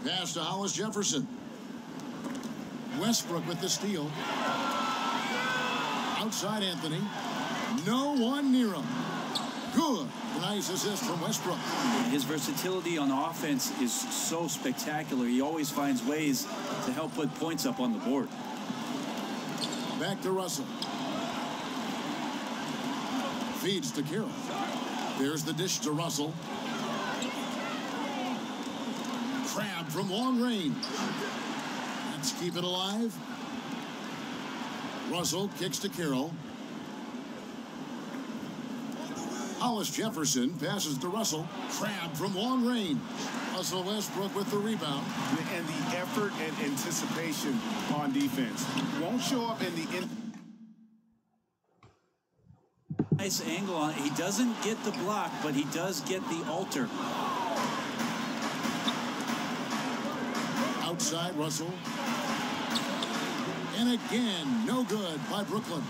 Pass to Hollis Jefferson. Westbrook with the steal. Outside Anthony. No one near him. Good. Nice assist from Westbrook. His versatility on offense is so spectacular. He always finds ways to help put points up on the board. Back to Russell. Feeds to Carroll. There's the dish to Russell. Crab from long range. Let's keep it alive. Russell kicks to Carroll. Hollis Jefferson passes to Russell. Crab from long range. Russell Westbrook with the rebound. And the effort and anticipation on defense won't show up in the... Nice angle on it. He doesn't get the block, but he does get the alter. Outside Russell. And again, no good by Brooklyn.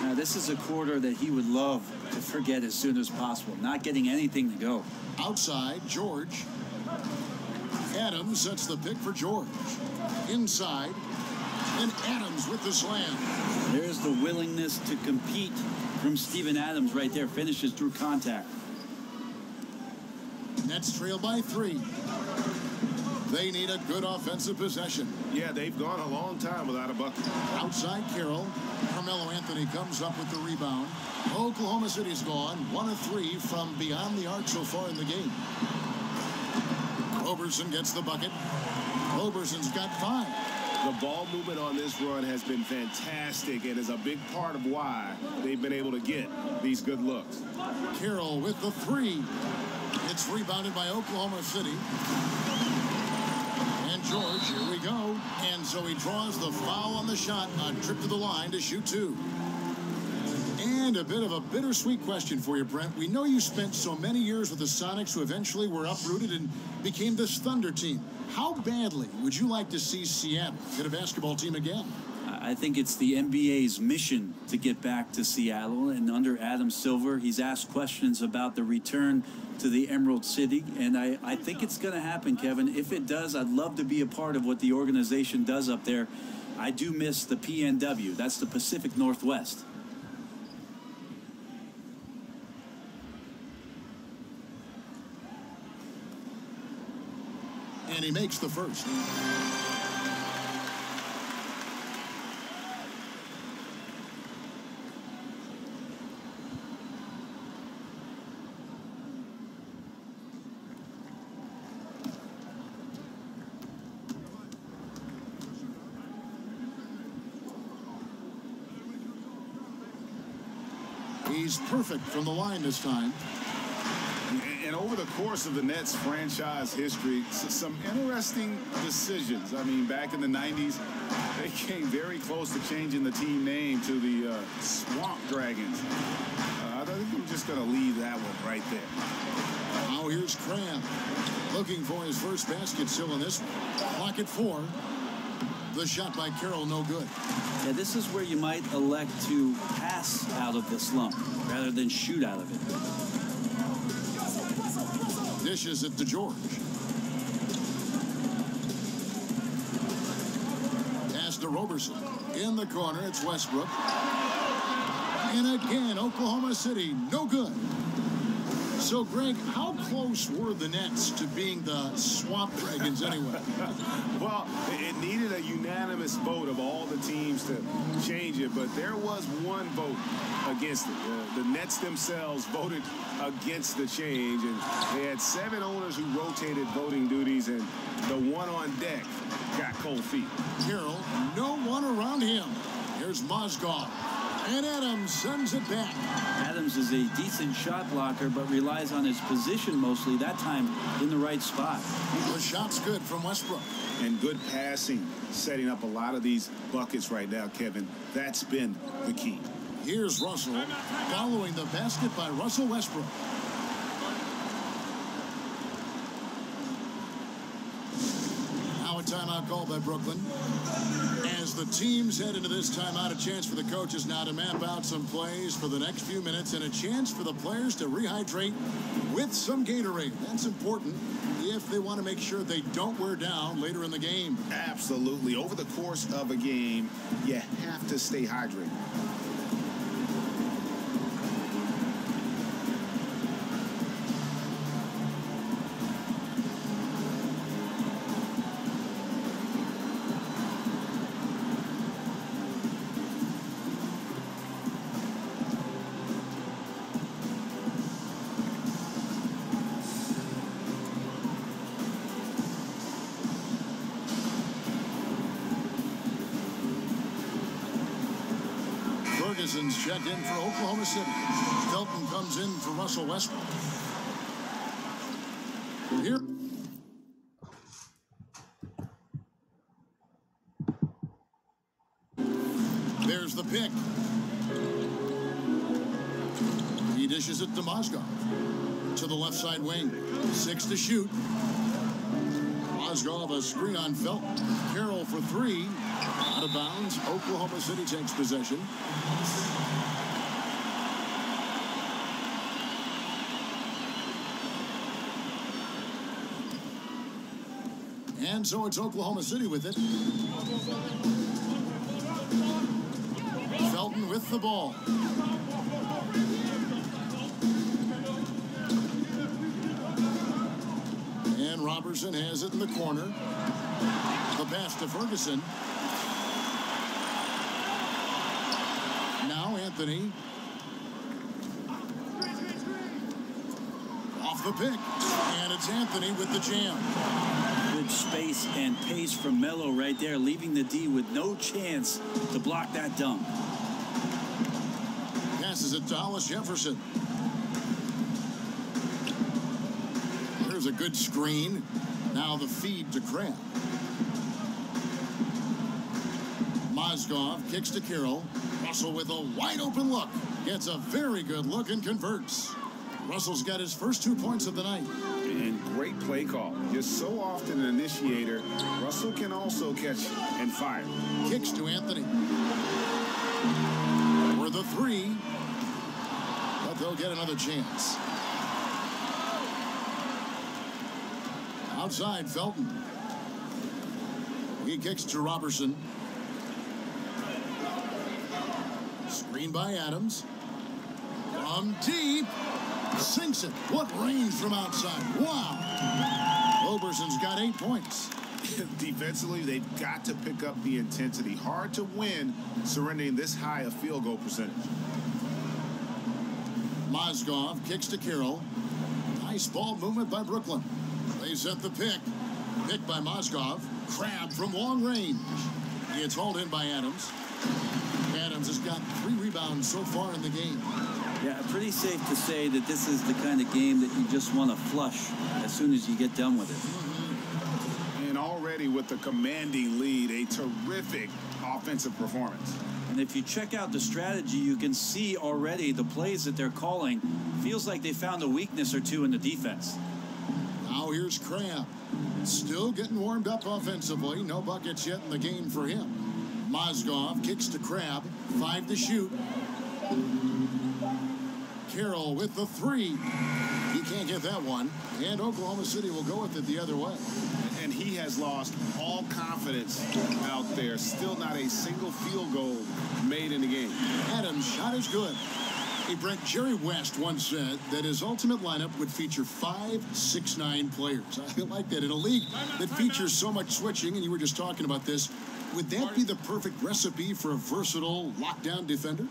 Now, this is a quarter that he would love to forget as soon as possible. Not getting anything to go. Outside, George. Adams sets the pick for George. Inside. And Adams with the slam. There's the willingness to compete from Steven Adams right there. Finishes through contact. Nets trail by 3. They need a good offensive possession. Yeah, they've gone a long time without a bucket. Outside Carroll. Carmelo Anthony comes up with the rebound. Oklahoma City's gone 1 of 3 from beyond the arc so far in the game. Roberson gets the bucket. Roberson's got 5. The ball movement on this run has been fantastic and is a big part of why they've been able to get these good looks. Carroll with the 3. It's rebounded by Oklahoma City. And George, here we go. And so he draws the foul on the shot, a trip to the line to shoot 2. And a bit of a bittersweet question for you, Brent. We know you spent so many years with the Sonics who eventually were uprooted and became this Thunder team. How badly would you like to see Seattle get a basketball team again? I think it's the NBA's mission to get back to Seattle. And under Adam Silver, he's asked questions about the return to the Emerald City. And I think it's going to happen, Kevin. If it does, I'd love to be a part of what the organization does up there. I do miss the PNW. That's the Pacific Northwest. And he makes the first. He's perfect from the line this time. And over the course of the Nets franchise history, some interesting decisions. I mean, back in the 90s, they came very close to changing the team name to the Swamp Dragons. I think I'm just going to leave that one right there. Now here's Crab looking for his first basket still in this one. Clock at 4. The shot by Carroll, no good. Yeah, this is where you might elect to pass out of the slump rather than shoot out of it. Dishes it to George. Pass to Roberson. In the corner, it's Westbrook. And again, Oklahoma City, no good. So, Greg, how close were the Nets to being the Swamp Dragons anyway? Well, it needed a unanimous vote of all the teams to change it, but there was one vote against it. The Nets themselves voted against the change, and they had 7 owners who rotated voting duties, and the one on deck got cold feet. Carroll, no one around him. Here's Mozgov. And Adams sends it back. Adams is a decent shot blocker, but relies on his position mostly, that time in the right spot. The shot's good from Westbrook. And good passing, setting up a lot of these buckets right now, Kevin. That's been the key. Here's Russell following the basket by Russell Westbrook. Now a timeout called by Brooklyn. As the teams head into this timeout, a chance for the coaches now to map out some plays for the next few minutes and a chance for the players to rehydrate with some Gatorade. That's important if if they want to make sure they don't wear down later in the game. Absolutely. Over the course of a game, you have to stay hydrated. Ferguson's checked in for Oklahoma City. Felton comes in for Russell Westbrook. Here. There's the pick. He dishes it to Mozgov. To the left side wing. 6 to shoot. Mozgov a screen on Felton. Carroll for 3. Out of bounds. Oklahoma City takes possession. And so it's Oklahoma City with it. Felton with the ball. And Robertson has it in the corner. The pass to Ferguson. Now Anthony. Off the pick. And it's Anthony with the jam. Good space and pace from Melo right there, leaving the D with no chance to block that dunk. Passes it to Hollis Jefferson. There's a good screen. Now the feed to Crabbe. Mozgov kicks to Carroll. Russell with a wide open look. Gets a very good look and converts. Russell's got his first 2 points of the night. And great play call. Just so often an initiator, Russell can also catch and fire. Kicks to Anthony. For the 3. But they'll get another chance. Outside, Felton. He kicks to Robertson. Screen by Adams. From deep. Sinks it. What range from outside. Wow. Roberson's got 8 points. Defensively, they've got to pick up the intensity. Hard to win surrendering this high a field goal percentage. Mozgov kicks to Carroll. Nice ball movement by Brooklyn. They set the pick. Pick by Mozgov. Crabbe from long range. It's hauled in by Adams. Adams has got 3 rebounds so far in the game. Yeah, pretty safe to say that this is the kind of game that you just want to flush as soon as you get done with it. And already with the commanding lead, a terrific offensive performance. And if you check out the strategy, you can see already the plays that they're calling. Feels like they found a weakness or two in the defense. Now here's Crabbe. Still getting warmed up offensively. No buckets yet in the game for him. Mozgov kicks to Crabbe. 5 to shoot. Carroll with the 3. He can't get that one. And Oklahoma City will go with it the other way. And he has lost all confidence out there. Still not a single field goal made in the game. Adams' shot is good. Hey, Brent, Jerry West once said that his ultimate lineup would feature 5 6'9" players. I like that. In a league that features so much switching, and you were just talking about this, would that be the perfect recipe for a versatile lockdown defender?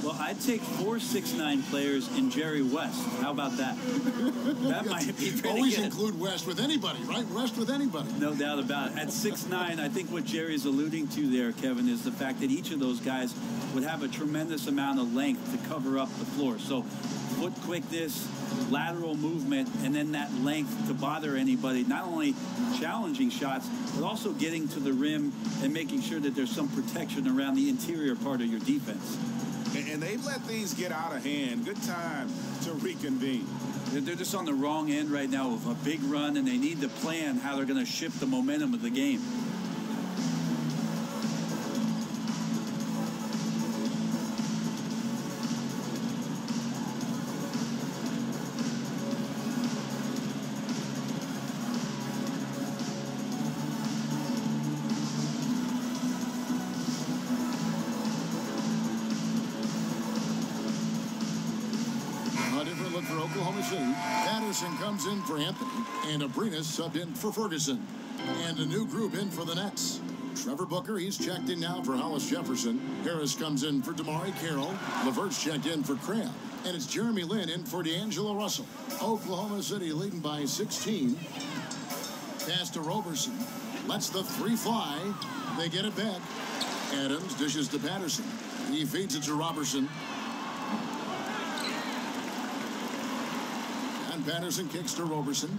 Well, I'd take 4 6'9" players in Jerry West. How about that? That might be pretty Always good. include West with anybody, right? West with anybody. No doubt about it. At 6'9", I think what Jerry's alluding to there, Kevin, is the fact that each of those guys would have a tremendous amount of length to cover up the floor. So foot quickness, lateral movement, and then that length to bother anybody, not only challenging shots, but also getting to the rim and making sure that there's some protection around the interior part of your defense. And they've let things get out of hand. Good time to reconvene. They're just on the wrong end right now of a big run, and they need to plan how they're going to shift the momentum of the game. Oklahoma City. Patterson comes in for Anthony, and Abrinas subbed in for Ferguson. And a new group in for the Nets. Trevor Booker, he's checked in now for Hollis Jefferson. Harris comes in for Damari Carroll. LeVert's checked in for Crabb. And it's Jeremy Lin in for D'Angelo Russell. Oklahoma City leading by 16. Pass to Roberson. Lets the three fly. They get it back. Adams dishes to Patterson. He feeds it to Robertson. And Patterson kicks to Roberson.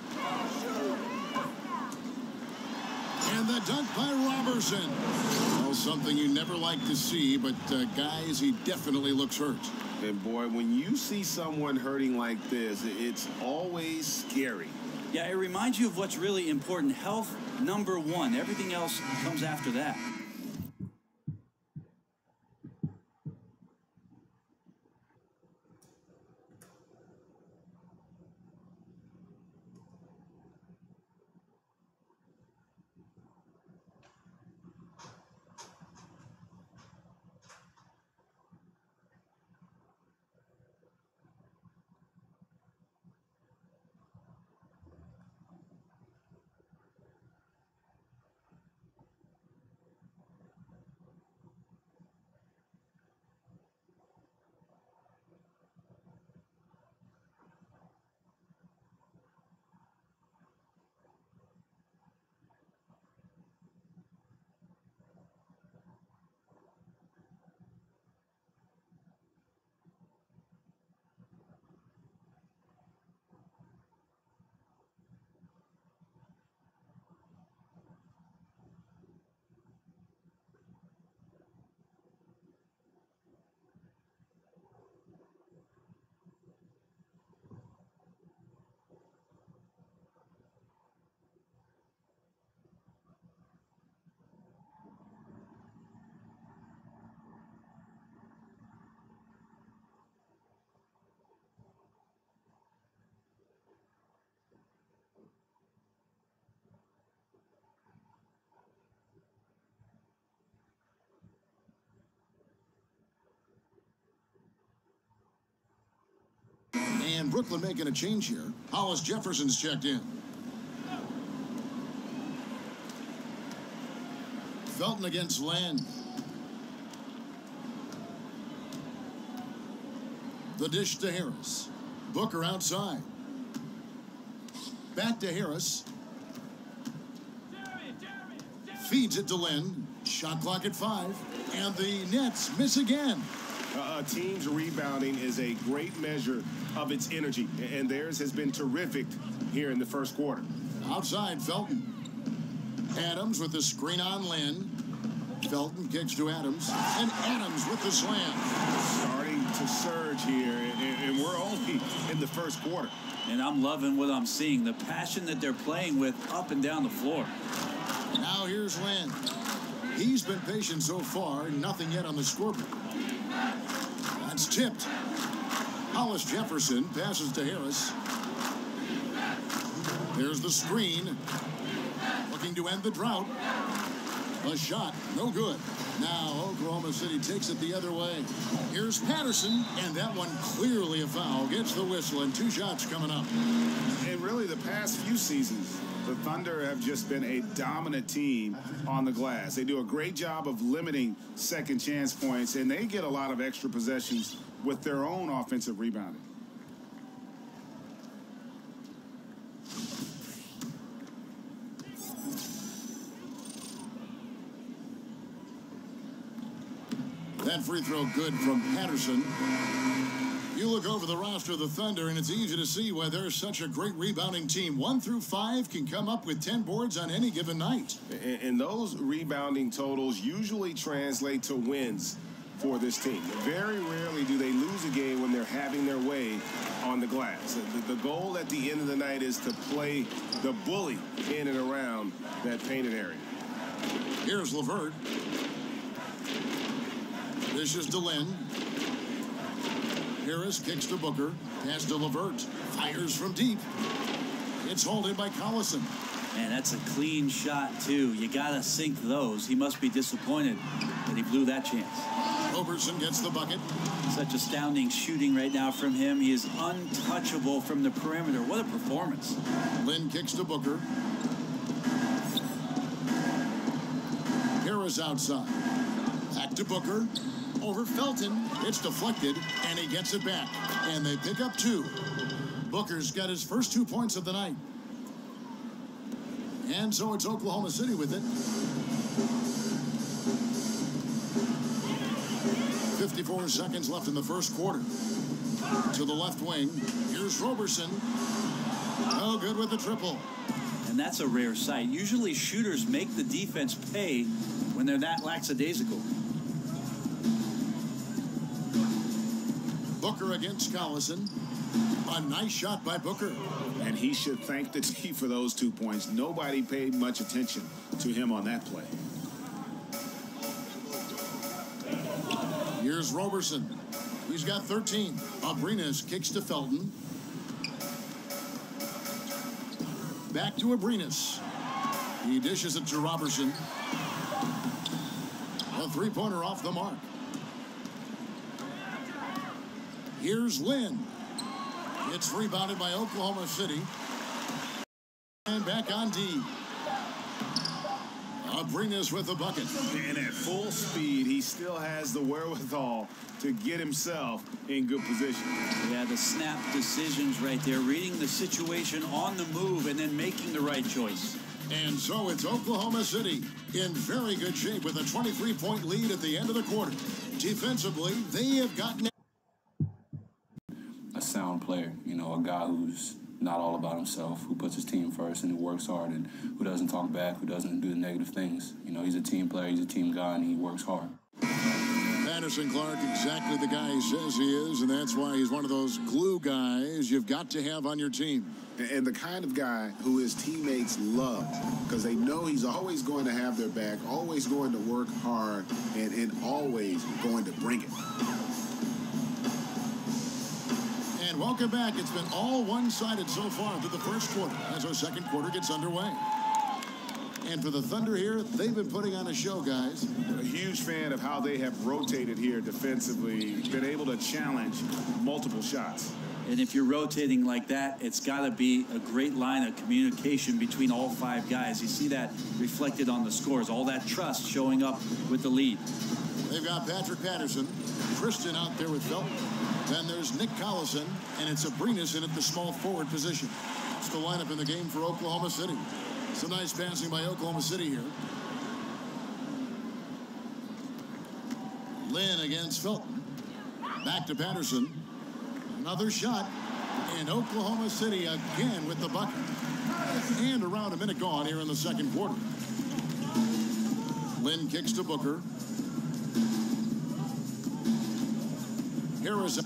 And the dunk by Robertson. Well, something you never like to see, but guys, he definitely looks hurt. And boy, when you see someone hurting like this, it's always scary. Yeah, it reminds you of what's really important. Health, #1. Everything else comes after that. And Brooklyn making a change here. Hollis Jefferson's checked in. Felton against Land. The dish to Harris. Booker outside. Back to Harris. Feeds it to Lin. Shot clock at 5. And the Nets miss again. A team's rebounding is a great measure of its energy, and theirs has been terrific here in the first quarter. Outside, Felton. Adams with the screen on Lin. Felton kicks to Adams, and Adams with the slam. Starting to surge here, and we're only in the first quarter. And I'm loving what I'm seeing, the passion that they're playing with up and down the floor. Now here's Lin. He's been patient so far, nothing yet on the scoreboard. That's tipped. Hollis Jefferson passes to Harris. There's the screen. Looking to end the drought. A shot, no good. Now Oklahoma City takes it the other way. Here's Patterson, and that one clearly a foul. Gets the whistle, and 2 shots coming up. And really, the past few seasons, the Thunder have just been a dominant team on the glass. They do a great job of limiting second chance points, and they get a lot of extra possessions with their own offensive rebounding. That free throw good from Patterson. You look over the roster of the Thunder, and it's easy to see why they're such a great rebounding team. 1 through 5 can come up with 10 boards on any given night. And those rebounding totals usually translate to wins for this team. Very rarely do they lose a game when they're having their way on the glass. The goal at the end of the night is to play the bully in and around that painted area. Here's LeVert. This is Lin. Harris kicks to Booker. Pass to LeVert. Fires from deep. It's holded by Collison. Man, that's a clean shot, too. You got to sink those. He must be disappointed that he blew that chance. Roberson gets the bucket. Such astounding shooting right now from him. He is untouchable from the perimeter. What a performance. Lynn kicks to Booker. Harris outside. Back to Booker. Over Felton. It's deflected, and he gets it back. And they pick up 2. Booker's got his first 2 points of the night. And so it's Oklahoma City with it. 54 seconds left in the first quarter. To the left wing. Here's Roberson. No good with the triple. And that's a rare sight. Usually shooters make the defense pay when they're that lackadaisical. Booker against Collison. A nice shot by Booker. And he should thank the team for those 2 points. Nobody paid much attention to him on that play. Here's Roberson. He's got 13. Abrines kicks to Felton. Back to Abrines. He dishes it to Roberson. A three-pointer off the mark. Here's Lynn. It's rebounded by Oklahoma City. And back on D. Abrines with the bucket. And at full speed, he still has the wherewithal to get himself in good position. Yeah, the snap decisions right there, reading the situation on the move and then making the right choice. And so it's Oklahoma City in very good shape with a 23-point lead at the end of the quarter. Defensively, they have gotten a sound player, you know, a guy who's not all about himself, who puts his team first and who works hard and who doesn't talk back, who doesn't do the negative things. You know, he's a team player, he's a team guy, and he works hard. Patterson Clark, exactly the guy he says he is, and that's why he's one of those glue guys you've got to have on your team. And the kind of guy who his teammates love, because they know he's always going to have their back, always going to work hard, and always going to bring it. And welcome back. It's been all one-sided so far through the first quarter as our second quarter gets underway. And for the Thunder here, they've been putting on a show, guys. A huge fan of how they have rotated here defensively, been able to challenge multiple shots. And if you're rotating like that, it's got to be a great line of communication between all 5 guys. You see that reflected on the scores, all that trust showing up with the lead. They've got Patrick Patterson, Tristan out there with Felton. Then there's Nick Collison, and it's Abrines in at the small forward position. It's the lineup in the game for Oklahoma City. Some nice passing by Oklahoma City here. Lynn against Felton. Back to Patterson. Another shot. And Oklahoma City again with the bucket. And around a minute gone here in the second quarter. Lynn kicks to Booker. Harris.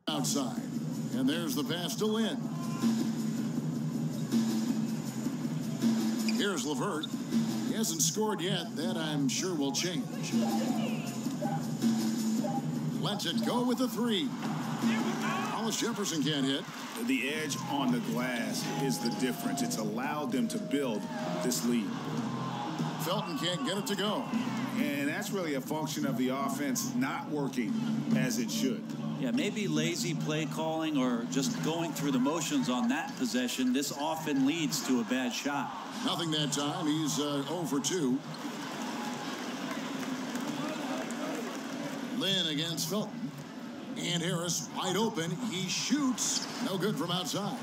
Outside. And there's the pass to Lynn. Here's LeVert. He hasn't scored yet. That, I'm sure, will change. Lets it go with the 3. Hollis Jefferson can't hit. The edge on the glass is the difference. It's allowed them to build this lead. Felton can't get it to go. And that's really a function of the offense not working as it should. Yeah, maybe lazy play calling or just going through the motions on that possession. This often leads to a bad shot. Nothing that time. He's 0 for 2. Lynn against Felton. And Harris wide open. He shoots. No good from outside.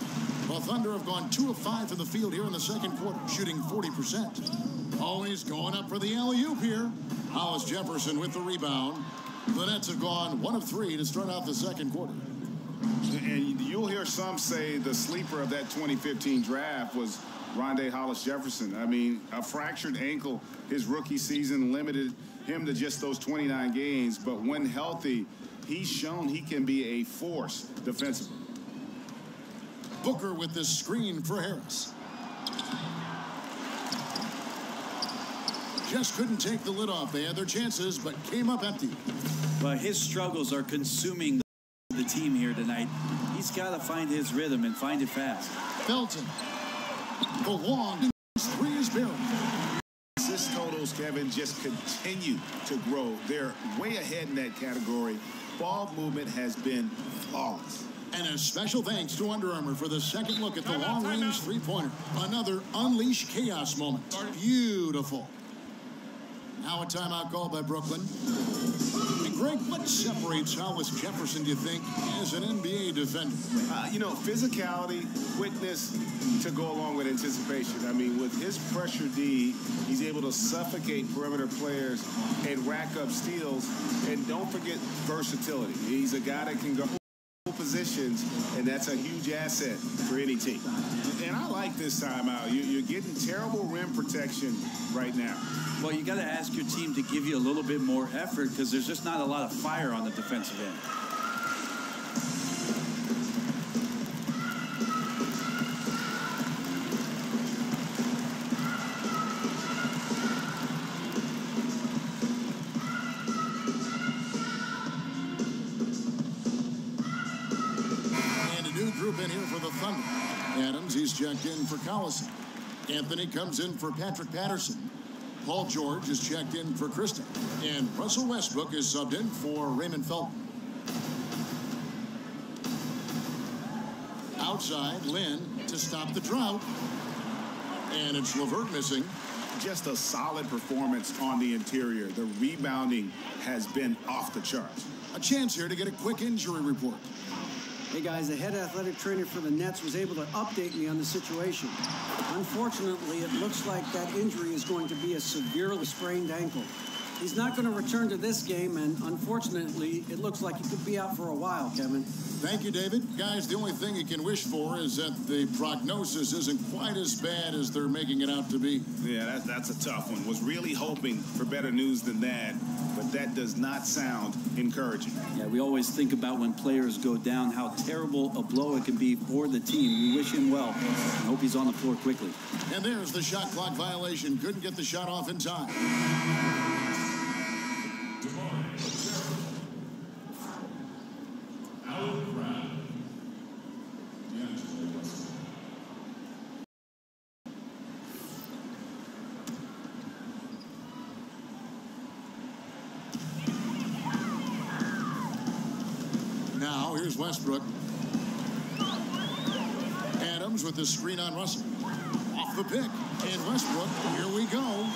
The Thunder have gone 2 of 5 from the field here in the second quarter, shooting 40%. Always going up for the alley-oop here. Hollis Jefferson with the rebound. The Nets have gone 1 of 3 to start out the second quarter. And you'll hear some say the sleeper of that 2015 draft was Rondé Hollis Jefferson. I mean, a fractured ankle his rookie season limited him to just those 29 games. But when healthy, he's shown he can be a force defensively. Booker with the screen for Harris. Just couldn't take the lid off. They had their chances, but came up empty. Well, his struggles are consuming the team here tonight. He's got to find his rhythm and find it fast. Felton. The long 3 is buried. Assist totals, Kevin, just continue to grow. They're way ahead in that category. Ball movement has been flawless. And a special thanks to Under Armour for the second look at the long-range three-pointer. Another Unleash Chaos moment. Beautiful. Now a timeout called by Brooklyn. And Greg, what separates Hollis Jefferson, do you think, as an NBA defender? You know, physicality, quickness to go along with anticipation. I mean, with his pressure D, he's able to suffocate perimeter players and rack up steals. And don't forget versatility. He's a guy that can go positions, and that's a huge asset for any team. And I like this timeout. You're getting terrible rim protection right now. Well, you got to ask your team to give you a little bit more effort because there's just not a lot of fire on the defensive end. In here for the Thunder. Adams, he's checked in for Collison. Anthony comes in for Patrick Patterson. Paul George is checked in for Kristen. And Russell Westbrook is subbed in for Raymond Felton. Outside, Lynn to stop the drought. And it's LeVert missing. Just a solid performance on the interior. The rebounding has been off the charts. A chance here to get a quick injury report. Hey guys, the head athletic trainer for the Nets was able to update me on the situation. Unfortunately, it looks like that injury is going to be a severely sprained ankle. He's not going to return to this game, and unfortunately, it looks like he could be out for a while, Kevin. Thank you, David. Guys, the only thing you can wish for is that the prognosis isn't quite as bad as they're making it out to be. Yeah, that's a tough one. Was really hoping for better news than that, but that does not sound encouraging. Yeah, we always think about when players go down, how terrible a blow it can be for the team. We wish him well and hope he's on the floor quickly. And there's the shot clock violation. Couldn't get the shot off in time. Now here's Westbrook. Adams with the screen on Russell. Off the pick. And Westbrook, here we go.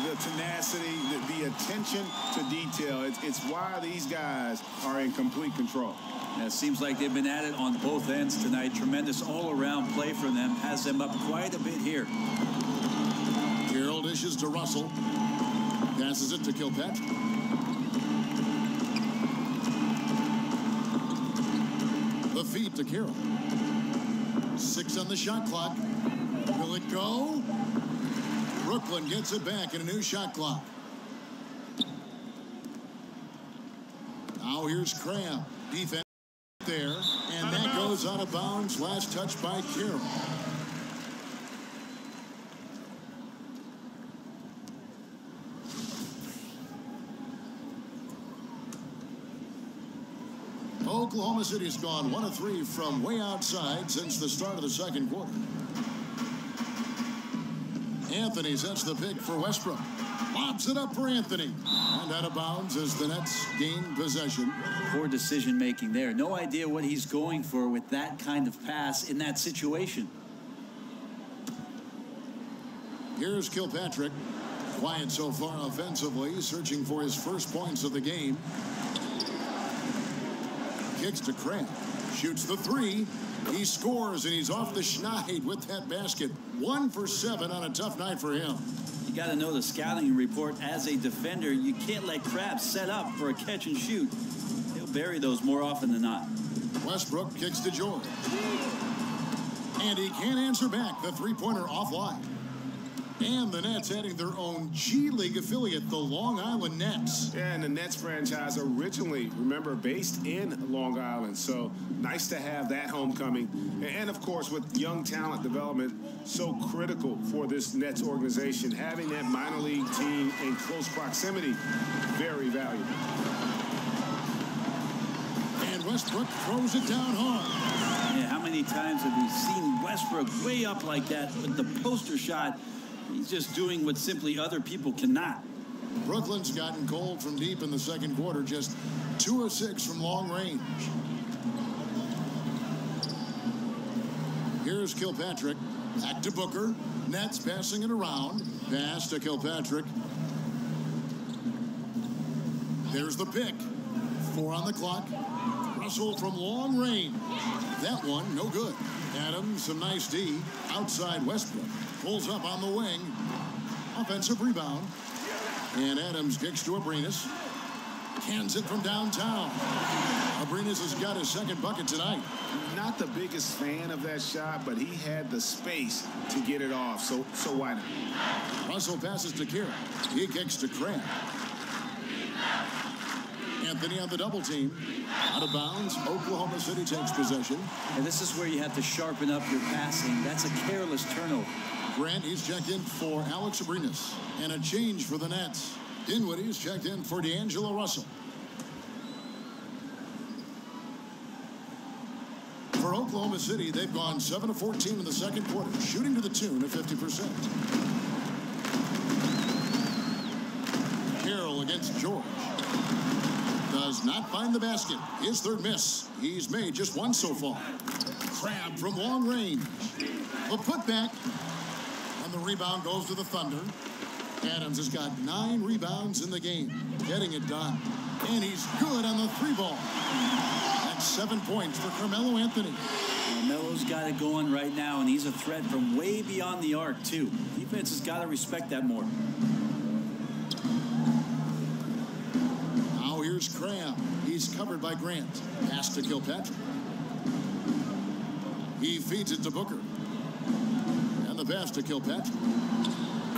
The tenacity, the attention to detail. It's why these guys are in complete control. And it seems like they've been at it on both ends tonight. Tremendous all-around play from them. Has them up quite a bit here. Carroll dishes to Russell. Passes it to Kilpatrick. The feed to Carroll. 6 on the shot clock. Will it go? Brooklyn gets it back in a new shot clock. Now here's Cram. Defense there. And that goes out of bounds. Last touch by Carroll. Oklahoma City's gone 1 of 3 from way outside since the start of the second quarter. Anthony sets the pick for Westbrook. Lobs it up for Anthony. And out of bounds as the Nets gain possession. Poor decision making there. No idea what he's going for with that kind of pass in that situation. Here's Kilpatrick. Quiet so far offensively, searching for his first points of the game. Kicks to Cram. Shoots the 3. He scores, and he's off the schneid with that basket. 1 for 7 on a tough night for him. You got to know the scouting report. As a defender, you can't let Crabbe set up for a catch and shoot. He'll bury those more often than not. Westbrook kicks to George. And he can't answer back. The three-pointer offline. And the Nets adding their own G League affiliate, the Long Island Nets. Yeah, and the Nets franchise originally, remember, based in Long Island. So nice to have that homecoming. And, of course, with young talent development, so critical for this Nets organization. Having that minor league team in close proximity, very valuable. And Westbrook throws it down hard. Yeah, how many times have we seen Westbrook way up like that with the poster shot? He's just doing what simply other people cannot. Brooklyn's gotten cold from deep in the second quarter, just 2 of 6 from long range. Here's Kilpatrick. Back to Booker. Nets passing it around. Pass to Kilpatrick. There's the pick. 4 on the clock. Russell from long range. That one, no good. Adams, some nice D. Outside Westbrook. Pulls up on the wing. Offensive rebound. And Adams kicks to Abrines. Cans it from downtown. Abrines has got his second bucket tonight. Not the biggest fan of that shot, but he had the space to get it off. So why not? Russell passes to Kira. He kicks to Crabbe. Anthony on the double team. Out of bounds. Oklahoma City takes possession. And this is where you have to sharpen up your passing. That's a careless turnover. Grant, he's checked in for Alex Abrines. And a change for the Nets. Dinwiddie's checked in for D'Angelo Russell. For Oklahoma City, they've gone 7 of 14 in the second quarter, shooting to the tune of 50%. Carroll against George. Does not find the basket. His third miss. He's made just 1 so far. Crabbe from long range. The putback. And the rebound goes to the Thunder. Adams has got 9 rebounds in the game. Getting it done. And he's good on the 3-ball. That's 7 points for Carmelo Anthony. Carmelo's got it going right now, and he's a threat from way beyond the arc, too. Defense has got to respect that more. Now here's Crabbe. He's covered by Grant. Pass to Kilpatrick. He feeds it to Booker. And the pass to Kilpatrick.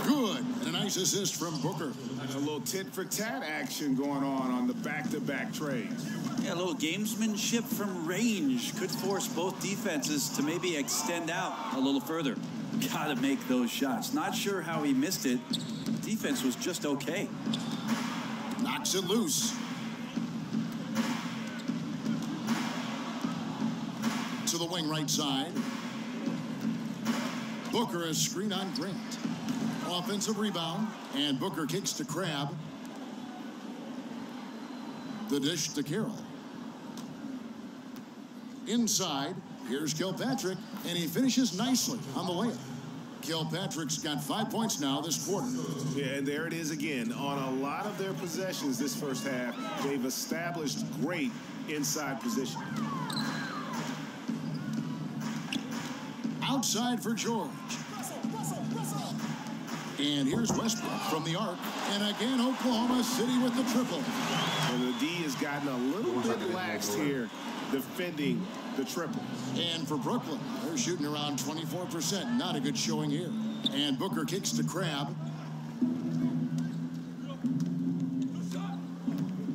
Good. And a nice assist from Booker. A little tit-for-tat action going on the back-to-back trades. Yeah, a little gamesmanship from range could force both defenses to maybe extend out a little further. Got to make those shots. Not sure how he missed it. Defense was just okay. Knocks it loose. To the wing right side. Booker is screen on Grant. Offensive rebound, and Booker kicks to Crabbe. The dish to Carroll. Inside, here's Kilpatrick, and he finishes nicely on the layup. Kilpatrick's got 5 points now this quarter. Yeah, and there it is again. On a lot of their possessions this first half, they've established great inside position. Outside for George. And here's Westbrook from the arc. And again, Oklahoma City with the triple. And the D has gotten a little bit laxed here defending the triple. And for Brooklyn, they're shooting around 24%. Not a good showing here. And Booker kicks to Crabbe.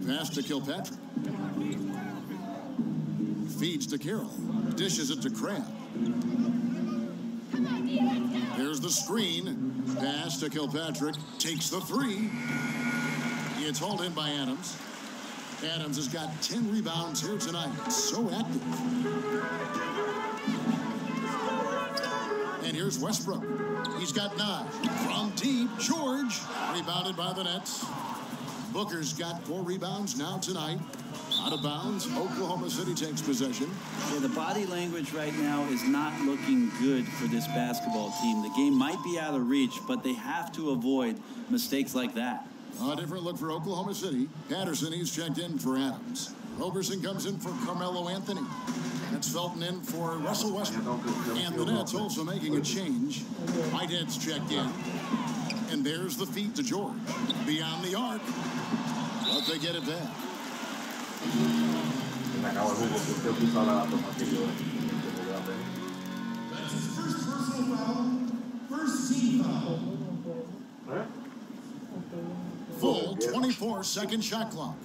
Pass to Kilpatrick. Feeds to Carroll. Dishes it to Crabbe. Here's the screen. Pass to Kilpatrick. Takes the 3. It's hauled in by Adams. Adams has got 10 rebounds here tonight. So active. And here's Westbrook. He's got 9. From deep, George. Rebounded by the Nets. Booker's got 4 rebounds now tonight. Out of bounds, Oklahoma City takes possession. Yeah, the body language right now is not looking good for this basketball team. The game might be out of reach, but they have to avoid mistakes like that. A different look for Oklahoma City. Patterson, he's checked in for Adams. Roberson comes in for Carmelo Anthony. That's Felton in for Russell Westbrook. And the Nets also making a change. Whitehead's checked in. And there's the feed to George. Beyond the arc. But they get it back. That's his first personal foul. First team foul. Full 24-second shot clock.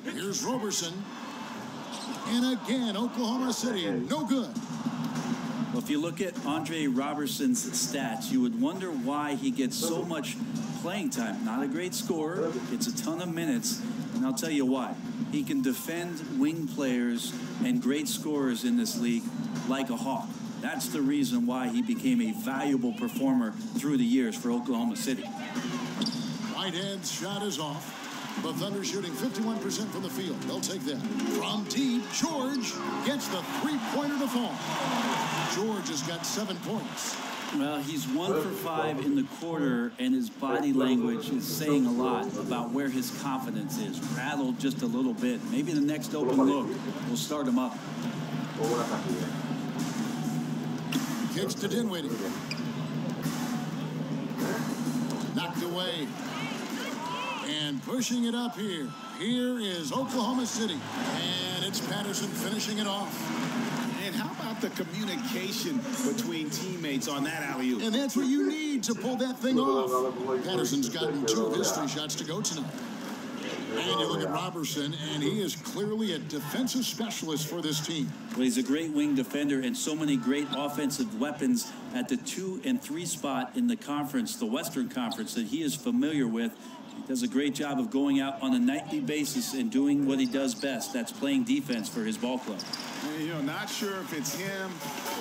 Here's Roberson. And again, Oklahoma City, no good. Well, if you look at Andre Roberson's stats, you would wonder why he gets so much playing time. Not a great scorer, gets a ton of minutes, and I'll tell you why. He can defend wing players and great scorers in this league like a hawk. That's the reason why he became a valuable performer through the years for Oklahoma City. Whitehead's shot is off. The Thunder shooting 51% from the field. They'll take that. From deep, George gets the three-pointer to fall. George has got 7 points. Well, he's 1 for 5 in the quarter, and his body language is saying a lot about where his confidence is. Rattled just a little bit. Maybe the next open look will start him up. Kicks to Dinwiddie. Knocked away. And pushing it up here. Here is Oklahoma City. And it's Patterson finishing it off. And how about the communication between teammates on that alley-oop? And that's what you need to pull that thing off. Patterson's gotten 2 of his 3 shots to go tonight. And you look at Roberson, and he is clearly a defensive specialist for this team. Well, he's a great wing defender and so many great offensive weapons at the 2 and 3 spot in the conference, the Western Conference, that he is familiar with. He does a great job of going out on a nightly basis and doing what he does best. That's playing defense for his ball club. You know, not sure if it's him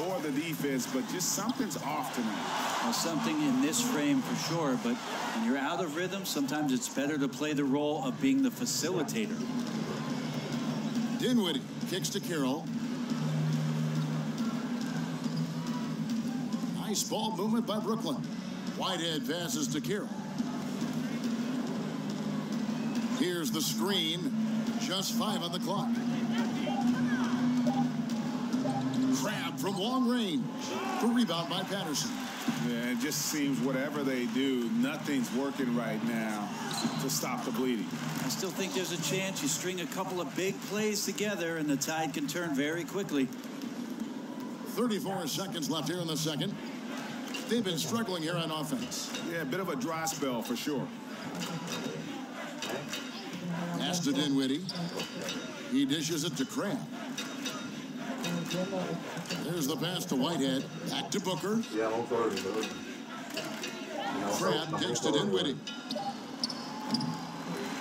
or the defense, but just something's off tonight. Well, something in this frame for sure, but when you're out of rhythm, sometimes it's better to play the role of being the facilitator. Dinwiddie kicks to Carroll. Nice ball movement by Brooklyn. Whitehead passes to Carroll. Here's the screen. Just 5 on the clock. Crab from long range. The rebound by Patterson. Yeah, it just seems whatever they do, nothing's working right now to stop the bleeding. I still think there's a chance you string a couple of big plays together and the tide can turn very quickly. 34 seconds left here in the second. They've been struggling here on offense. Yeah, a bit of a dry spell for sure. Pass to Dinwiddie. He dishes it to Crab. There's the pass to Whitehead. Back to Booker. Crab kicks to Dinwiddie.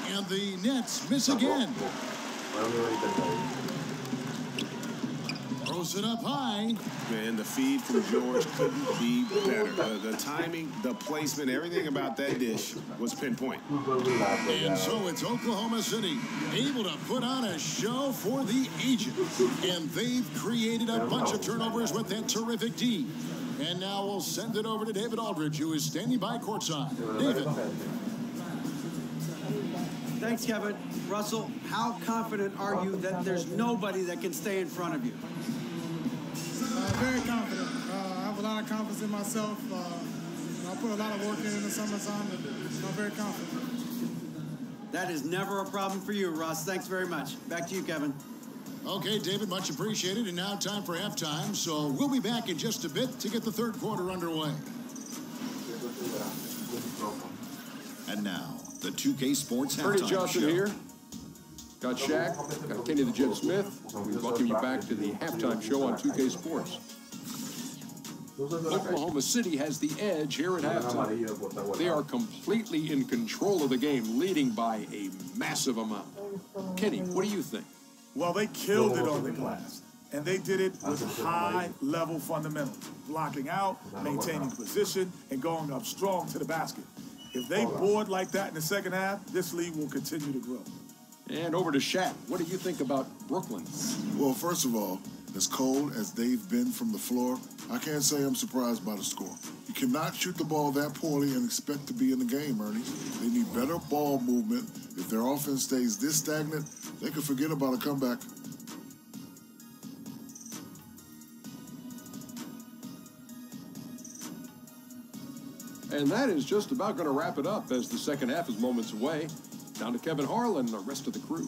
And the Nets miss again. Throws it up high. Man, the feed from George couldn't be better. The timing, the placement, everything about that dish was pinpoint. And so it's Oklahoma City able to put on a show for the ages. And they've created a bunch of turnovers with that terrific D. And now we'll send it over to David Aldridge, who is standing by courtside. David. Thanks, Kevin. Russell, how confident are you that there's nobody that can stay in front of you? Very confident. I have a lot of confidence in myself. I put a lot of work in the summertime, and I'm very confident. That is never a problem for you, Russ. Thanks very much. Back to you, Kevin. Okay, David, much appreciated. And now time for halftime. So we'll be back in just a bit to get the third quarter underway. And now, the 2K Sports Bernie Halftime Johnson Show. here. Got Shaq, got Kenny the Jet Smith. We welcome you back to the halftime show on 2K Sports. Oklahoma City has the edge here at halftime. They are completely in control of the game, leading by a massive amount. Kenny, what do you think? Well, they killed it on the glass, and they did it with high-level fundamentals, blocking out, maintaining position, and going up strong to the basket. If they board like that in the second half, this league will continue to grow. And over to Shaq. What do you think about Brooklyn? Well, first of all, as cold as they've been from the floor, I can't say I'm surprised by the score. You cannot shoot the ball that poorly and expect to be in the game, Ernie. They need better ball movement. If their offense stays this stagnant, they could forget about a comeback. And that is just about going to wrap it up as the second half is moments away. Down to Kevin Harlan and the rest of the crew.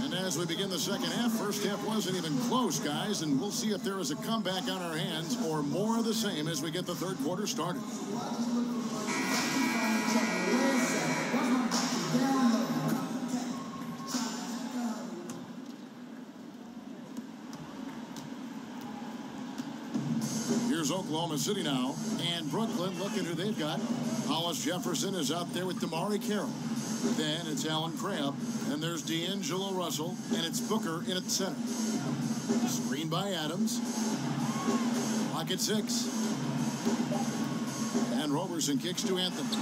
And as we begin the second half, first half wasn't even close, guys, and we'll see if there is a comeback on our hands or more of the same as we get the third quarter started. Here's Oklahoma City now, and Brooklyn looking who they've got. Hollis Jefferson is out there with Damari Carroll. Then it's Alan Crabb, and there's D'Angelo Russell, and it's Booker in at center. Screen by Adams. Clock at 6. And Roberson kicks to Anthony.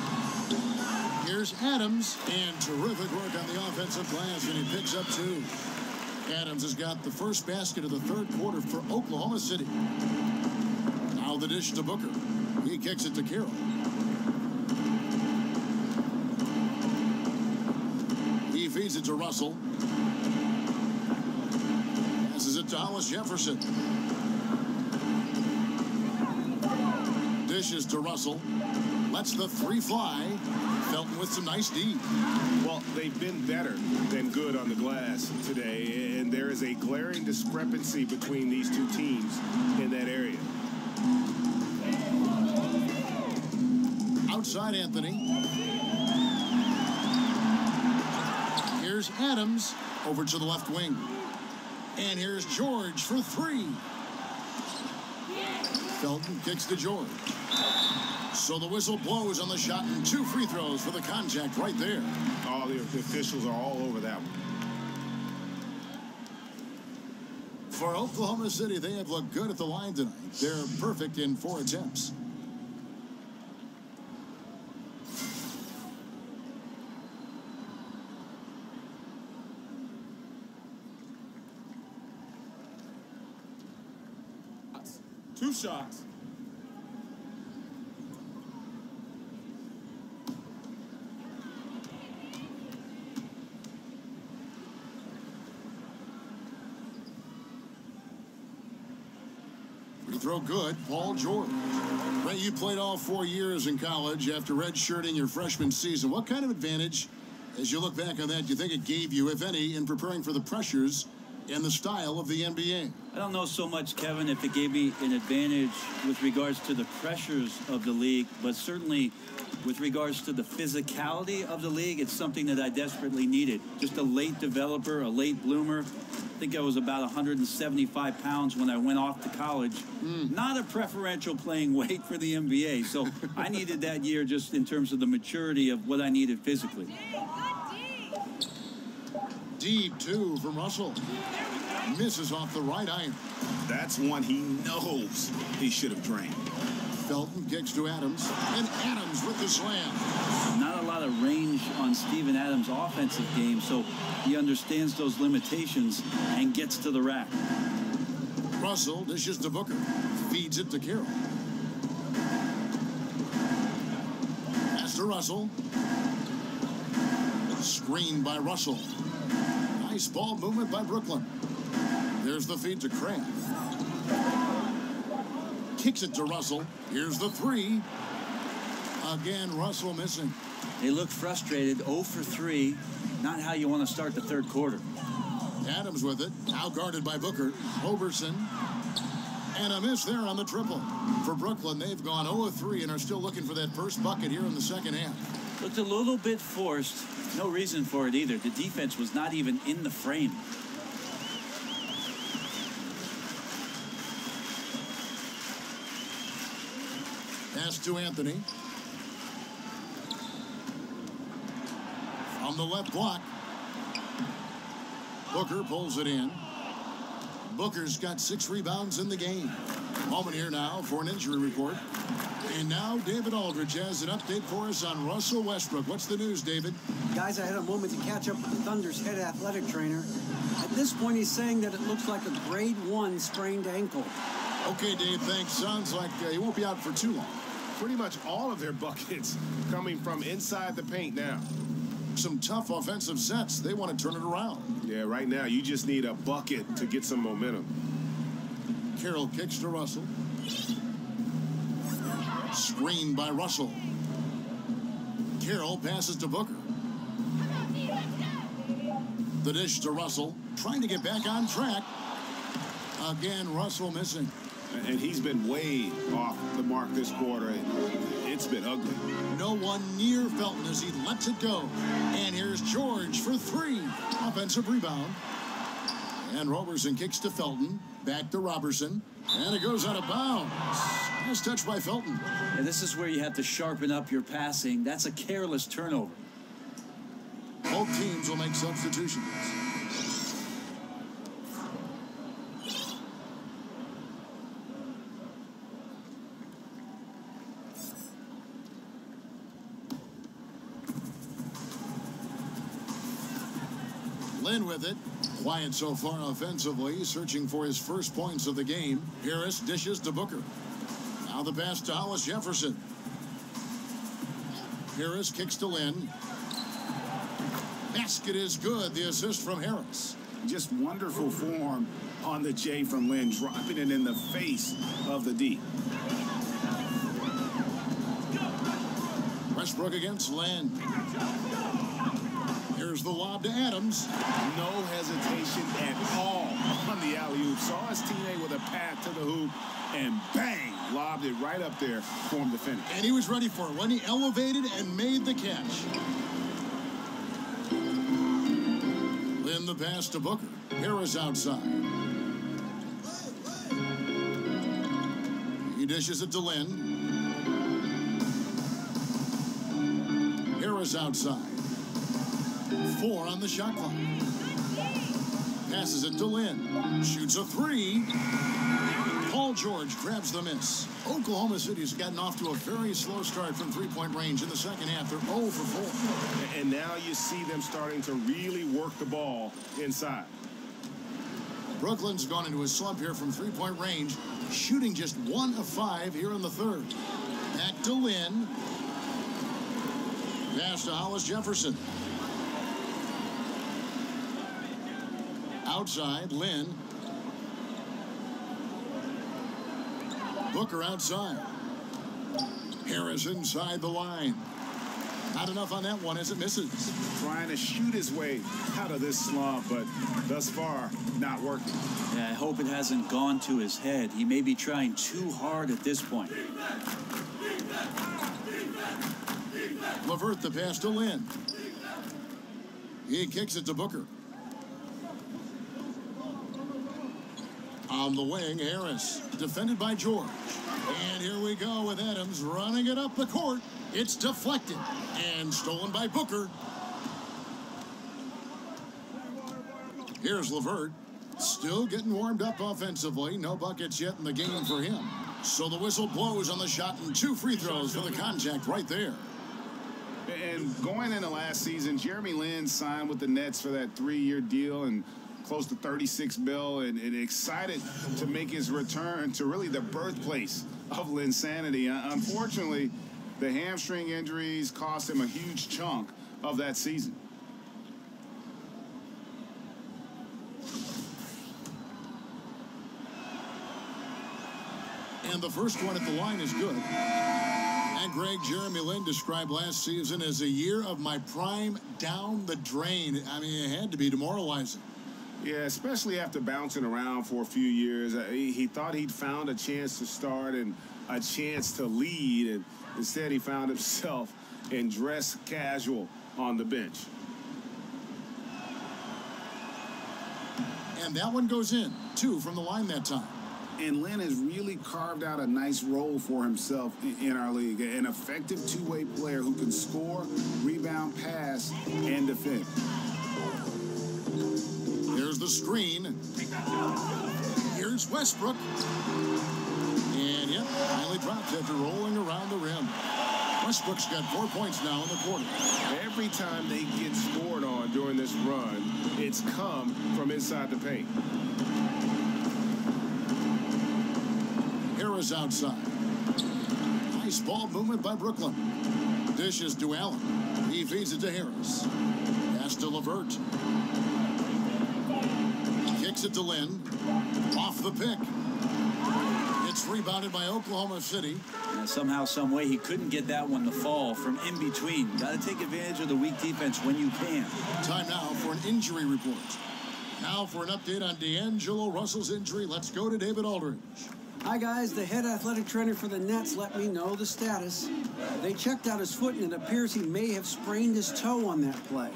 Here's Adams, and terrific work on the offensive glass, and he picks up 2. Adams has got the first basket of the third quarter for Oklahoma City. Now the dish to Booker. He kicks it to Carroll. He feeds it to Russell. Passes it to Hollis Jefferson. Dishes to Russell. Lets the 3 fly. Felton with some nice D. Well, they've been better than good on the glass today, and there is a glaring discrepancy between these two teams in that area. Outside Anthony. Here's Adams over to the left wing. And here's George for 3. Felton kicks to George. So the whistle blows on the shot and 2 free throws for the contact right there. Oh, the officials are all over that one. For Oklahoma City, they have looked good at the line tonight. They're perfect in 4 attempts. Two shots. Free throw good, Paul George. Ray, you played all 4 years in college after redshirting your freshman season. What kind of advantage, as you look back on that, do you think it gave you, if any, in preparing for the pressures and the style of the NBA? I don't know so much, Kevin, if it gave me an advantage with regards to the pressures of the league, but certainly with regards to the physicality of the league, it's something that I desperately needed. Just a late developer, a late bloomer. I think I was about 175 pounds when I went off to college. Not a preferential playing weight for the NBA, so I needed that year just in terms of the maturity of what I needed physically. Deep 2 from Russell. Misses off the right iron. That's one he knows he should have drained. Felton kicks to Adams, and Adams with the slam. Not a lot of range on Steven Adams' offensive game, so he understands those limitations and gets to the rack. Russell dishes to Booker. Feeds it to Carroll. Pass to Russell. Screen by Russell. Nice ball movement by Brooklyn. There's the feed to Crabb. Kicks it to Russell. Here's the 3. Again, Russell missing. They look frustrated, 0 for 3. Not how you want to start the third quarter. Adams with it. Now guarded by Booker. Roberson. And a miss there on the triple. For Brooklyn, they've gone 0 of 3 and are still looking for that first bucket here in the second half. Looked a little bit forced. No reason for it either. The defense was not even in the frame. Pass to Anthony. From the left block. Booker pulls it in. Booker's got 6 rebounds in the game. Moment here now for an injury report. And now David Aldridge has an update for us on Russell Westbrook. What's the news, David? Guys, I had a moment to catch up with the Thunder's head athletic trainer. At this point, he's saying that it looks like a grade 1 sprained ankle. Okay, Dave, thanks. Sounds like he won't be out for too long. Pretty much all of their buckets coming from inside the paint now. Some tough offensive sets. They want to turn it around. Yeah, right now you just need a bucket to get some momentum. Carroll kicks to Russell. Screened by Russell. Carroll passes to Booker. The dish to Russell. Trying to get back on track. Again, Russell missing. And he's been way off the mark this quarter. It's been ugly. No one near Felton as he lets it go. And here's George for 3. Offensive rebound. And Roberson kicks to Felton. Back to Roberson. And it goes out of bounds. Nice touch by Felton. And this is where you have to sharpen up your passing. That's a careless turnover. Both teams will make substitutions. Lynn with it. Quiet so far offensively, searching for his first points of the game. Harris dishes to Booker. Now the pass to Hollis Jefferson. Harris kicks to Lynn. Basket is good. The assist from Harris. Just wonderful form on the J from Lynn, dropping it in the face of the D. Westbrook against Lynn. Here's the lob to Adams. No hesitation at all on the alley-oop. Saw his teammate with a path to the hoop, and bang, lobbed it right up there for him to finish. And he was ready for it when he elevated and made the catch. Lynn the pass to Booker. Harris outside. He dishes it to Lynn. Harris outside. 4 on the shot clock. Passes it to Lynn. Shoots a 3. Paul George grabs the miss. Oklahoma City's gotten off to a very slow start from three-point range in the second half. They're 0 for 4. And now you see them starting to really work the ball inside. Brooklyn's gone into a slump here from three-point range, shooting just 1 of 5 here in the third. Back to Lynn. Pass to Hollis Jefferson. Outside, Lynn. Booker outside. Harris inside the line. Not enough on that one as it misses. Trying to shoot his way out of this slump, but thus far, not working. Yeah, I hope it hasn't gone to his head. He may be trying too hard at this point. LeVert the pass to Lynn. He kicks it to Booker. On the wing, Harris. Defended by George. And here we go with Adams running it up the court. It's deflected and stolen by Booker. Here's LeVert. Still getting warmed up offensively. No buckets yet in the game for him. So the whistle blows on the shot and 2 free throws for the contact right there. And going into last season, Jeremy Lin signed with the Nets for that 3-year deal and close to $36 million, and excited to make his return to really the birthplace of Linsanity. Unfortunately, the hamstring injuries cost him a huge chunk of that season. And the first one at the line is good. And Greg, Jeremy Lin described last season as a year of my prime down the drain. I mean, it had to be demoralizing. Yeah, especially after bouncing around for a few years. He thought he'd found a chance to start and a chance to lead, and instead he found himself in dress casual on the bench. And that one goes in. 2 from the line that time. And Lin has really carved out a nice role for himself in our league. An effective two-way player who can score, rebound, pass, and defend. Here's the screen. Here's Westbrook. And, yep, Finally drops after rolling around the rim. Westbrook's got 4 points now in the quarter. Every time they get scored on during this run, it's come from inside the paint. Harris outside. Nice ball movement by Brooklyn. Dishes to Allen. He feeds it to Harris. Pass to LeVert. Kicks it to Lynn. Off the pick. It's rebounded by Oklahoma City. Somehow, some way, he couldn't get that one to fall from in between. Got to take advantage of the weak defense when you can. Time now for an injury report. Now for an update on D'Angelo Russell's injury, let's go to David Aldridge. Hi, guys. The head athletic trainer for the Nets let me know the status. They checked out his foot, and it appears he may have sprained his toe on that play.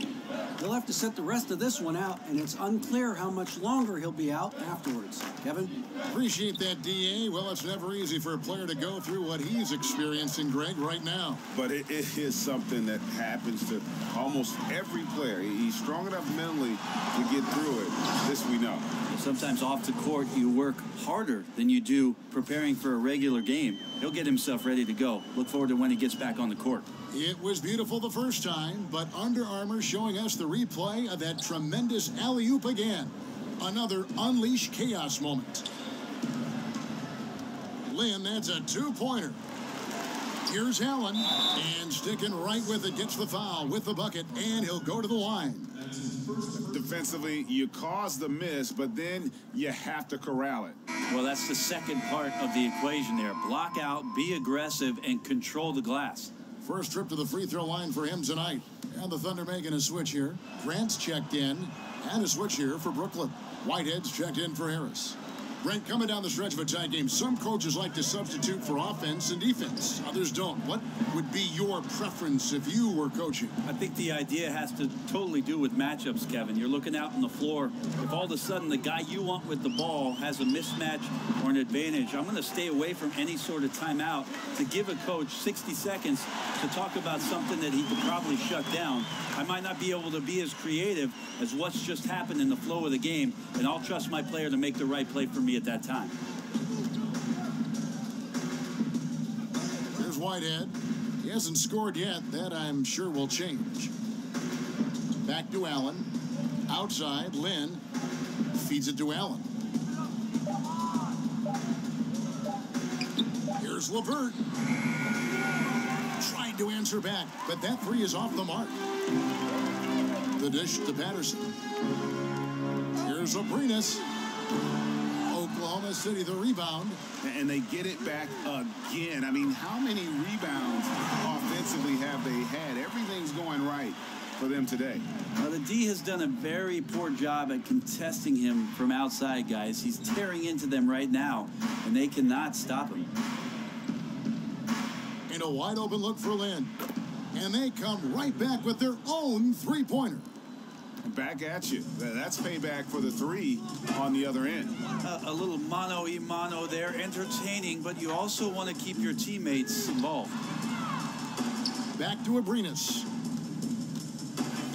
He'll have to sit the rest of this one out, and it's unclear how much longer he'll be out afterwards. Kevin? Appreciate that, D.A. Well, it's never easy for a player to go through what he's experiencing, Greg, right now. But it is something that happens to almost every player. He's strong enough mentally to get through it. This we know. Sometimes off the court, you work harder than you do preparing for a regular game. He'll get himself ready to go. Look forward to when he gets back on the court. It was beautiful the first time, but Under Armour showing us the replay of that tremendous alley-oop again. Another unleash chaos moment. Lynn, that's a two-pointer. Here's Allen, and sticking right with it, gets the foul with the bucket, and he'll go to the line. Defensively, you cause the miss, but then you have to corral it. Well, that's the second part of the equation there. Block out, be aggressive, and control the glass. First trip to the free throw line for him tonight. And the Thunder making a switch here. Grant's checked in, and a switch here for Brooklyn. Whitehead's checked in for Harris. Brent, coming down the stretch of a tie game, some coaches like to substitute for offense and defense. Others don't. What would be your preference if you were coaching? I think the idea has to totally do with matchups, Kevin. You're looking out on the floor. If all of a sudden the guy you want with the ball has a mismatch or an advantage, I'm going to stay away from any sort of timeout to give a coach 60 seconds to talk about something that he could probably shut down. I might not be able to be as creative as what's just happened in the flow of the game, and I'll trust my player to make the right play for me at that time. Here's Whitehead. He hasn't scored yet. That, I'm sure, will change. Back to Allen. Outside, Lynn feeds it to Allen. Here's LeVert. Trying to answer back, but that three is off the mark. The dish to Patterson. Here's Abrines. Oklahoma City, the rebound. And they get it back again. I mean, how many rebounds offensively have they had? Everything's going right for them today. Well, the D has done a very poor job at contesting him from outside, guys. He's tearing into them right now, and they cannot stop him. And a wide open look for Lynn. And they come right back with their own three-pointer. Back at you. That's payback for the three on the other end. A little mano-a-mano there, entertaining, but you also want to keep your teammates involved. Back to Abrines.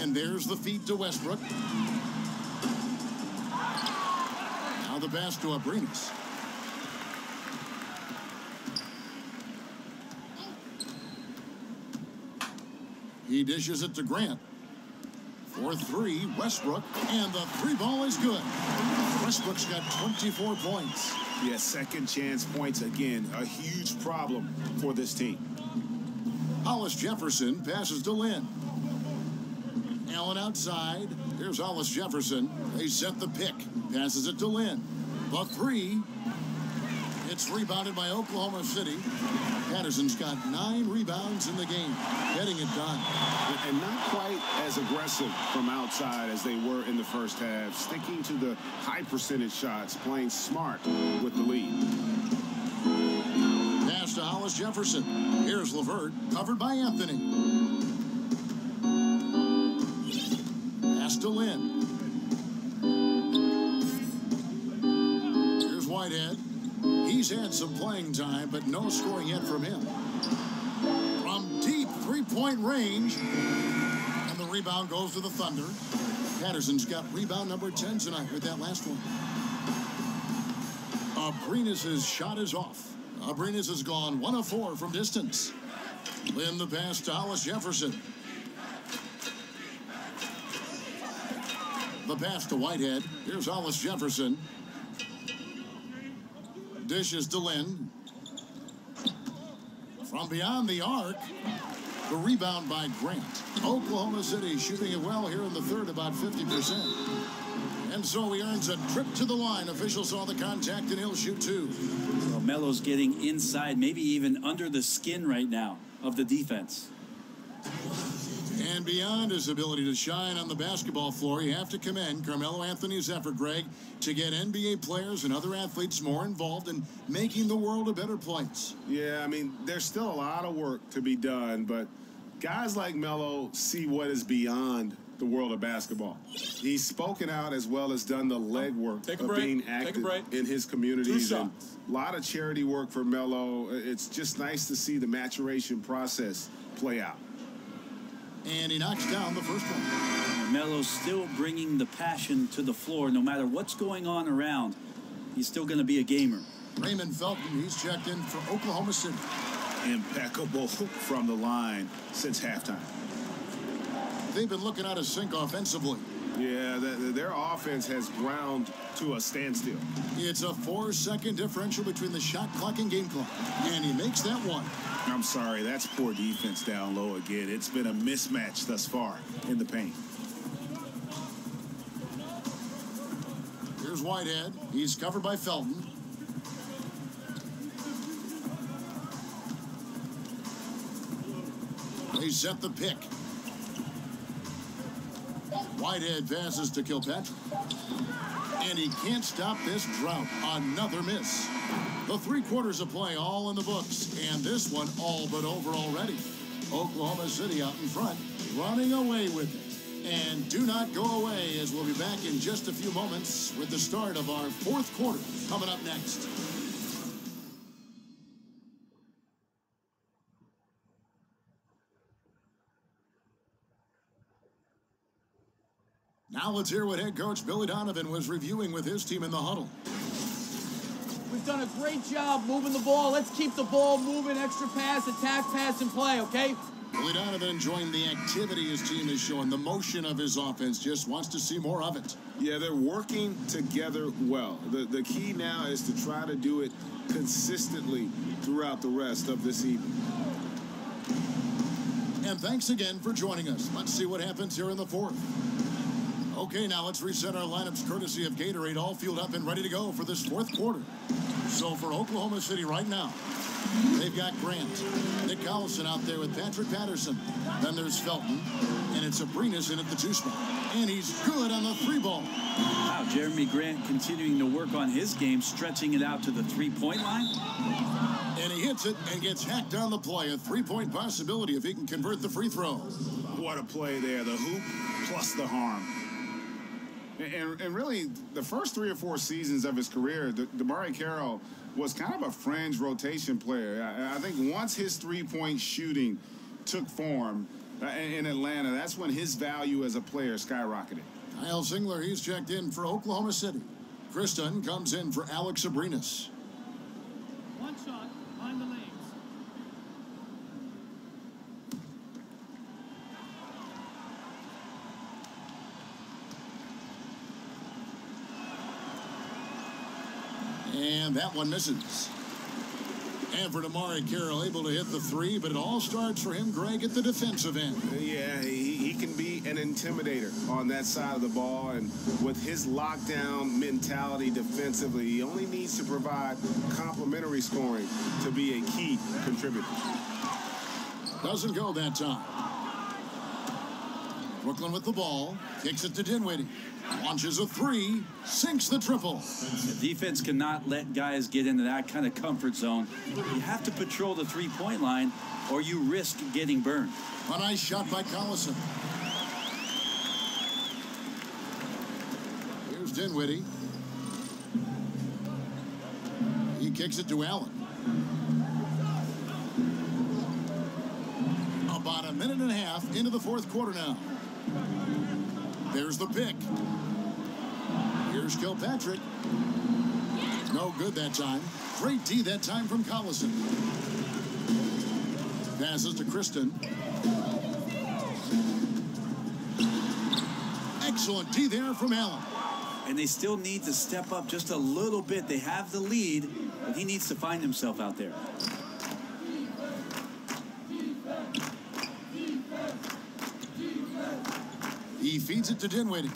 And there's the feed to Westbrook. Now the pass to Abrines. He dishes it to Grant. For three, Westbrook, and the three ball is good. Westbrook's got 24 points. Yeah, second chance points again. A huge problem for this team. Hollis Jefferson passes to Lynn. Allen outside. Here's Hollis Jefferson. They set the pick. Passes it to Lynn. The three. It's rebounded by Oklahoma City. Patterson's got 9 rebounds in the game. Getting it done. And not quite as aggressive from outside as they were in the first half. Sticking to the high percentage shots. Playing smart with the lead. Pass to Hollis Jefferson. Here's LeVert. Covered by Anthony. Pass to Lynn. Here's Whitehead. He's had some playing time, but no scoring yet from him. From deep three-point range. And the rebound goes to the Thunder. Patterson's got rebound number 10 tonight with that last one. Abrines' shot is off. Abrinas has gone 1 of 4 from distance. Lynn the pass to Hollis Jefferson. The pass to Whitehead. Here's Hollis Jefferson. Dishes to Lynn. From beyond the arc. The rebound by Grant. Oklahoma City shooting it well here in the third, about 50%. And so he earns a trip to the line. Officials saw the contact, and he'll shoot 2. Well, Melo's getting inside, maybe even under the skin right now of the defense. And beyond his ability to shine on the basketball floor, you have to commend Carmelo Anthony's effort, Greg, to get NBA players and other athletes more involved in making the world a better place. Yeah, I mean, there's still a lot of work to be done, but guys like Melo see what is beyond the world of basketball. He's spoken out as well as done the legwork of being active in his communities. And a lot of charity work for Melo. It's just nice to see the maturation process play out. And he knocks down the first one. Melo's still bringing the passion to the floor no matter what's going on around. He's still going to be a gamer. Raymond Felton, he's checked in for Oklahoma City. Impeccable from the line since halftime. They've been looking out of sync offensively. Yeah, their offense has ground to a standstill. It's a 4-second differential between the shot clock and game clock. And he makes that one. I'm sorry, that's poor defense down low again. It's been a mismatch thus far in the paint. Here's Whitehead. He's covered by Felton. They set the pick. Whitehead passes to Kilpatrick. And he can't stop this drought. Another miss. The 3 quarters of play all in the books. And this one all but over already. Oklahoma City out in front, running away with it. And do not go away, as we'll be back in just a few moments with the start of our 4th quarter coming up next. Now let's hear what head coach Billy Donovan was reviewing with his team in the huddle. We've done a great job moving the ball. Let's keep the ball moving, extra pass, attack, pass, and play, okay? Billy Donovan enjoying the activity his team is showing, the motion of his offense, just wants to see more of it. Yeah, they're working together well. The key now is to try to do it consistently throughout the rest of this evening. And thanks again for joining us. Let's see what happens here in the 4th. Okay, now let's reset our lineups courtesy of Gatorade, all fueled up and ready to go for this 4th quarter. So for Oklahoma City right now, they've got Grant, Nick Collison out there with Patrick Patterson. Then there's Felton, and it's Abrinas in at the 2 spot. And he's good on the 3 ball. Wow, Jeremy Grant continuing to work on his game, stretching it out to the 3-point line. And he hits it and gets hacked on the play. A 3-point possibility if he can convert the free throw. What a play there. The hoop plus the harm. And really, the first 3 or 4 seasons of his career, DeMarre Carroll was kind of a fringe rotation player. I think once his 3-point shooting took form in Atlanta, that's when his value as a player skyrocketed. Kyle Singler, he's checked in for Oklahoma City. Chris Dunn comes in for Alex Abrinas. One shot, behind the lanes. And that one misses. And for DeMarre Carroll, able to hit the 3, but it all starts for him, Greg, at the defensive end. Yeah, he can be an intimidator on that side of the ball, and with his lockdown mentality defensively, he only needs to provide complementary scoring to be a key contributor. Doesn't go that time. Brooklyn with the ball, kicks it to Dinwiddie. Launches a 3, sinks the triple. The defense cannot let guys get into that kind of comfort zone. You have to patrol the 3-point line or you risk getting burned. A nice shot by Collison. Here's Dinwiddie. He kicks it to Allen. About a minute and a half into the 4th quarter now. There's the pick. Here's Kilpatrick. No good that time. Great D that time from Collison. Passes to Kristen. Excellent D there from Allen. And they still need to step up just a little bit. They have the lead, but he needs to find himself out there. He feeds it to Dinwiddie.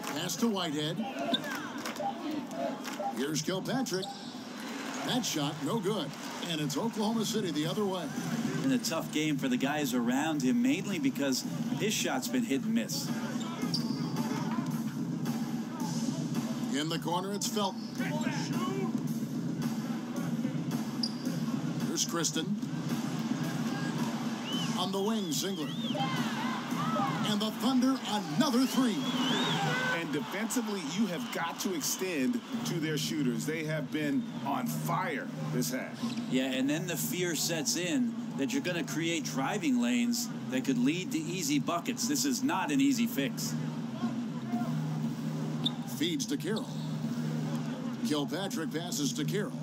Pass to Whitehead. Here's Kilpatrick. That shot, no good. And it's Oklahoma City the other way. And a tough game for the guys around him, mainly because his shot's been hit and miss. In the corner, it's Felton. Here's Kristen. On the wing, Singler. And the Thunder, another three. And defensively, you have got to extend to their shooters. They have been on fire this half. Yeah, and then the fear sets in that you're going to create driving lanes that could lead to easy buckets. This is not an easy fix. Feeds to Carroll. Kilpatrick passes to Carroll.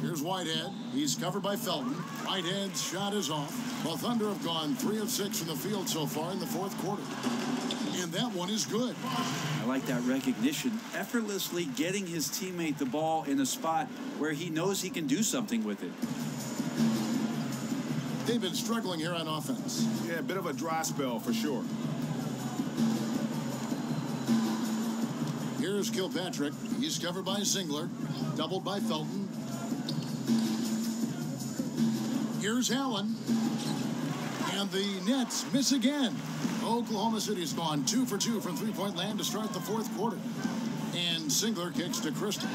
Here's Whitehead. He's covered by Felton. Whitehead's shot is off. Well, Thunder have gone 3 of 6 from the field so far in the fourth quarter. And that one is good. I like that recognition. Effortlessly getting his teammate the ball in a spot where he knows he can do something with it. They've been struggling here on offense. Yeah, a bit of a dry spell for sure. Here's Kilpatrick. He's covered by Singler. Doubled by Felton. Here's Allen. And the Nets miss again. Oklahoma City's gone 2 for 2 from three-point land to start the fourth quarter. And Singler kicks to Kristen.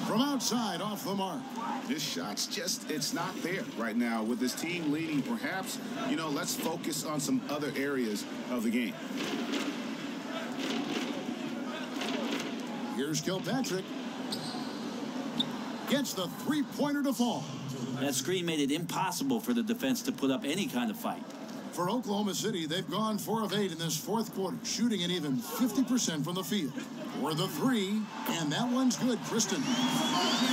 From outside, off the mark. This shot's just, it's not there right now with this team leading. Perhaps, you know, let's focus on some other areas of the game. Here's Kilpatrick. Gets the three-pointer to fall. That screen made it impossible for the defense to put up any kind of fight. For Oklahoma City, they've gone 4 of 8 in this fourth quarter, shooting an even 50% from the field. For the three, and that one's good, Kristen.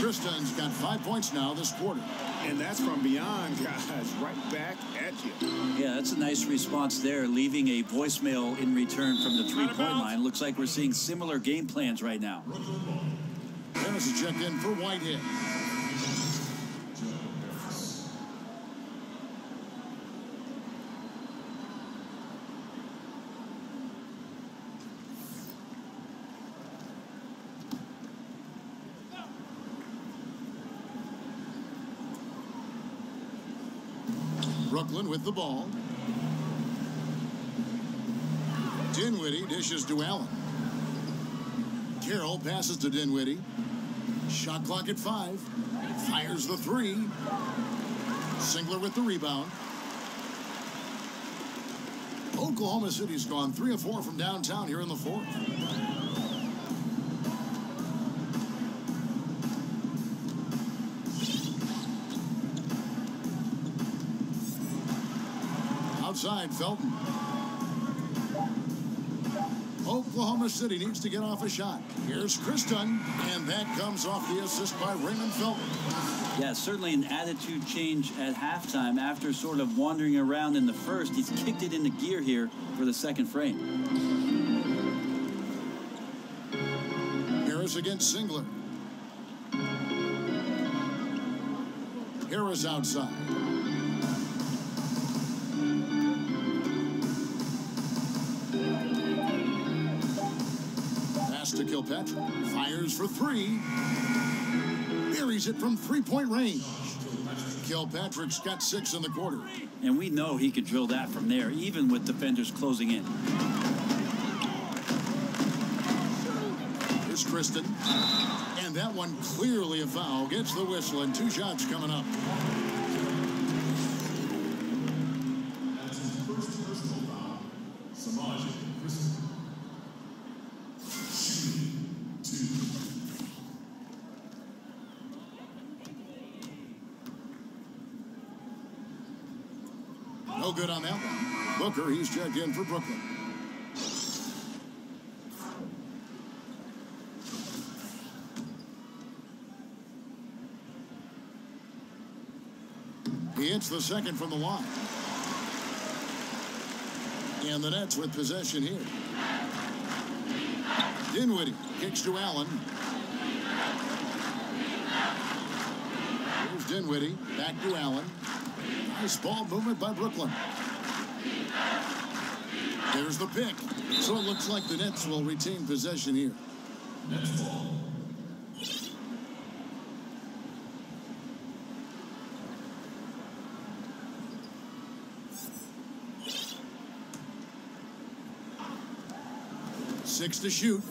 Kristen's got 5 points now this quarter. And that's from beyond, guys, right back at you. Yeah, that's a nice response there, leaving a voicemail in return from the three-point line. Looks like we're seeing similar game plans right now. There's a check in for Whitehead. Brooklyn with the ball. Dinwiddie dishes to Allen. Carroll passes to Dinwiddie. Shot clock at 5. Fires the three. Singler with the rebound. Oklahoma City's gone 3 of 4 from downtown here in the fourth. Outside, Felton. Oklahoma City needs to get off a shot. Here's Kristen, and that comes off the assist by Raymond Felton. Yeah, certainly an attitude change at halftime after sort of wandering around in the first. He's kicked it into gear here for the second frame. Harris against Singler. Harris outside. To Kilpatrick. Fires for 3. Buries it from three-point range. Kilpatrick's got 6 in the quarter. And we know he could drill that from there, even with defenders closing in. Here's Kristen. And that one clearly a foul. Gets the whistle, and 2 shots coming up. No good on that one. Booker, he's checked in for Brooklyn. He hits the second from the line. And the Nets with possession here. Dinwiddie kicks to Allen. Here's Dinwiddie, back to Allen. Nice ball movement by Brooklyn. There's the pick. So it looks like the Nets will retain possession here. Nets ball. Six to shoot.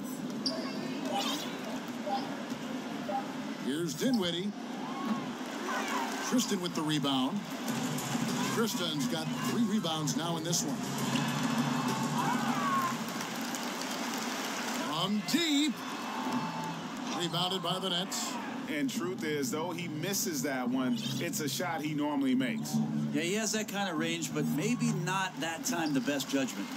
Here's Dinwiddie. Tristan with the rebound. Tristan's got 3 rebounds now in this one. From deep. Rebounded by the Nets. And truth is, though he misses that one, it's a shot he normally makes. Yeah, he has that kind of range, but maybe not that time the best judgment.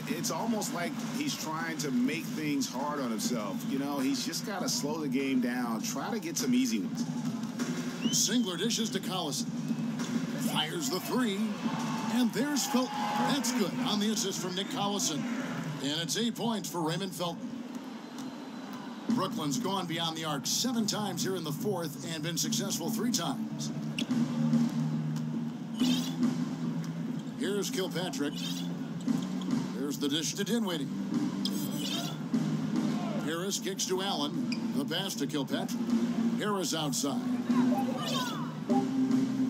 It's almost like he's trying to make things hard on himself. You know, he's just got to slow the game down, try to get some easy ones. Singler dishes to Collison. Fires the 3. And there's Felton. That's good on the assist from Nick Collison. And it's 8 points for Raymond Felton. Brooklyn's gone beyond the arc 7 times here in the 4th and been successful 3 times. Here's Kilpatrick. There's the dish to Dinwiddie. Harris kicks to Allen. The pass to Kilpatrick. Harris outside.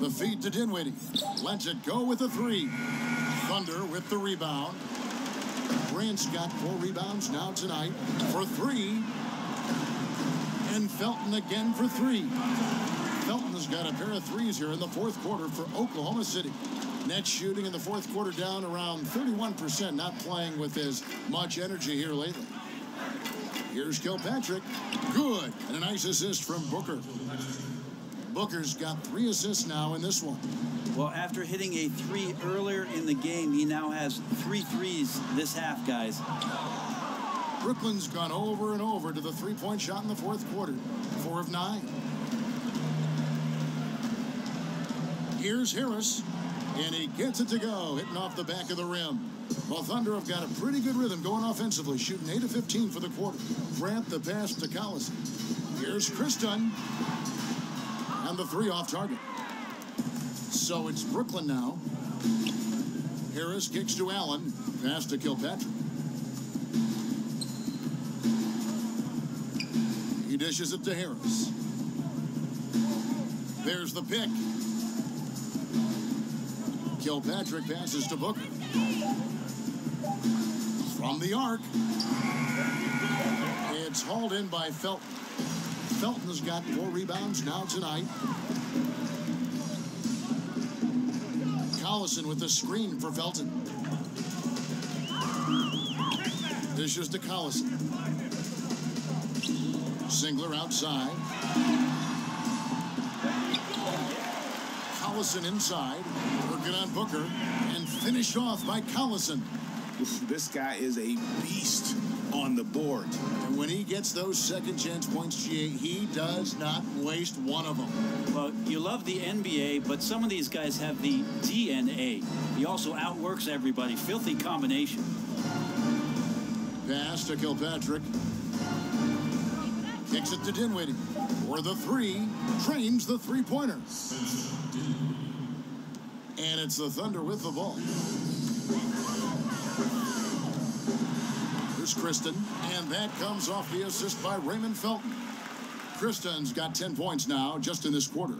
The feed to Dinwiddie. Lets it go with a 3. Thunder with the rebound. Grant's got 4 rebounds now tonight for 3. And Felton again for 3. Felton has got a pair of 3s here in the 4th quarter for Oklahoma City. Nets shooting in the 4th quarter down around 31%, not playing with as much energy here lately. Here's Kilpatrick. Good. And a nice assist from Booker. Booker's got 3 assists now in this one. Well, after hitting a 3 earlier in the game, he now has 3 threes this half, guys. Brooklyn's gone over and over to the 3-point shot in the 4th quarter. 4 of 9. Here's Harris. And he gets it to go, hitting off the back of the rim. Well, Thunder have got a pretty good rhythm going offensively, shooting 8 of 15 for the quarter. Grant the pass to Collison. Here's Tristan. And the 3 off target. So it's Brooklyn now. Harris kicks to Allen. Pass to Kilpatrick. He dishes it to Harris. There's the pick. Kilpatrick passes to Booker. From the arc. It's hauled in by Felton. Felton's got 4 rebounds now tonight. Collison with the screen for Felton. Dishes to Collison. Singler outside. Collison inside. Working on Booker. And finished off by Collison. This guy is a beast on the board. And when he gets those second chance points, GA, he does not waste one of them. Well, you love the NBA, but some of these guys have the DNA. He also outworks everybody. Filthy combination. Pass to Kilpatrick. Kicks it to Dinwiddie. For the 3. Trains the 3-pointer. And it's the Thunder with the ball. Here's Tristan. And that comes off the assist by Raymond Felton. Tristan's got 10 points now just in this quarter.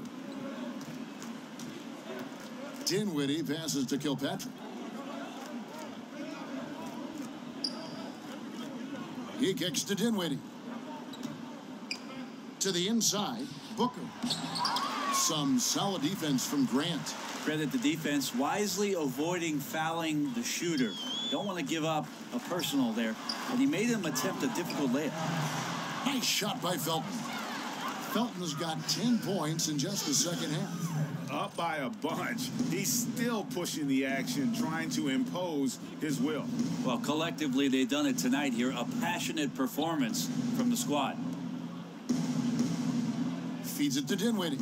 Dinwiddie passes to Kilpatrick. He kicks to Dinwiddie. To the inside, Booker. Some solid defense from Grant. Credit the defense, wisely avoiding fouling the shooter. Don't want to give up a personal there. And he made him attempt a difficult layup. Nice shot by Felton. Felton has got 10 points in just the second half. up by a bunch, he's still pushing the action, trying to impose his will. Well, collectively, they've done it tonight here. A passionate performance from the squad. Feeds it to Dinwiddie.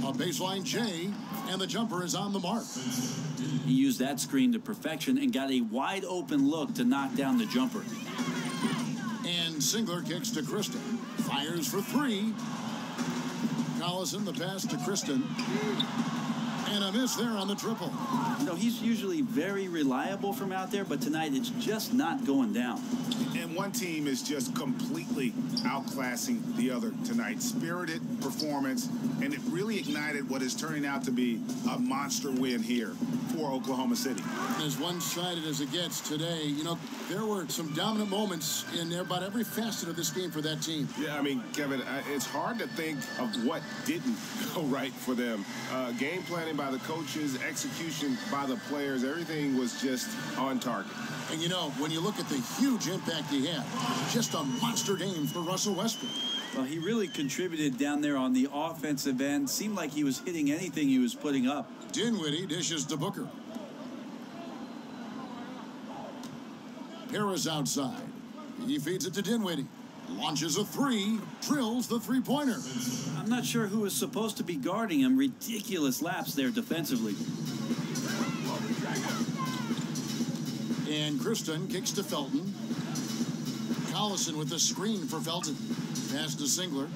A baseline J, and the jumper is on the mark. He used that screen to perfection and got a wide open look to knock down the jumper. And Singler kicks to Kristen. Fires for three. Collison, the pass to Kristen. And a miss there on the triple. You know, he's usually very reliable from out there, but tonight it's just not going down. And one team is just completely outclassing the other tonight. Spirited performance, and it really ignited what is turning out to be a monster win here for Oklahoma City. As one-sided as it gets today, you know, there were some dominant moments in about every facet of this game for that team. Yeah, I mean, Kevin, it's hard to think of what didn't go right for them. Game planning by the coaches, execution by the players, everything was just on target. And, you know, when you look at the huge impact he had, just a monster game for Russell Westbrook. Well, he really contributed down there on the offensive end. Seemed like he was hitting anything he was putting up. Dinwiddie dishes to Booker. Harris outside. He feeds it to Dinwiddie. Launches a three, drills the three-pointer. I'm not sure who was supposed to be guarding him. Ridiculous lapse there defensively. And Kristen kicks to Felton. Collison with the screen for Felton. Pass to Singler.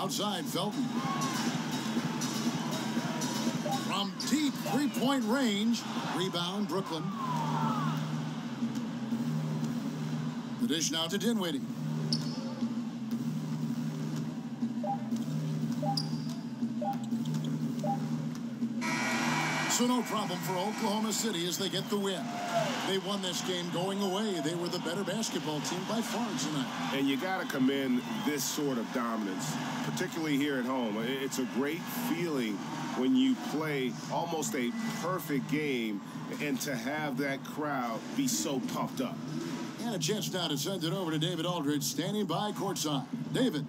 Outside, Felton. From deep three-point range. Rebound, Brooklyn. The dish now to Dinwiddie. So no problem for Oklahoma City as they get the win. They won this game going away. They were the better basketball team by far tonight. And you got to commend this sort of dominance, particularly here at home. It's a great feeling when you play almost a perfect game and to have that crowd be so pumped up. And a chance now to send it over to David Aldridge, standing by courtside. David.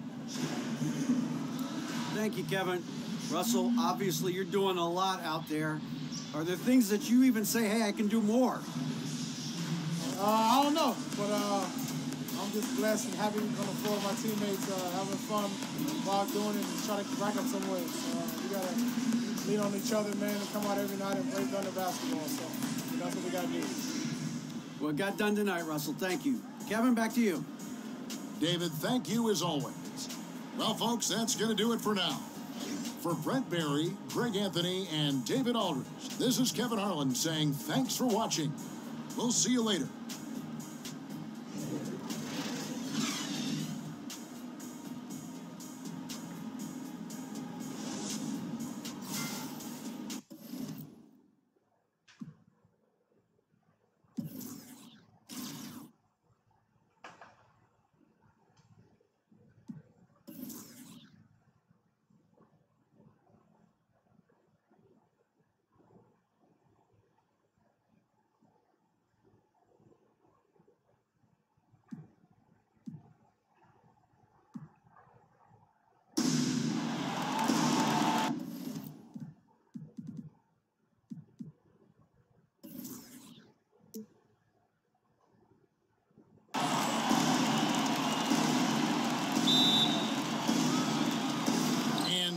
Thank you, Kevin. Russell, obviously you're doing a lot out there. Are there things that you even say, hey, I can do more? I don't know, but I'm just blessed and happy on the floor with my teammates, having fun while doing it and trying to rack up some wins. We got to lean on each other, man, and come out every night and play Thunder basketball. So that's what we got to do. Well, it got done tonight, Russell. Thank you. Kevin, back to you. David, thank you as always. Well, folks, that's going to do it for now. For Brent Barry, Greg Anthony, and David Aldridge, this is Kevin Harlan saying thanks for watching. We'll see you later.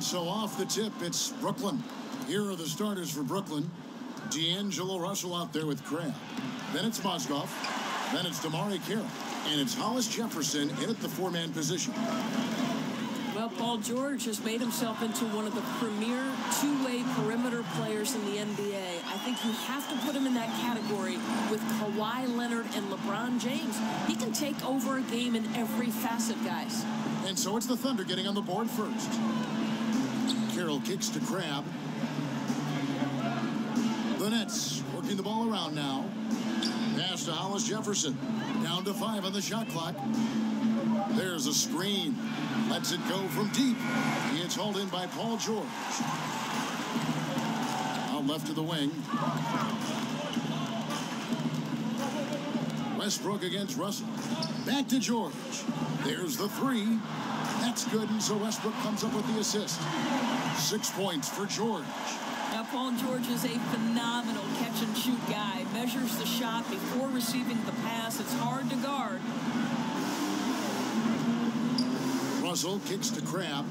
So off the tip, it's Brooklyn. Here are the starters for Brooklyn. D'Angelo Russell out there with Crabbe. Then it's Mozgov. Then it's DeMarre Carroll. And it's Hollis Jefferson in at the four-man position. Well, Paul George has made himself into one of the premier two-way perimeter players in the NBA. I think you have to put him in that category with Kawhi Leonard and LeBron James. He can take over a game in every facet, guys. And so it's the Thunder getting on the board first. Carroll kicks to Crabbe. The Nets working the ball around now. Pass to Hollis Jefferson. Down to 5 on the shot clock. There's a screen. Lets it go from deep. It's hauled in by Paul George. Out left to the wing. Westbrook against Russell. Back to George. There's the three. That's good, and so Westbrook comes up with the assist. 6 points for George. Now, Paul George is a phenomenal catch-and-shoot guy. Measures the shot before receiving the pass. It's hard to guard. Russell kicks to Crabbe.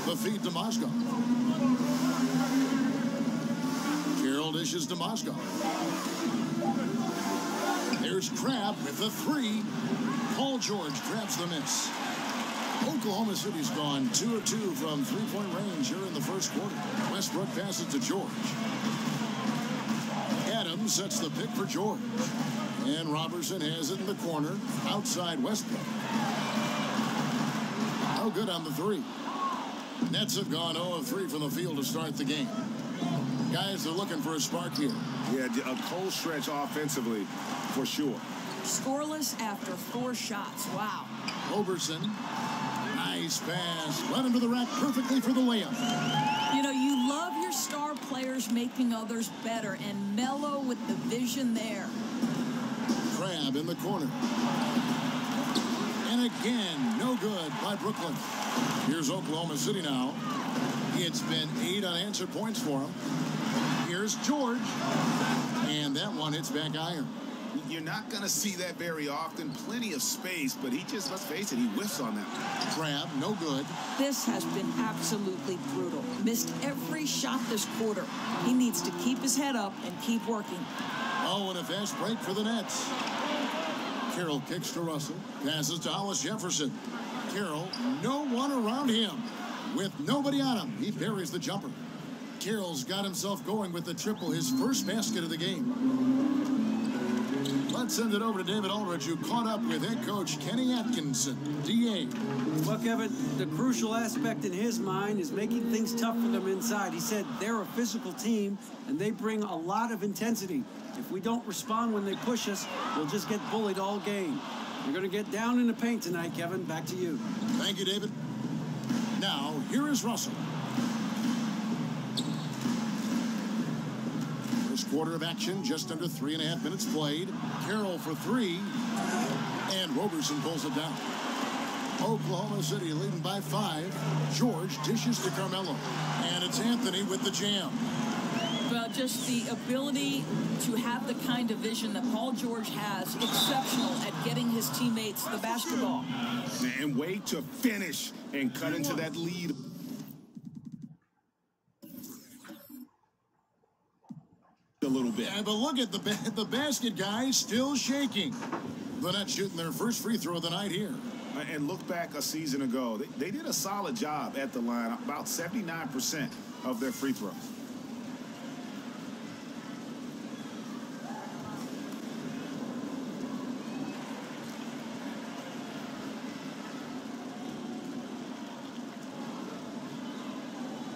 The feed to Mozgov. Carroll dishes to Mozgov. There's Crabbe with the three. Paul George grabs the miss. Oklahoma City's gone 2 of 2 from three-point range here in the first quarter. Westbrook passes to George. Adams sets the pick for George. And Robertson has it in the corner, outside Westbrook. No good on the three. Nets have gone 0 of 3 from the field to start the game. Guys are looking for a spark here. Yeah, a cold stretch offensively, for sure. Scoreless after 4 shots. Wow. Robertson. Nice pass. Led him to the rack perfectly for the layup. You know, you love your star players making others better, and Melo with the vision there. Crabbe in the corner. And again, no good by Brooklyn. Here's Oklahoma City now. It's been 8 unanswered points for him. Here's George. And that one hits back iron. You're not going to see that very often. Plenty of space, but he just, let's face it, he whiffs on that. Crabbe, no good. This has been absolutely brutal. Missed every shot this quarter. He needs to keep his head up and keep working. Oh, and a fast break for the Nets. Carroll kicks to Russell. Passes to Hollis Jefferson. Carroll, no one around him. With nobody on him, he buries the jumper. Carroll's got himself going with the triple, his first basket of the game. Let's send it over to David Aldridge, who caught up with head coach Kenny Atkinson, DA. Well, Kevin, the crucial aspect in his mind is making things tough for them inside. He said they're a physical team, and they bring a lot of intensity. If we don't respond when they push us, we'll just get bullied all game. We're going to get down in the paint tonight, Kevin. Back to you. Thank you, David. Now, here is Russell. First quarter of action, just under 3.5 minutes played. Carroll for 3, and Robertson pulls it down. Oklahoma City leading by 5. George dishes to Carmelo, and it's Anthony with the jam. Well, just the ability to have the kind of vision that Paul George has, exceptional at getting his teammates the basketball. And way to finish and cut into that lead. A little bit. Yeah, but look at the basket guys still shaking. They're not shooting their first free throw of the night here. And look back a season ago. They did a solid job at the line, about 79% of their free throws.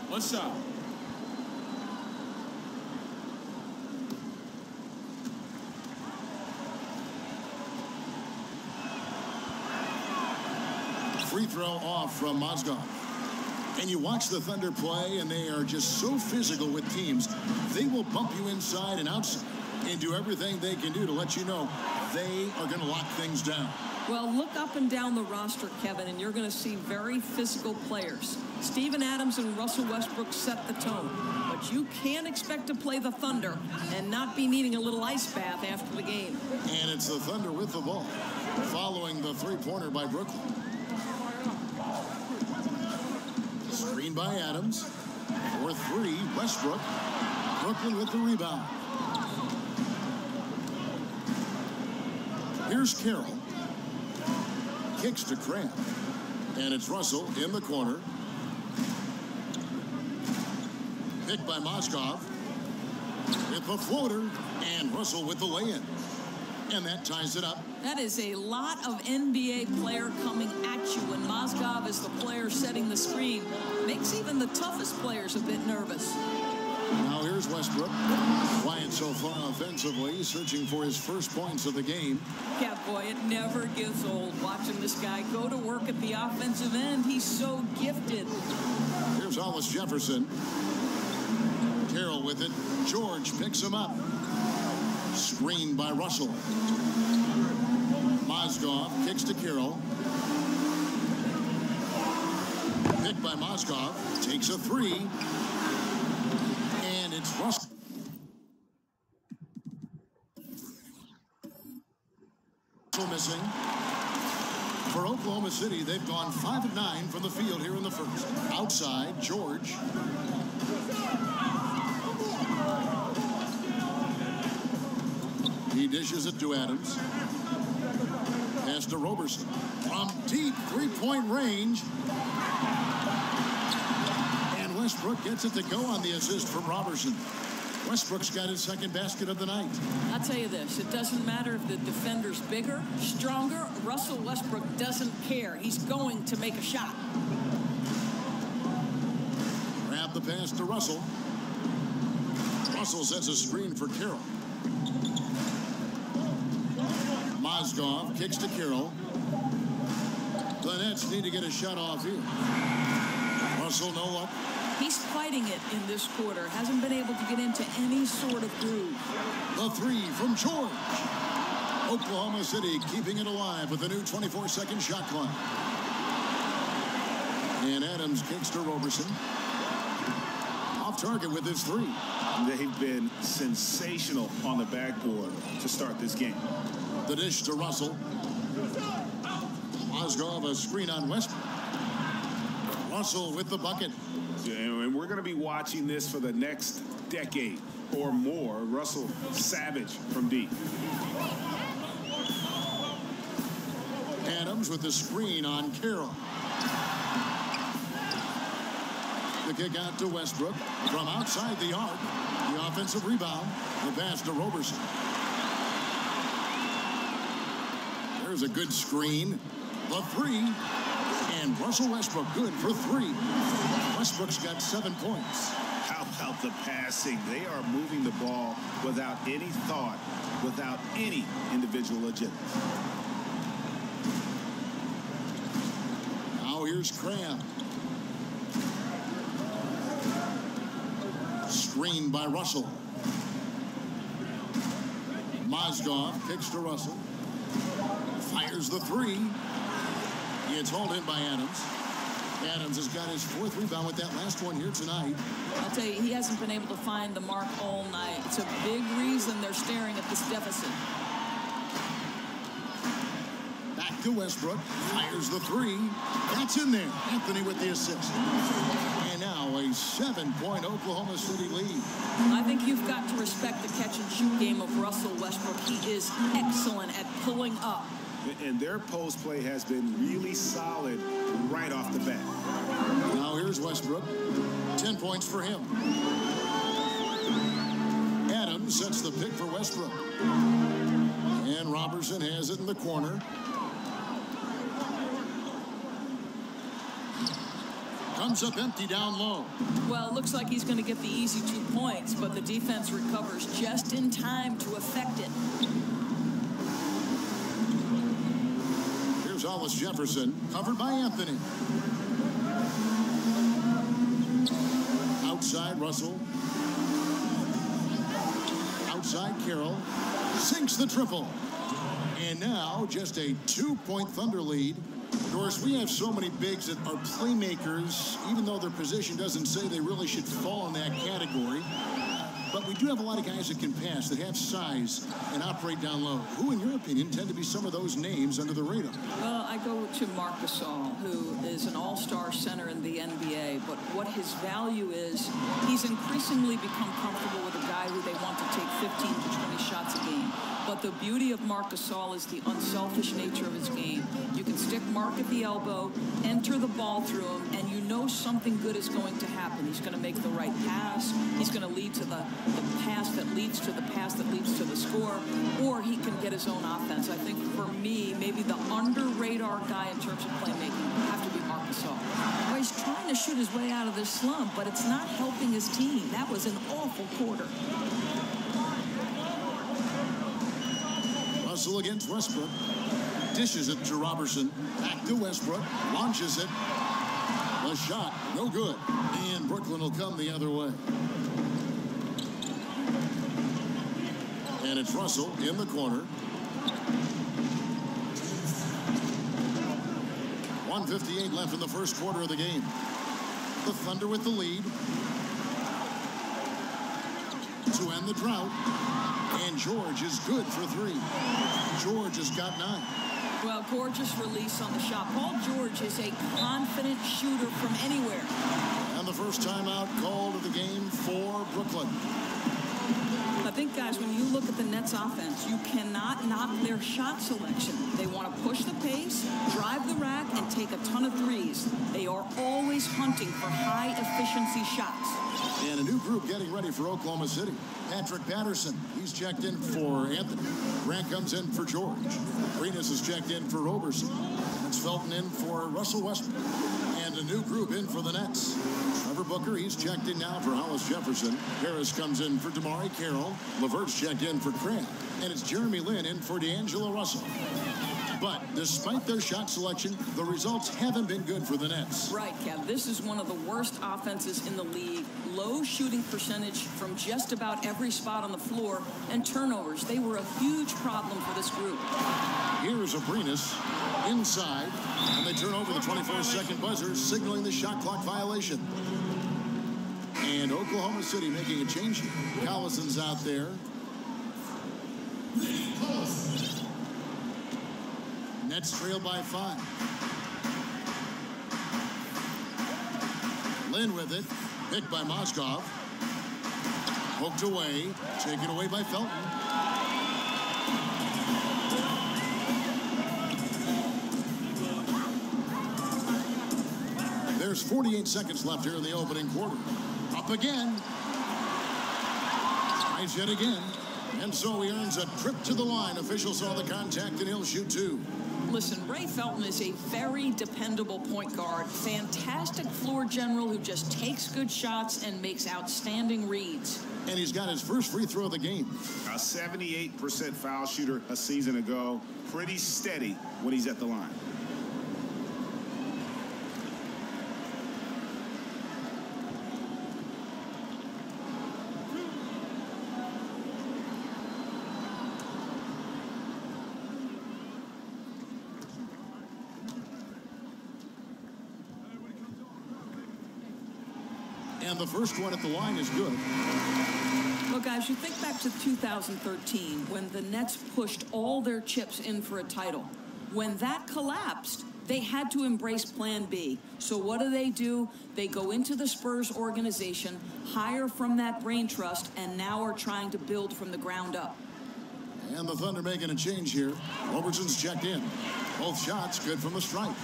What's up? Free throw off from Mozgov. And you watch the Thunder play, and they are just so physical with teams. They will bump you inside and outside and do everything they can do to let you know they are going to lock things down. Well, look up and down the roster, Kevin, and you're going to see very physical players. Steven Adams and Russell Westbrook set the tone. But you can't expect to play the Thunder and not be needing a little ice bath after the game. And it's the Thunder with the ball, following the three-pointer by Brooklyn. Screen by Adams. For 3, Westbrook. Brooklyn with the rebound. Here's Carroll. Kicks to Crabbe. And it's Russell in the corner. Picked by Mozgov. With the floater. And Russell with the lay-in. And that ties it up. That is a lot of NBA player coming at you when Mozgov is the player setting the screen. Makes even the toughest players a bit nervous. Now here's Westbrook. Quiet so far offensively, searching for his first points of the game. Yeah, boy, it never gets old watching this guy go to work at the offensive end. He's so gifted. Here's Hollis Jefferson. Carroll with it. George picks him up. Screen by Russell. Mozgov kicks to Carroll. Picked by Mozgov. Takes a three. And it's Russell. Missing. For Oklahoma City, they've gone 5 of 9 from the field here in the first. Outside, George. He dishes it to Adams. Pass to Roberson. From deep three-point range. And Westbrook gets it to go on the assist from Roberson. Westbrook's got his second basket of the night. I'll tell you this, it doesn't matter if the defender's bigger, stronger, Russell Westbrook doesn't care. He's going to make a shot. Grab the pass to Russell. Russell sets a screen for Carroll. Mozgov kicks to Carroll. The Nets need to get a shot off here. Russell no luck. He's fighting it in this quarter. Hasn't been able to get into any sort of groove. The three from George. Oklahoma City keeping it alive with a new 24-second shot clock. And Adams kicks to Roberson. Off target with his three. They've been sensational on the backboard to start this game. The dish to Russell. Mozgov a screen on Westbrook. Russell with the bucket. And we're going to be watching this for the next decade or more. Russell savage from deep. Adams with the screen on Carroll. The kick out to Westbrook from outside the arc. The offensive rebound. The pass to Roberson. There's a good screen. The three. And Russell Westbrook good for three. Westbrook's got 7 points. How about the passing? They are moving the ball without any thought, without any individual agenda. Now here's Cram. Screen by Russell. Mozgov kicks to Russell. Fires the three. It's hauled in by Adams. Adams has got his 4th rebound with that last one here tonight. I'll tell you, he hasn't been able to find the mark all night. It's a big reason they're staring at this deficit. Back to Westbrook. Fires the three. That's in there. Anthony with the assist. And now a 7-point Oklahoma City lead. I think you've got to respect the catch-and-shoot game of Russell Westbrook. He is excellent at pulling up. And their post play has been really solid right off the bat. Now here's Westbrook. 10 points for him. Adams sets the pick for Westbrook. And Roberson has it in the corner. Comes up empty down low. Well, it looks like he's going to get the easy 2 points, but the defense recovers just in time to affect it. Hollis Jefferson, covered by Anthony. Outside Russell. Outside Carroll. Sinks the triple. And now just a 2-point Thunder lead. Of course, we have so many bigs that are playmakers, even though their position doesn't say they really should fall in that category. But we do have a lot of guys that can pass, that have size and operate down low. Who, in your opinion, tend to be some of those names under the radar? Well, I go to Marc Gasol, who is an all-star center in the NBA. But what his value is, he's increasingly become comfortable with a guy who they want to take 15 to 20 shots a game. But the beauty of Marc Gasol is the unselfish nature of his game. You can stick Marc at the elbow, enter the ball through him, and you know something good is going to happen. He's going to make the right pass. He's going to lead to the pass that leads to the pass that leads to the score, or he can get his own offense. I think for me, maybe the under-radar guy in terms of playmaking would have to be Marc Gasol. Well, he's trying to shoot his way out of this slump, but it's not helping his team. That was an awful quarter. Russell against Westbrook. Dishes it to Roberson. Back to Westbrook. Launches it. The shot, no good. And Brooklyn will come the other way. And it's Russell in the corner. 1:58 left in the first quarter of the game. The Thunder with the lead to end the drought. And George is good for 3. George has got 9. Well, gorgeous release on the shot. Paul George is a confident shooter from anywhere. And the first timeout called of the game for Brooklyn. I think, guys, when you look at the Nets offense, you cannot knock their shot selection. They want to push the pace, drive the rack, and take a ton of threes. They are always hunting for high-efficiency shots. And a new group getting ready for Oklahoma City. Patrick Patterson, he's checked in for Anthony. Grant comes in for George. Arenas is checked in for Roberson. It's Felton in for Russell Westbrook. And a new group in for the Nets. Trevor Booker, he's checked in now for Hollis Jefferson. Harris comes in for Damari Carroll. Levert's checked in for Crabb. And it's Jeremy Lin in for D'Angelo Russell. But despite their shot selection, the results haven't been good for the Nets. Right, Kev. This is one of the worst offenses in the league. Low shooting percentage from just about every spot on the floor, and turnovers. They were a huge problem for this group. Here's Abrinas inside, and they turn over the 24-second buzzer, signaling the shot clock violation. And Oklahoma City making a change here. Collison's out there. Nets trail by 5. Lin with it. Picked by Moskov. Poked away. Taken away by Felton. There's 48 seconds left here in the opening quarter. Up again. Tries yet again. And so he earns a trip to the line. Officials saw the contact, and he'll shoot 2. Listen, Ray Felton is a very dependable point guard. Fantastic floor general who just takes good shots and makes outstanding reads. And he's got his first free throw of the game. A 78% foul shooter a season ago. Pretty steady when he's at the line. And the first one at the line is good. Look, guys, you think back to 2013 when the Nets pushed all their chips in for a title. When that collapsed, they had to embrace Plan B. So what do? They go into the Spurs organization, hire from that brain trust, and now are trying to build from the ground up. And the Thunder making a change here. Robertson's checked in. Both shots good from the stripe.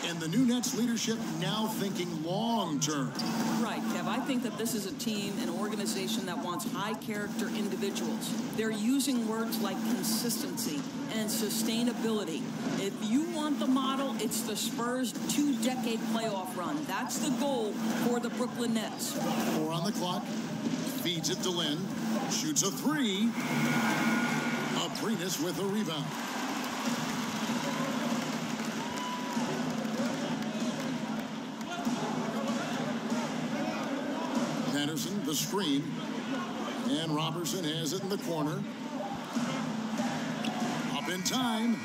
And the new Nets leadership now thinking long-term. Right, Kev. I think that this is a team, an organization that wants high-character individuals. They're using words like consistency and sustainability. If you want the model, it's the Spurs' 2-decade playoff run. That's the goal for the Brooklyn Nets. 4 on the clock. Feeds it to Lin. Shoots a 3. Abrinas with a rebound. Patterson, the screen. And Robertson has it in the corner. Up in time.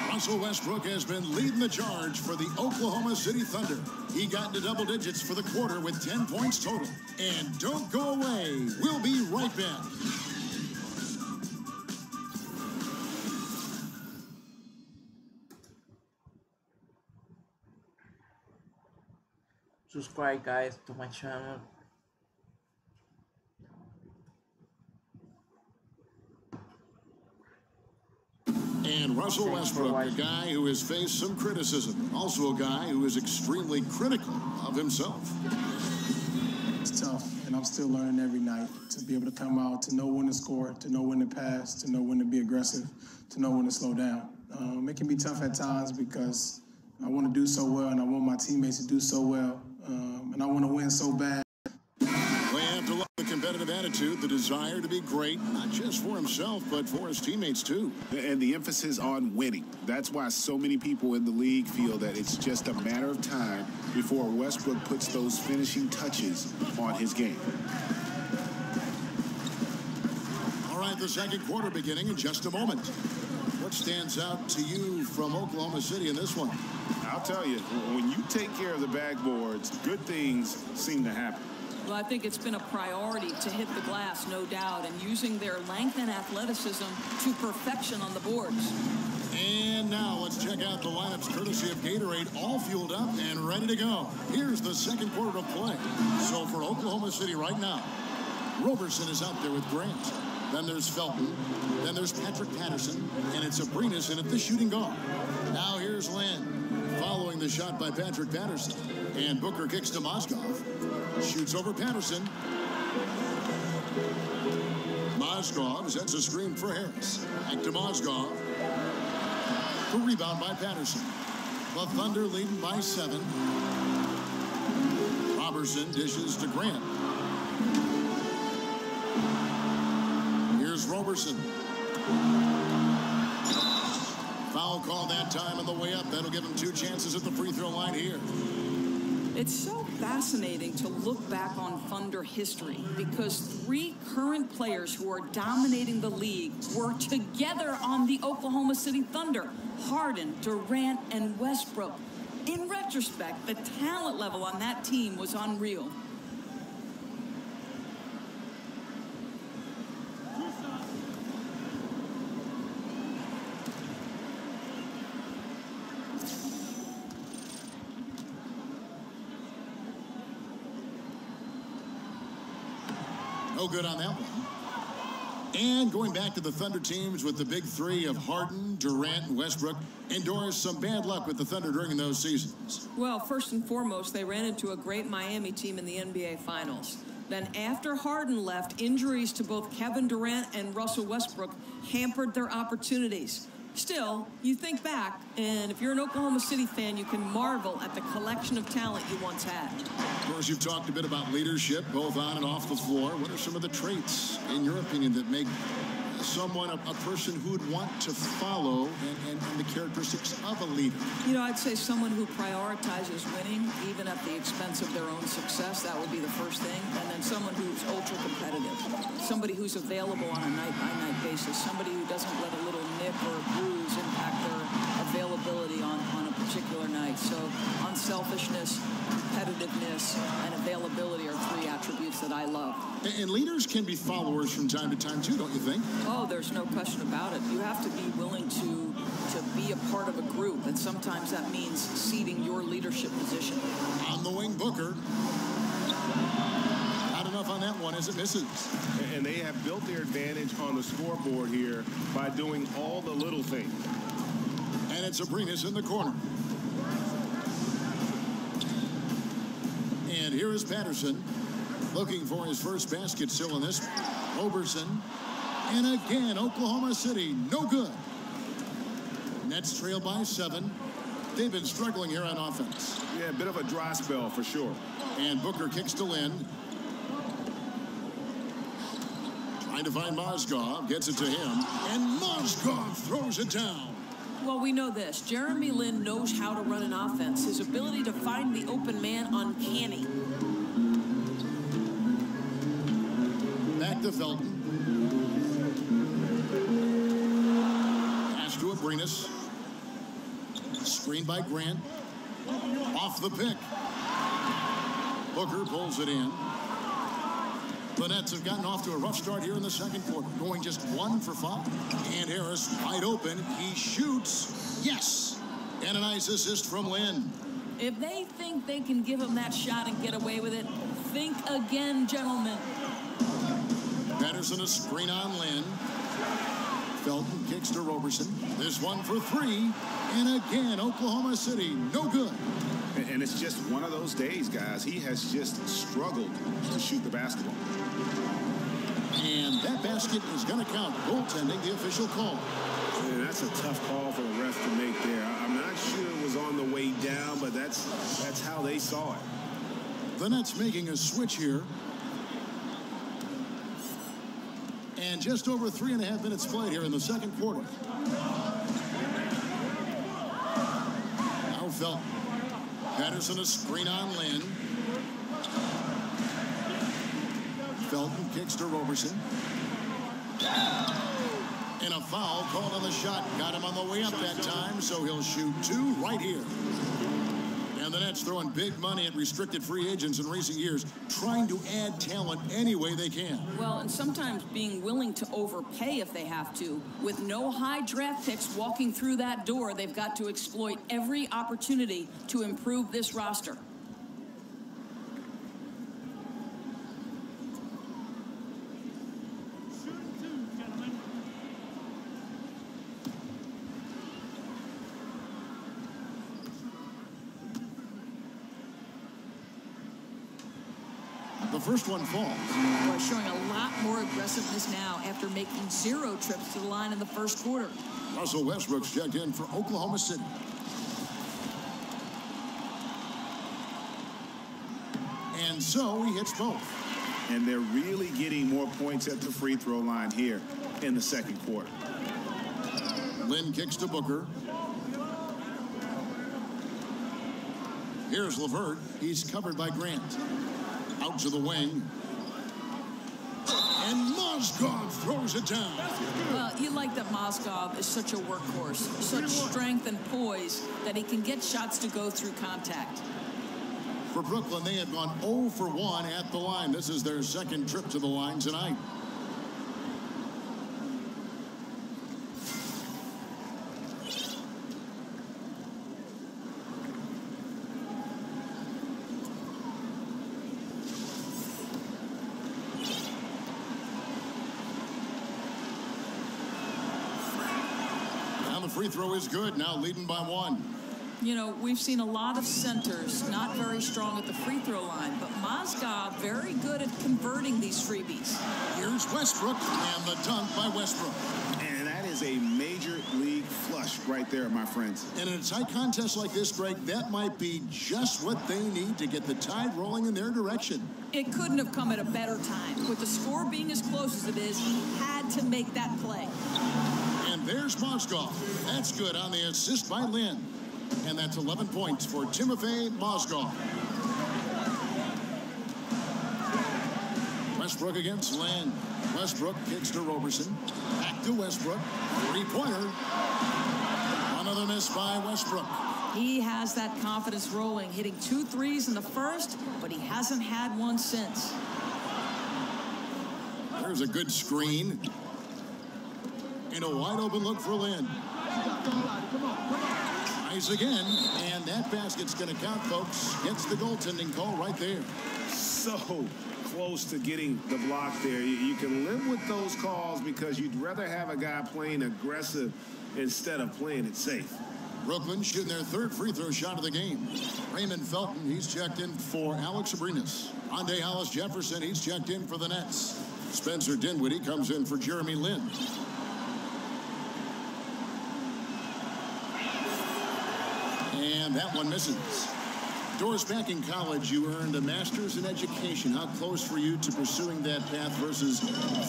Russell Westbrook has been leading the charge for the Oklahoma City Thunder. He got into double digits for the quarter with 10 points total. And don't go away. We'll be right back. Subscribe, guys, to my channel. And Russell Westbrook, a guy who has faced some criticism, also a guy who is extremely critical of himself. It's tough, and I'm still learning every night to be able to come out, to know when to score, to know when to pass, to know when to be aggressive, to know when to slow down. It can be tough at times because I want to do so well, and I want my teammates to do so well, and I want to win so bad. We have to love the competitive attitude, the desire to be great, not just for himself, but for his teammates, too. And the emphasis on winning. That's why so many people in the league feel that it's just a matter of time before Westbrook puts those finishing touches on his game. All right, the second quarter beginning in just a moment. What stands out to you from Oklahoma City in this one? I'll tell you, when you take care of the backboards, good things seem to happen. Well, I think it's been a priority to hit the glass, no doubt, and using their length and athleticism to perfection on the boards. And now let's check out the lineups courtesy of Gatorade, all fueled up and ready to go. Here's the second quarter of play. So for Oklahoma City right now, Roberson is out there with Grant. Then there's Felton. Then there's Patrick Patterson. And it's Abrinas in at the shooting guard. Now here's Lynn, following the shot by Patrick Patterson. And Booker kicks to Mozgov. Shoots over Patterson. Mozgov sets a screen for Harris. Back to Mozgov. The rebound by Patterson. The Thunder leading by 7. Roberson dishes to Grant. Here's Roberson. Foul call that time on the way up. That'll give him 2 chances at the free throw line here. It's so fascinating to look back on Thunder history because 3 current players who are dominating the league were together on the Oklahoma City Thunder: Harden, Durant, and Westbrook. In retrospect, the talent level on that team was unreal. No good on that one. And going back to the Thunder teams with the big 3 of Harden, Durant, and Westbrook, endures some bad luck with the Thunder during those seasons. Well, first and foremost, they ran into a great Miami team in the NBA Finals. Then after Harden left, injuries to both Kevin Durant and Russell Westbrook hampered their opportunities. Still, you think back, and if you're an Oklahoma City fan, you can marvel at the collection of talent you once had. Of course, you've talked a bit about leadership, both on and off the floor. What are some of the traits, in your opinion, that make someone a person who'd want to follow and the characteristics of a leader? You know, I'd say someone who prioritizes winning, even at the expense of their own success. That would be the first thing. And then someone who's ultra competitive. Somebody who's available on a night-by-night basis. Somebody who doesn't let a little nip or a bruise impact their availability on a particular night. So unselfishness, competitiveness, and availability are 3 attributes that I love. And leaders can be followers from time to time, too, don't you think? Oh, there's no question about it. You have to be willing to be a part of a group, and sometimes that means ceding your leadership position. On the wing, Booker. Not enough on that one as it misses. And they have built their advantage on the scoreboard here by doing all the little things. And it's Abrinas in the corner. And here is Patterson looking for his first basket still in this. Roberson. And again, Oklahoma City, no good. Nets trail by 7. They've been struggling here on offense. Yeah, a bit of a dry spell for sure. And Booker kicks to Lynn. Trying to find Mozgov, gets it to him. And Mozgov throws it down. Well, we know this. Jeremy Lin knows how to run an offense. His ability to find the open man, uncanny. Back to Felton. Pass to Abrinas. Screen by Grant. Off the pick. Booker pulls it in. The Nets have gotten off to a rough start here in the second quarter, going just 1 for 5. And Harris wide open. He shoots. Yes. And a nice assist from Lynn. If they think they can give him that shot and get away with it, think again, gentlemen. Patterson a screen on Lynn. Felton kicks to Roberson. This one for 3. And again, Oklahoma City, no good. And it's just one of those days, guys. He has just struggled to shoot the basketball. And that basket is going to count. Goaltending, the official call. Yeah, that's a tough call for the ref to make there. I'm not sure it was on the way down, but that's how they saw it. The Nets making a switch here. And just over 3.5 minutes played here in the second quarter. Now Felton. Patterson a screen on Lynn. Felton kicks to Roberson. And a foul called on the shot. Got him on the way up that time, so he'll shoot 2 right here. And the Nets throwing big money at restricted free agents in recent years, trying to add talent any way they can. Well, and sometimes being willing to overpay if they have to. With no high draft picks walking through that door, they've got to exploit every opportunity to improve this roster. The first one falls. Boy, showing a lot more aggressiveness now after making 0 trips to the line in the first quarter. Russell Westbrook's checked in for Oklahoma City. And so he hits both. And they're really getting more points at the free throw line here in the second quarter. Lynn kicks to Booker. Here's LeVert. He's covered by Grant. Out to the wing. And Mozgov throws it down. Well, you like that Mozgov is such a workhorse, such strength and poise that he can get shots to go through contact. For Brooklyn, they have gone 0 for 1 at the line. This is their second trip to the line tonight. Free throw is good, now leading by 1. You know, we've seen a lot of centers not very strong at the free throw line, but Mozgov very good at converting these freebies. Here's Westbrook, and the dunk by Westbrook. And that is a major league flush right there, my friends. And in a tight contest like this, Greg, that might be just what they need to get the tide rolling in their direction. It couldn't have come at a better time. With the score being as close as it is, he had to make that play. And there's Mozgov. That's good on the assist by Lynn. And that's 11 points for Timofey Mozgov. Westbrook against Lynn. Westbrook kicks to Roberson. Back to Westbrook. Three-pointer. Another miss by Westbrook. He has that confidence rolling, hitting 2 threes in the first, but he hasn't had one since. There's a good screen. And a wide open look for Lynn. Nice again, and that basket's going to count, folks. Gets the goaltending call right there. So close to getting the block there. You can live with those calls because you'd rather have a guy playing aggressive instead of playing it safe. Brooklyn shooting their 3rd free throw shot of the game. Raymond Felton, he's checked in for Alex Abrinas. Andre Hollis Jefferson, he's checked in for the Nets. Spencer Dinwiddie comes in for Jeremy Lin. And that one misses. Doris, back in college, you earned a master's in education. How close were you to pursuing that path versus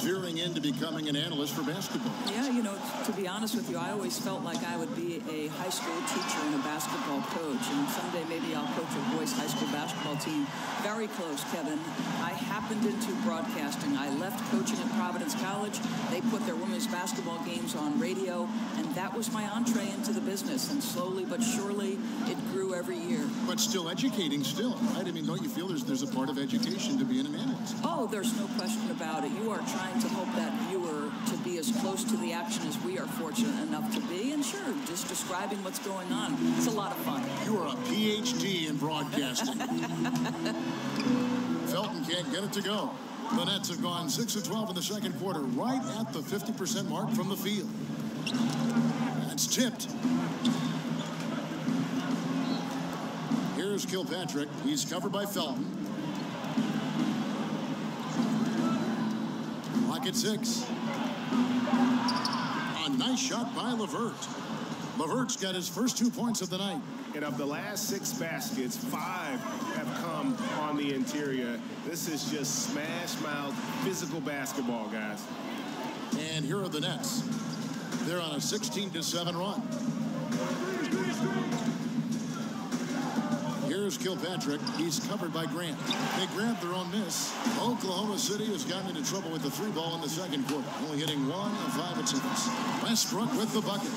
veering into becoming an analyst for basketball? Yeah, you know, to be honest with you, I always felt like I would be a high school teacher and a basketball coach. And someday maybe I'll coach a boys high school basketball team. Very close, Kevin. I happened into broadcasting. I left coaching at Providence College. They put their women's basketball games on radio, and that was my entree into the business. And slowly but surely, it grew every year. But still educating still, right? I mean, don't you feel there's a part of education to being an analyst? Oh, there's no question about it. You are trying to help that viewer to be as close to the action as we are fortunate enough to be. And sure, just describing what's going on. It's a lot of fun. You are a PhD in broadcasting. Felton can't get it to go. The Nets have gone 6 of 12 in the second quarter, right at the 50% mark from the field. That's tipped. Here's Kilpatrick. He's covered by Felton. Clock at 6. A nice shot by LeVert. LeVert's got his first 2 points of the night. And of the last 6 baskets, 5 have come on the interior. This is just smash-mouth physical basketball, guys. And here are the Nets. They're on a 16-7 run. Here's Here's Kilpatrick. He's covered by Grant. They grabbed their own miss. Oklahoma City has gotten into trouble with the 3 ball in the second quarter, only hitting 1 of 5 attempts. Westbrook with the bucket.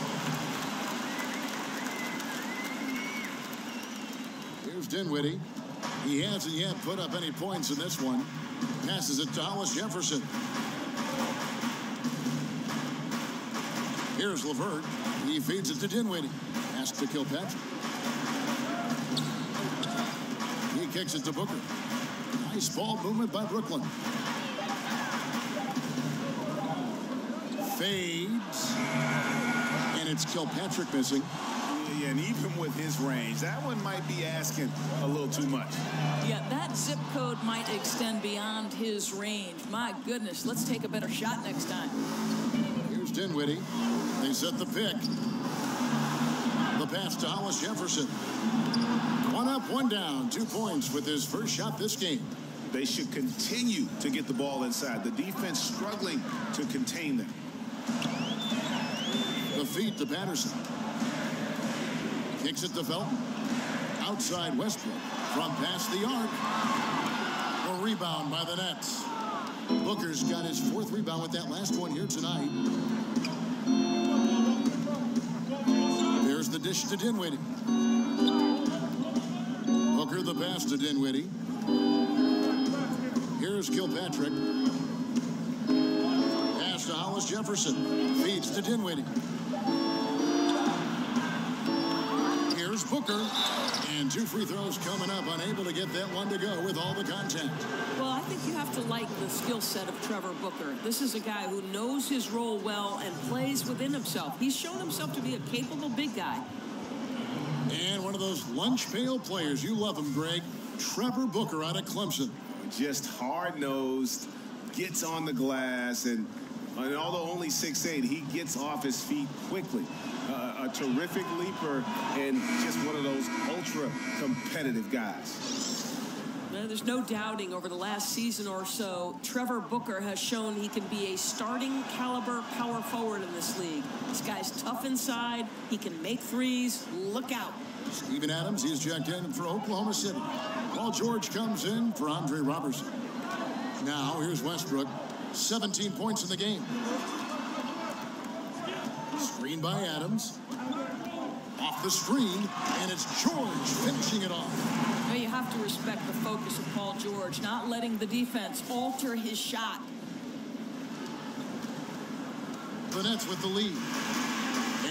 Here's Dinwiddie. He hasn't yet put up any points in this one. Passes it to Hollis Jefferson. Here's LeVert. He feeds it to Dinwiddie. Pass to Kilpatrick. He kicks it to Booker. Nice ball movement by Brooklyn. Fades. And it's Kilpatrick missing. Yeah, and even with his range, that one might be asking a little too much. Yeah, that zip code might extend beyond his range. My goodness, let's take a better shot next time. Here's Dinwiddie. They set the pick. The pass to Hollis Jefferson. 1 up, 1 down. 2 points with his first shot this game. They should continue to get the ball inside. The defense struggling to contain them. The feed to Patterson. Kicks it to Felton. Outside Westbrook. From past the arc. A rebound by the Nets. Booker's got his 4th rebound with that last one here tonight. There's the dish to Dinwiddie. Booker the pass to Dinwiddie. Here's Kilpatrick. Pass to Hollis Jefferson. Feeds to Dinwiddie. Here's Booker. And 2 free throws coming up. Unable to get that one to go with all the contact. Well, I think you have to like the skill set of Trevor Booker. This is a guy who knows his role well and plays within himself. He's shown himself to be a capable big guy. And one of those lunch pail players. You love him, Greg. Trevor Booker out of Clemson. Just hard-nosed, gets on the glass, and although only 6'8", he gets off his feet quickly. A terrific leaper and just one of those ultra-competitive guys. There's no doubting over the last season or so, Trevor Booker has shown he can be a starting caliber power forward in this league. This guy's tough inside. He can make threes. Look out. Steven Adams, he's checked in for Oklahoma City. Paul George comes in for Andre Robertson. Now, here's Westbrook. 17 points in the game. Screen by Adams. Off the screen, and it's George finishing it off. Well, you have to respect the focus of Paul George, not letting the defense alter his shot. The Nets with the lead.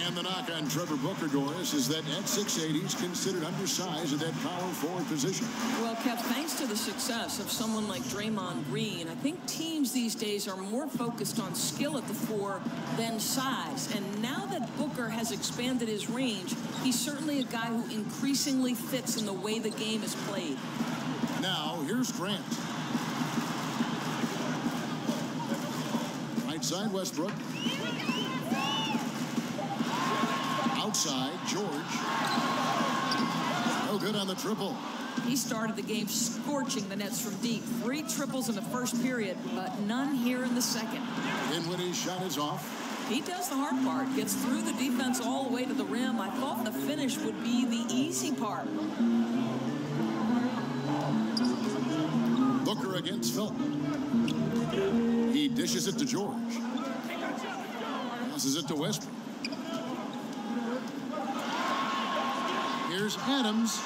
And the knock on Trevor Booker, Doris, is that at 6'8", he's considered undersized at that power forward position. Well, Kev, thanks to the success of someone like Draymond Green, I think teams these days are more focused on skill at the 4 than size. And now that Booker has expanded his range, he's certainly a guy who increasingly fits in the way the game is played. Now, here's Grant. Right side, Westbrook. Outside, George. No good on the triple. He started the game scorching the Nets from deep. 3 triples in the first period, but none here in the second. Dinwiddie's shot is off. He does the hard part, gets through the defense all the way to the rim. I thought the finish would be the easy part. Booker against Felton. He dishes it to George. Passes it to Westbrook. Here's Adams.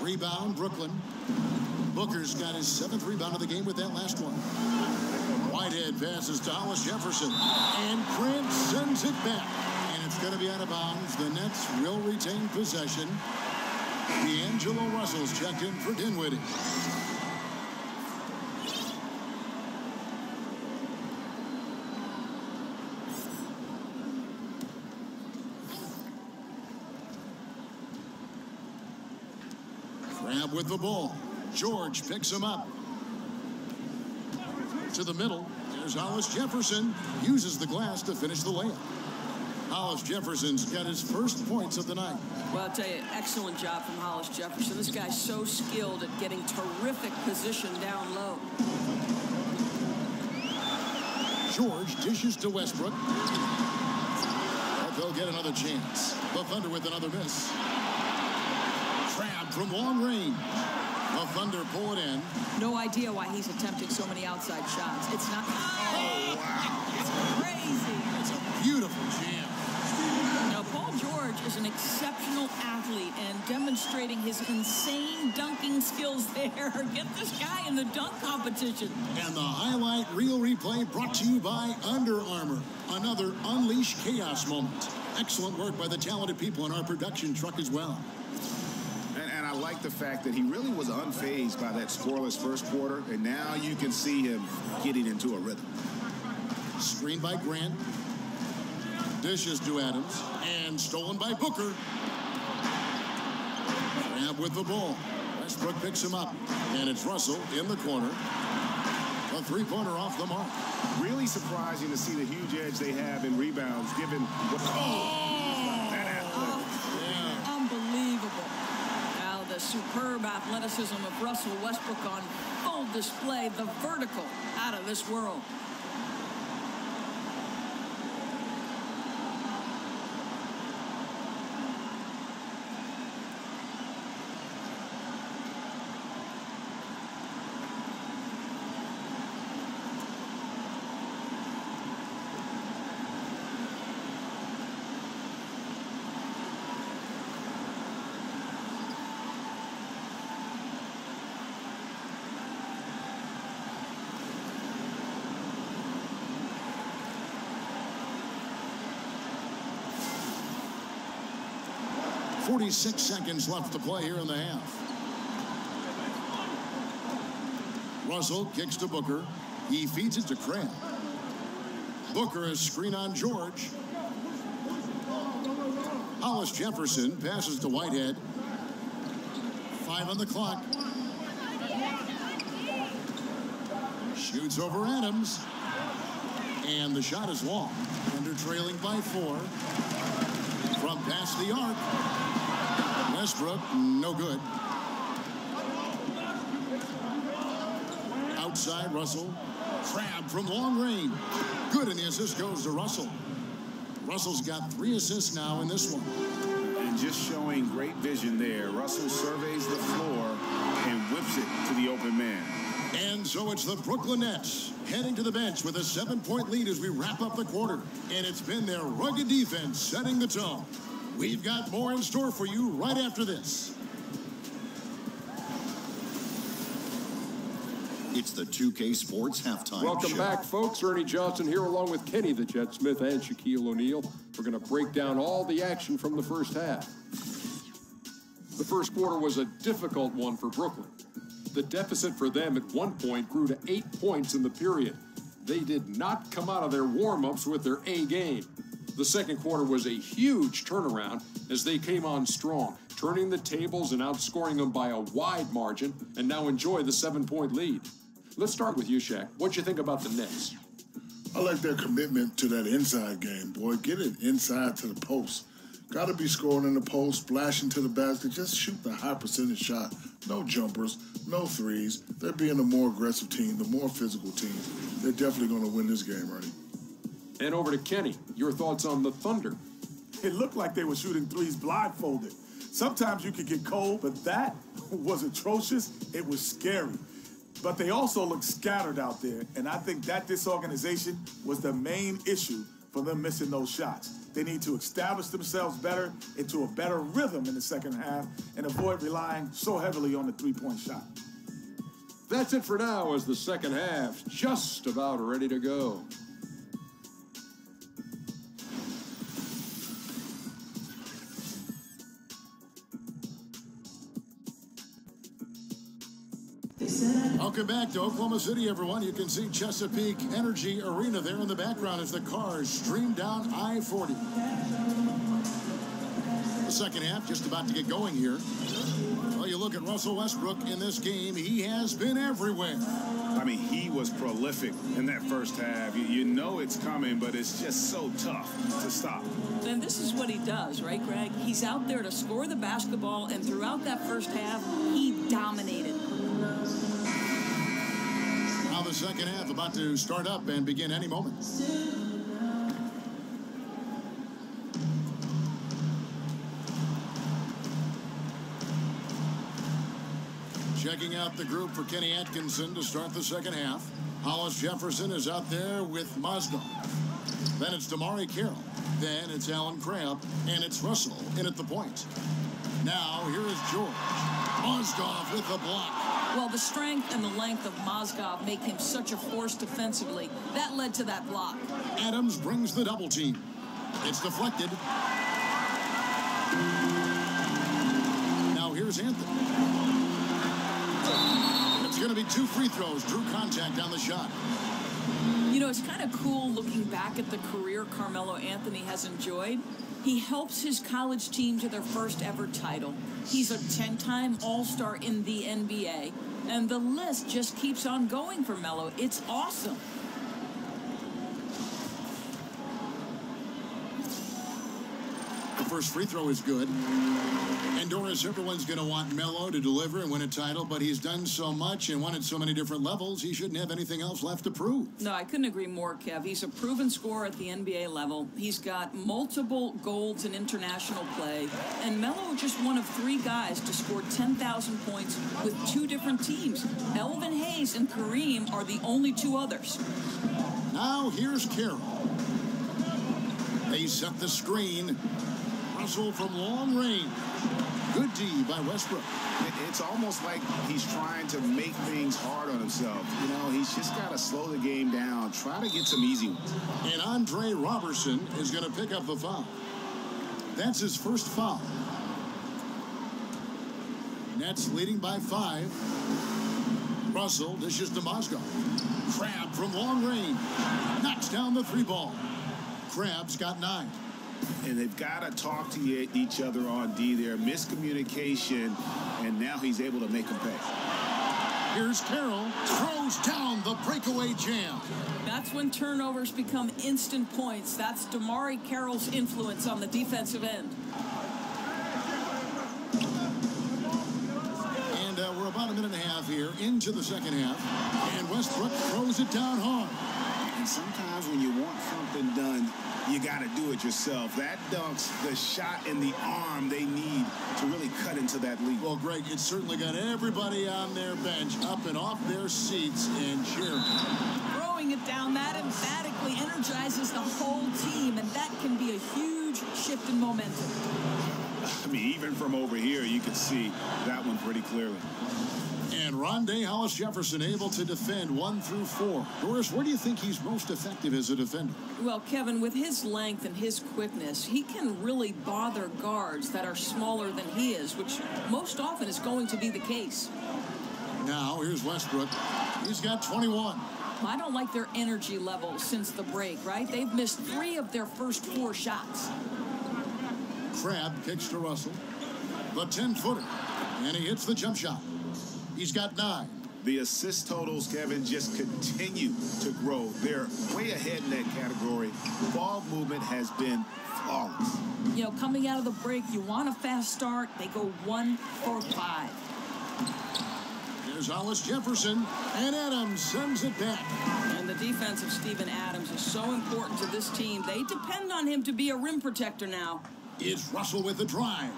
Rebound, Brooklyn. Booker's got his 7th rebound of the game with that last one. Whitehead passes to Hollis Jefferson. And Grant sends it back. And it's going to be out of bounds. The Nets will retain possession. D'Angelo Russell's checked in for Dinwiddie. Crab with the ball. George picks him up. To the middle. There's Hollis Jefferson. Uses the glass to finish the layup. Hollis Jefferson's got his first points of the night. Well, I'll tell you, excellent job from Hollis Jefferson. This guy's so skilled at getting terrific position down low. George dishes to Westbrook. But they'll get another chance. The Thunder with another miss. Crab Crab from long range. The Thunder pull it in. No idea why he's attempting so many outside shots. It's not. Oh, wow. It's crazy. It's a beautiful jam. Now, Paul George is an exceptional athlete and demonstrating his insane dunking skills there. Get this guy in the dunk competition. And the highlight reel replay brought to you by Under Armour. Another Unleash Chaos moment. Excellent work by the talented people in our production truck as well. And I like the fact that he really was unfazed by that scoreless first quarter, and now you can see him getting into a rhythm. Screened by Grant. Dishes to Adams. And stolen by Booker. Crab with the ball. Westbrook picks him up. And it's Russell in the corner. A three-pointer off the mark. Really surprising to see the huge edge they have in rebounds, given what... that athletic. Yeah. Unbelievable. Now the superb athleticism of Russell Westbrook on full display. The vertical out of this world. .46 seconds left to play here in the half. Russell kicks to Booker. He feeds it to Crab. Booker is screen on George. Hollis Jefferson passes to Whitehead. 5 on the clock. Shoots over Adams. And the shot is long. Thunder trailing by 4. From past the arc. Westbrook, no good. Outside, Russell. Crab from long range. Good, and the assist goes to Russell. Russell's got 3 assists now in this one. And just showing great vision there. Russell surveys the floor and whips it to the open man. And so it's the Brooklyn Nets heading to the bench with a 7-point lead as we wrap up the quarter. And it's been their rugged defense setting the tone. We've got more in store for you right after this. It's the 2K Sports Halftime Welcome Show. back, folks. Ernie Johnson here along with Kenny the Jet Smith and Shaquille O'Neal. We're going to break down all the action from the first half. The first quarter was a difficult one for Brooklyn. The deficit for them at one point grew to 8 points in the period. They did not come out of their warm-ups with their A game. The second quarter was a huge turnaround as they came on strong, turning the tables and outscoring them by a wide margin, and now enjoy the 7-point lead. Let's start with you, Shaq. What you think about the Nets? I like their commitment to that inside game, boy. Get it inside to the post. Got to be scoring in the post, splashing to the basket. Just shoot the high percentage shot. No jumpers, no threes. They're being a more aggressive team, the more physical team. They're definitely going to win this game, Ernie. And over to Kenny. Your thoughts on the Thunder? It looked like they were shooting threes blindfolded. Sometimes you could get cold, but that was atrocious. It was scary. But they also looked scattered out there, and I think that disorganization was the main issue for them missing those shots. They need to establish themselves better into a better rhythm in the second half and avoid relying so heavily on the three-point shot. That's it for now as the second half's just about ready to go. Welcome back to Oklahoma City, everyone. You can see Chesapeake Energy Arena there in the background as the cars stream down I-40. The second half just about to get going here. Well, you look at Russell Westbrook in this game. He has been everywhere. I mean, he was prolific in that first half. You know it's coming, but it's just so tough to stop. And this is what he does, right, Greg? He's out there to score the basketball, and throughout that first half, he dominated. Now the second half about to start up and begin any moment. Checking out the group for Kenny Atkinson to start the second half. Hollis Jefferson is out there with Mozgov. Then it's Damari Carroll. Then it's Alan Crabb. And it's Russell in at the point. Now, here is George. Mozgov with the block. Well, the strength and the length of Mozgov make him such a force defensively. That led to that block. Adams brings the double team. It's deflected. Now here's Anthony. It's going to be 2 free throws. Drew contact on the shot. You know, it's kind of cool looking back at the career Carmelo Anthony has enjoyed. He helps his college team to their first ever title. He's a 10-time All-Star in the NBA. And the list just keeps on going for Melo. It's awesome. The first free throw is good. And Doris, everyone's going to want Melo to deliver and win a title, but he's done so much and won at so many different levels, he shouldn't have anything else left to prove. No, I couldn't agree more, Kev. He's a proven scorer at the NBA level. He's got multiple golds in international play. And Melo is just one of 3 guys to score 10,000 points with 2 different teams. Elvin Hayes and Kareem are the only 2 others. Now here's Carroll. They set the screen. Russell from long range. Good D by Westbrook. It's almost like he's trying to make things hard on himself. You know, he's just got to slow the game down. Try to get some easy ones. And Andre Robertson is going to pick up the foul. That's his first foul. Nets leading by 5. Russell dishes to Mozgov. Crabb from long range. Knocks down the 3 ball. Crabb's got 9. And they've got to talk to each other on D there. Miscommunication, and now he's able to make them pay. Here's Carroll. Throws down the breakaway jam. That's when turnovers become instant points. That's Damari Carroll's influence on the defensive end. And we're about a minute and a half here into the second half. And Westbrook throws it down hard. And sometimes when you want something done, you got to do it yourself. That dunks the shot in the arm they need to really cut into that lead. Well, Greg, it's certainly got everybody on their bench up and off their seats and cheering. Throwing it down, that emphatically energizes the whole team, and that can be a huge shift in momentum. I mean, even from over here, you can see that one pretty clearly. And Rondé Hollis Jefferson able to defend 1 through 4. Doris, where do you think he's most effective as a defender? Well, Kevin, with his length and his quickness, he can really bother guards that are smaller than he is, which most often is going to be the case. Now, here's Westbrook. He's got 21. I don't like their energy level since the break, right? They've missed 3 of their first 4 shots. Crabb kicks to Russell. The 10-footer. And he hits the jump shot. He's got 9. The assist totals, Kevin, just continue to grow. They're way ahead in that category. Ball movement has been flawless. You know, coming out of the break, you want a fast start. They go 1 for 5. Here's Hollis Jefferson, and Adams sends it back. And the defense of Steven Adams is so important to this team. They depend on him to be a rim protector now. It's Russell with the drive.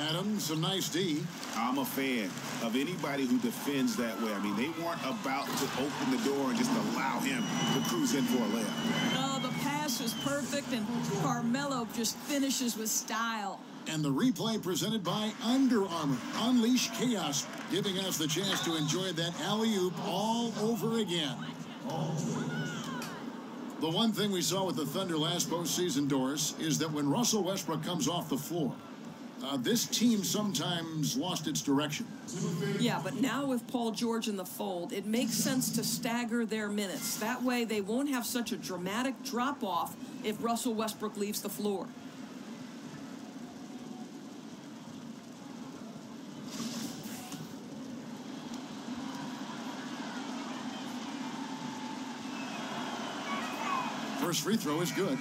Adams, some nice D. I'm a fan of anybody who defends that way. I mean, they weren't about to open the door and just allow him to cruise in for a layup. Oh, the pass was perfect, and Carmelo just finishes with style. And the replay presented by Under Armour. Unleash chaos, giving us the chance to enjoy that alley-oop all over again. The one thing we saw with the Thunder last postseason, Doris, is that when Russell Westbrook comes off the floor, this team sometimes lost its direction. Yeah, but now with Paul George in the fold, it makes sense to stagger their minutes. That way they won't have such a dramatic drop-off if Russell Westbrook leaves the floor. First free throw is good.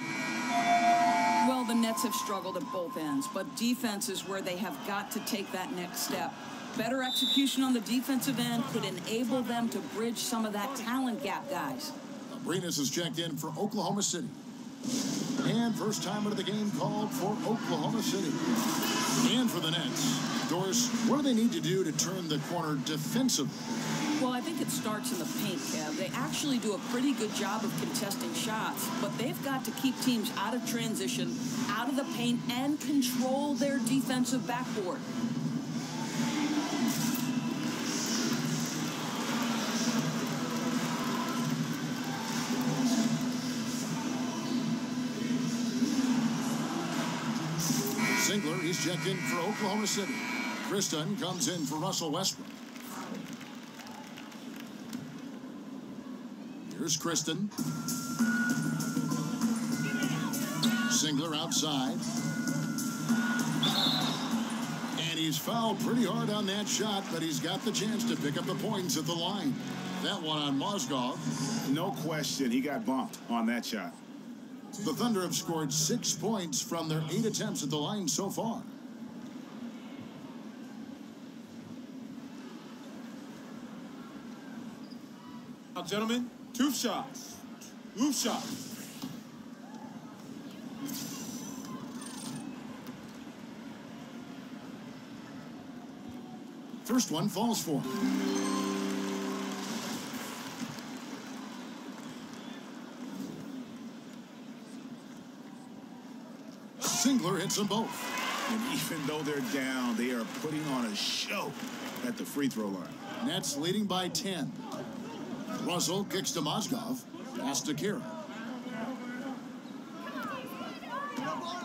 Well, the Nets have struggled at both ends, but defense is where they have got to take that next step. Better execution on the defensive end could enable them to bridge some of that talent gap, guys. Abrinas is checked in for Oklahoma City. And first time into the game called for Oklahoma City. And for the Nets, Doris, what do they need to do to turn the corner defensively? Well, I think it starts in the paint, Kev. They actually do a pretty good job of contesting shots, but they've got to keep teams out of transition, out of the paint, and control their defensive backboard. Singler, he's checked in for Oklahoma City. Kristen comes in for Russell Westbrook. Here's Kristen. Singler outside. And he's fouled pretty hard on that shot, but he's got the chance to pick up the points at the line. That one on Mozgov. No question, he got bumped on that shot. The Thunder have scored 6 points from their 8 attempts at the line so far. Now, gentlemen, 2 shots. 2 shots. First one falls for him. Singler hits them both. And even though they're down, they are putting on a show at the free throw line. Nets leading by 10. Russell kicks to Mozgov. Pass to Kira.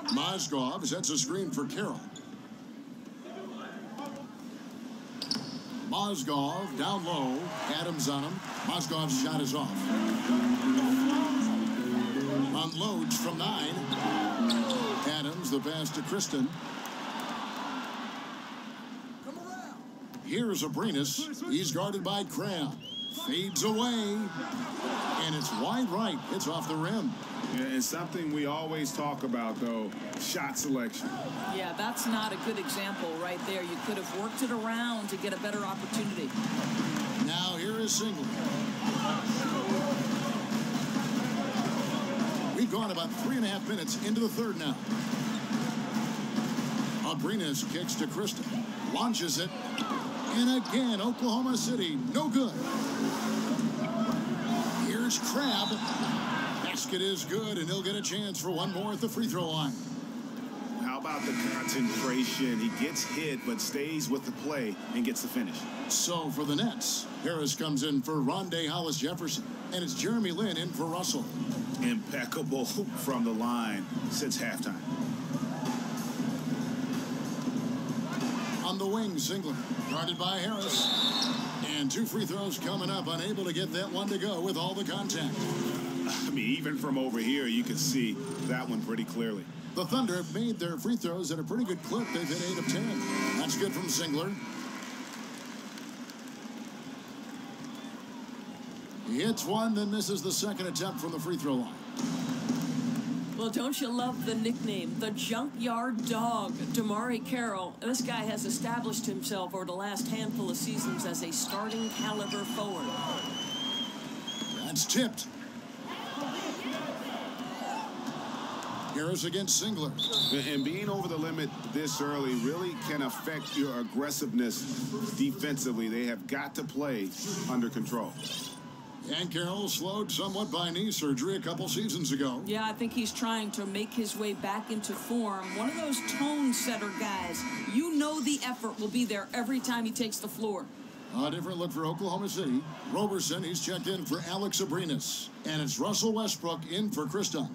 Mozgov sets a screen for Carroll. Mozgov down low. Adams on him. Mozgov's shot is off. Unloads from 9. Adams, the pass to Kristen. Here's Abrinas. He's guarded by Crabb. Fades away. And it's wide right. It's off the rim. Yeah, and something we always talk about, though, shot selection. Yeah, that's not a good example right there. You could have worked it around to get a better opportunity. Now here is Singler. We've gone about 3.5 minutes into the third now. Abrinas kicks to Kristen. Launches it. And again, Oklahoma City, no good. Here's Crabb. Basket is good, and he'll get a chance for one more at the free throw line. How about the concentration? He gets hit, but stays with the play and gets the finish. So for the Nets, Harris comes in for Rondé Hollis-Jefferson, and it's Jeremy Lin in for Russell. Impeccable from the line since halftime. On the wing, Singler, guarded by Harris. And 2 free throws coming up, unable to get that one to go with all the contact. I mean, even from over here, you can see that one pretty clearly. The Thunder have made their free throws at a pretty good clip. They've hit 8 of 10. That's good from Singler. He hits one, then misses the second attempt from the free throw line. Well, don't you love the nickname, the Junkyard Dog, DeMarre Carroll? This guy has established himself over the last handful of seasons as a starting caliber forward. That's tipped. Harris against Singler. And being over the limit this early really can affect your aggressiveness defensively. They have got to play under control. And Carroll slowed somewhat by knee surgery a couple seasons ago. Yeah, I think he's trying to make his way back into form. One of those tone setter guys. You know the effort will be there every time he takes the floor. A different look for Oklahoma City. Roberson, he's checked in for Alex Abrinas. And it's Russell Westbrook in for Kristen.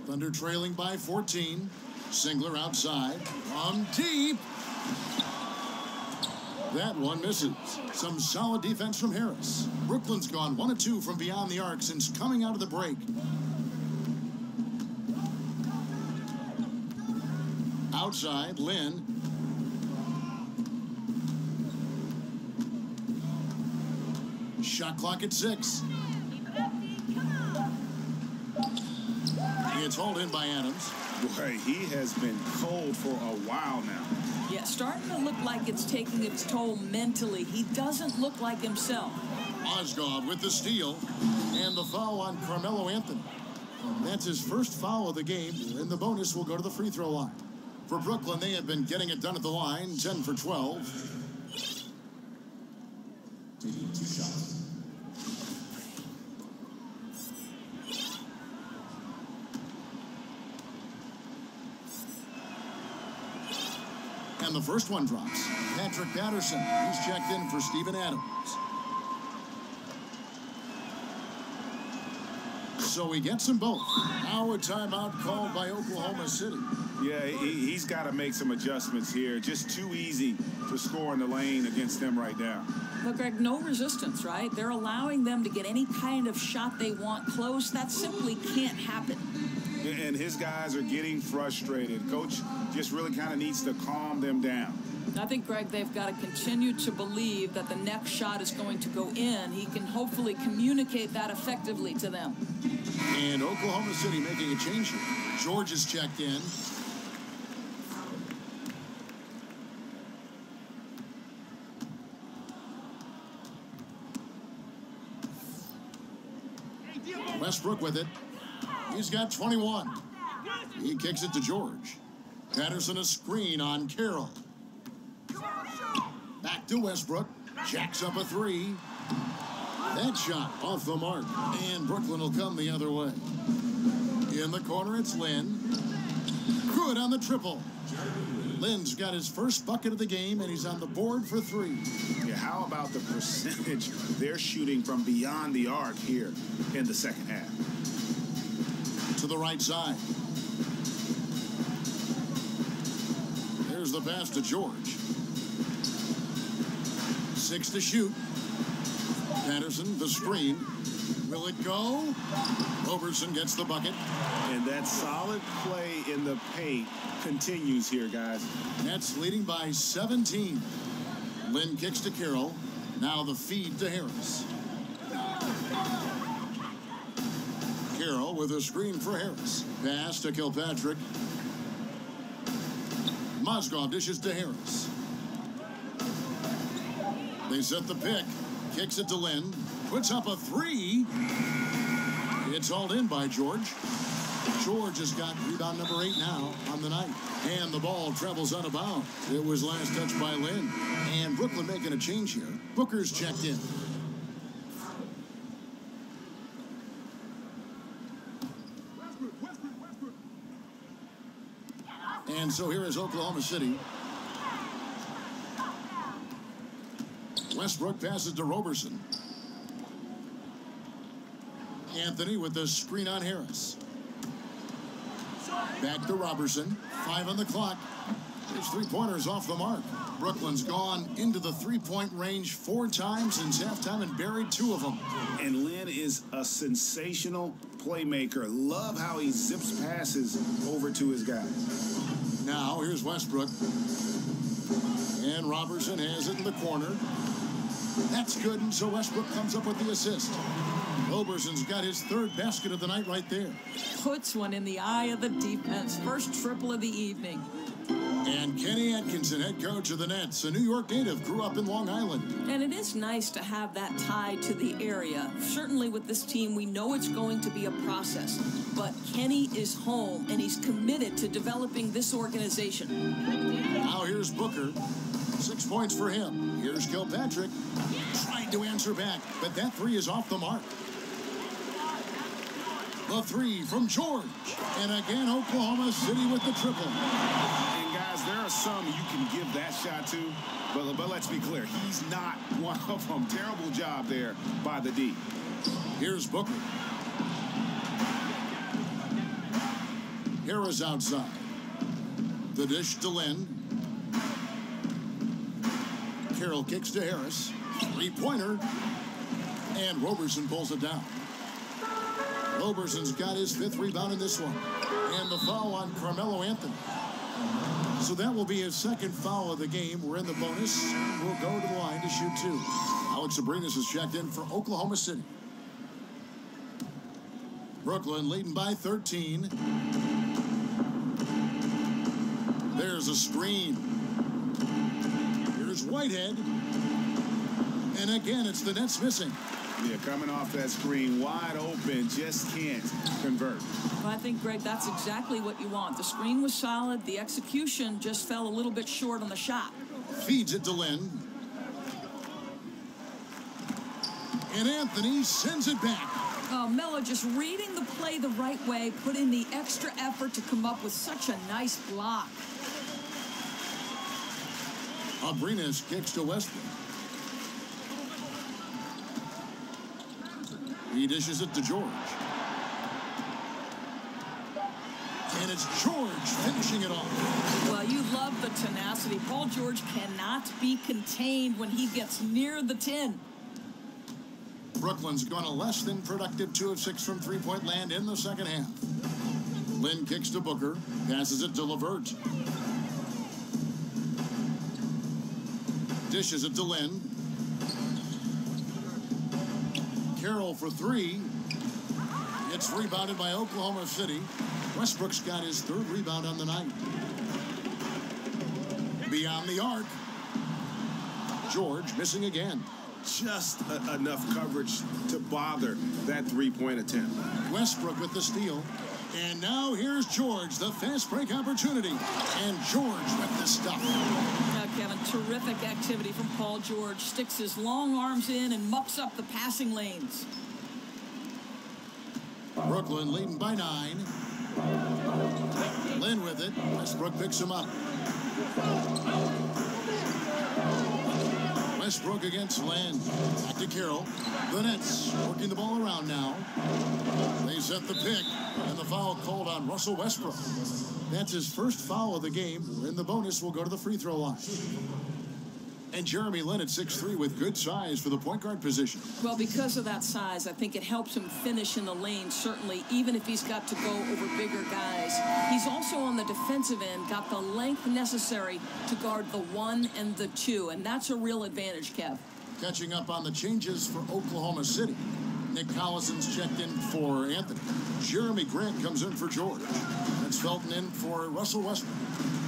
Thunder trailing by 14. Singler outside. From deep. That one misses. Some solid defense from Harris. Brooklyn's gone 1 of 2 from beyond the arc since coming out of the break. Outside, Lin. Shot clock at 6. It's hauled in by Adams. Boy, he has been cold for a while now. Yeah, starting to look like it's taking its toll mentally. He doesn't look like himself. Mozgov with the steal and the foul on Carmelo Anthony. And that's his first foul of the game, and the bonus will go to the free throw line. For Brooklyn, they have been getting it done at the line, 10 for 12. Taking 2 shots. And the first one drops. Patrick Patterson, he's checked in for Steven Adams. So he gets them both. Now a timeout called by Oklahoma City. Yeah, he's got to make some adjustments here. Just too easy to score in the lane against them right now. Look, Greg, no resistance, right? They're allowing them to get any kind of shot they want close. That simply can't happen. And his guys are getting frustrated. Coach just really kind of needs to calm them down. I think, Greg, they've got to continue to believe that the next shot is going to go in. He can hopefully communicate that effectively to them. And Oklahoma City making a change here. George is checked in. Westbrook with it. He's got 21. He kicks it to George. Patterson a screen on Carroll. Back to Westbrook. Jacks up a 3. That shot off the mark. And Brooklyn will come the other way. In the corner, it's Lynn. Good on the triple. Lynn's got his first bucket of the game, and he's on the board for 3. Yeah, how about the percentage they're shooting from beyond the arc here in the second half? To the right side. There's the pass to George. 6 to shoot. Patterson, the screen. Will it go? Roberson gets the bucket. And that solid play in the paint continues here, guys. Nets leading by 17. Lynn kicks to Carroll. Now the feed to Harris. Carroll with a screen for Harris. Pass to Kilpatrick. Mozgov dishes to Harris. They set the pick. Kicks it to Lynn. Puts up a 3. It's hauled in by George. George has got rebound number 8 now on the night. And the ball travels out of bounds. It was last touched by Lynn. And Brooklyn making a change here. Booker's checked in. And so here is Oklahoma City. Westbrook passes to Roberson. Anthony with the screen on Harris. Back to Robertson. 5 on the clock. His 3-pointers off the mark. Brooklyn's gone into the 3-point range 4 times since halftime and buried 2 of them. And Lynn is a sensational playmaker. Love how he zips passes over to his guys. Now here's Westbrook. And Robertson has it in the corner. That's good, and so Westbrook comes up with the assist. Roberson's got his 3rd basket of the night right there. Puts one in the eye of the defense. First triple of the evening. And Kenny Atkinson, head coach of the Nets, a New York native, grew up in Long Island. And it is nice to have that tie to the area. Certainly with this team, we know it's going to be a process. But Kenny is home, and he's committed to developing this organization. Now here's Booker. 6 points for him. Here's Kilpatrick. Trying to answer back, but that 3 is off the mark. The 3 from George. And again, Oklahoma City with the triple. And guys, there are some you can give that shot to, but let's be clear, he's not one of them. Terrible job there by the D. Here's Booker. Harris outside. The dish to Lynn. Carroll kicks to Harris. 3-pointer. And Roberson pulls it down. Roberson's got his 5th rebound in this one. And the foul on Carmelo Anthony. So that will be his 2nd foul of the game. We're in the bonus. We'll go to the line to shoot 2. Alex Abrinas is checked in for Oklahoma City. Brooklyn leading by 13. There's a screen. Here's Whitehead. And again, it's the Nets missing. Yeah, coming off that screen, wide open, just can't convert. Well, I think, Greg, that's exactly what you want. The screen was solid. The execution just fell a little bit short on the shot. Feeds it to Lynn. And Anthony sends it back. Oh, Melo just reading the play the right way, put in the extra effort to come up with such a nice block. Abrines kicks to Westbrook. He dishes it to George. And it's George finishing it off. Well, you love the tenacity. Paul George cannot be contained when he gets near the tin. Brooklyn's gone a less than productive 2 of 6 from three-point land in the second half. Lynn kicks to Booker, passes it to LeVert. Dishes it to Lynn. Carroll for 3. It's rebounded by Oklahoma City. Westbrook's got his 3rd rebound on the night. Beyond the arc. George missing again. Just enough coverage to bother that three-point attempt. Westbrook with the steal. And now here's George, the fast break opportunity. And George with the stuff. Now, Kevin, terrific activity from Paul George. Sticks his long arms in and mucks up the passing lanes. Brooklyn leading by 9. Lynn with it. Westbrook picks him up. Westbrook against Lynn. Back to Carroll. The Nets working the ball around now. They set the pick, and the foul called on Russell Westbrook. That's his first foul of the game, and the bonus will go to the free throw line. And Jeremy Lin at 6'3" with good size for the point guard position. Well, because of that size, I think it helps him finish in the lane, certainly, even if he's got to go over bigger guys. He's also on the defensive end, got the length necessary to guard the 1 and the 2, and that's a real advantage, Kev. Catching up on the changes for Oklahoma City. Nick Collison's checked in for Anthony. Jeremy Grant comes in for George. That's Felton in for Russell Westbrook.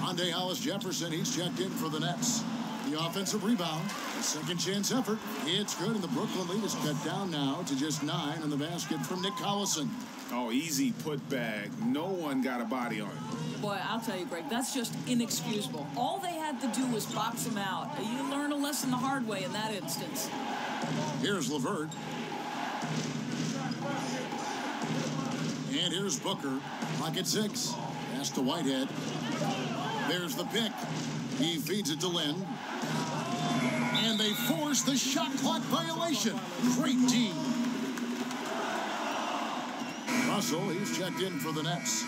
Andre Hollis Jefferson, he's checked in for the Nets. The offensive rebound, a second chance effort. It's good, and the Brooklyn lead is cut down now to just 9 on the basket from Nick Collison. Oh, easy put back. No one got a body on it. Boy, I'll tell you, Greg, that's just inexcusable. All they had to do was box him out. You learn a lesson the hard way in that instance. Here's LeVert. And here's Booker. Clock at 6. Pass to Whitehead. There's the pick. He feeds it to Lynn. And they force the shot clock violation. Great team. Russell, he's checked in for the Nets.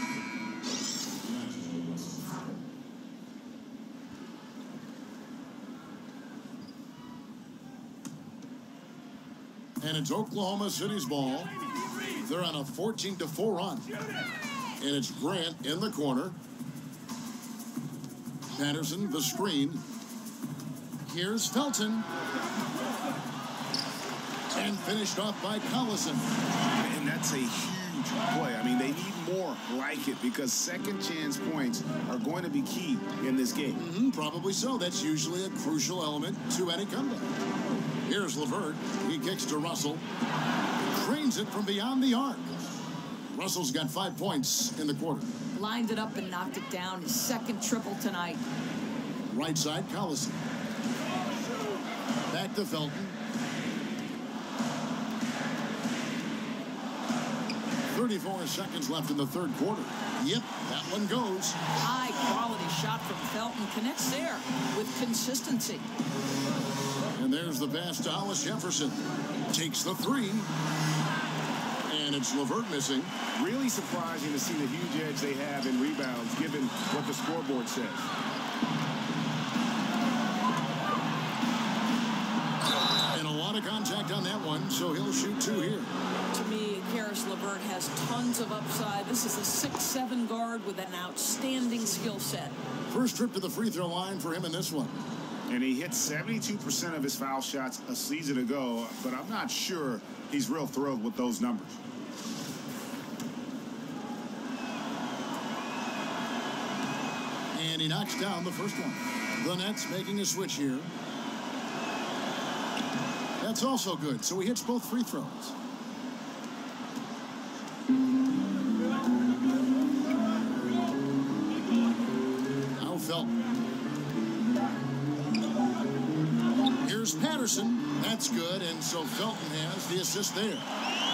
And it's Oklahoma City's ball. They're on a 14-4 run. And it's Grant in the corner. Patterson, the screen. Here's Felton. And finished off by Collison. And that's a huge play. I mean, they need more like it because second chance points are going to be key in this game. Probably so. That's usually a crucial element to any comeback. Here's LeVert. He kicks to Russell. Trains it from beyond the arc. Russell's got 5 points in the quarter. Lined it up and knocked it down. His second triple tonight. Right side, Collison. Back to Felton. .34 seconds left in the third quarter. Yep, that one goes. High quality shot from Felton. Connects there with consistency. And there's the pass to Hollis Jefferson. Takes the 3. And it's LeVert missing. Really surprising to see the huge edge they have in rebounds, given what the scoreboard says. And a lot of contact on that one, so he'll shoot 2 here. To me, Caris LeVert has tons of upside. This is a 6'7" guard with an outstanding skill set. First trip to the free throw line for him in this one. And he hit 72% of his foul shots a season ago, but I'm not sure he's real thrilled with those numbers. And he knocks down the first one. The Nets making a switch here. That's also good, so he hits both free throws. Now Felton. Here's Patterson. That's good, and so Felton has the assist there.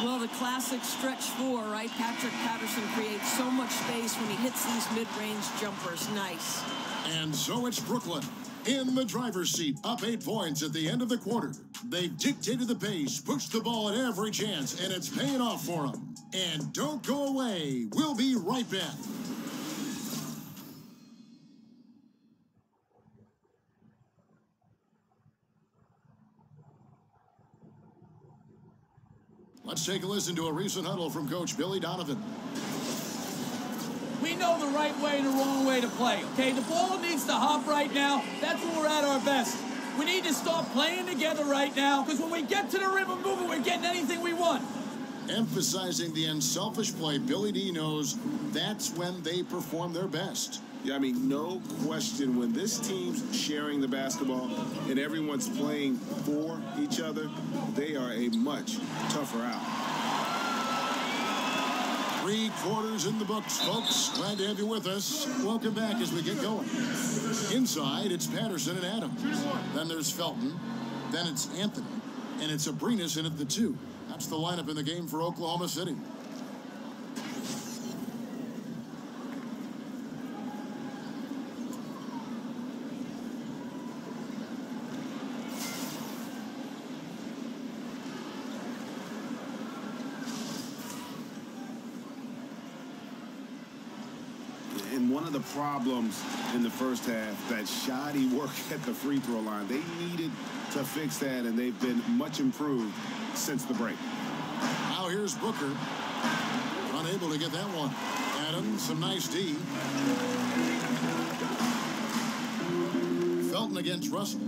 Well, the classic stretch four, right? Patrick Patterson creates so much space when he hits these mid-range jumpers. Nice. And so it's Brooklyn in the driver's seat, up 8 points at the end of the quarter. They've dictated the pace, pushed the ball at every chance, and it's paying off for them. And don't go away. We'll be right back. Let's take a listen to a recent huddle from Coach Billy Donovan. We know the right way and the wrong way to play, okay? The ball needs to hop right now. That's when we're at our best. We need to start playing together right now, because when we get to the rim and moving, we're getting anything we want. Emphasizing the unselfish play, Billy D knows that's when they perform their best. Yeah, I mean, no question, when this team's sharing the basketball and everyone's playing for each other, they are a much tougher out. 3 quarters in the books, folks. Glad to have you with us. Welcome back as we get going. Inside, it's Patterson and Adams. Then there's Felton. Then it's Anthony. And it's Abrinas in at the 2. That's the lineup in the game for Oklahoma City. And one of the problems in the first half, that shoddy work at the free throw line. They needed to fix that, and they've been much improved since the break. Now here's Booker. Unable to get that one. Adams, some nice D. Felton against Russell.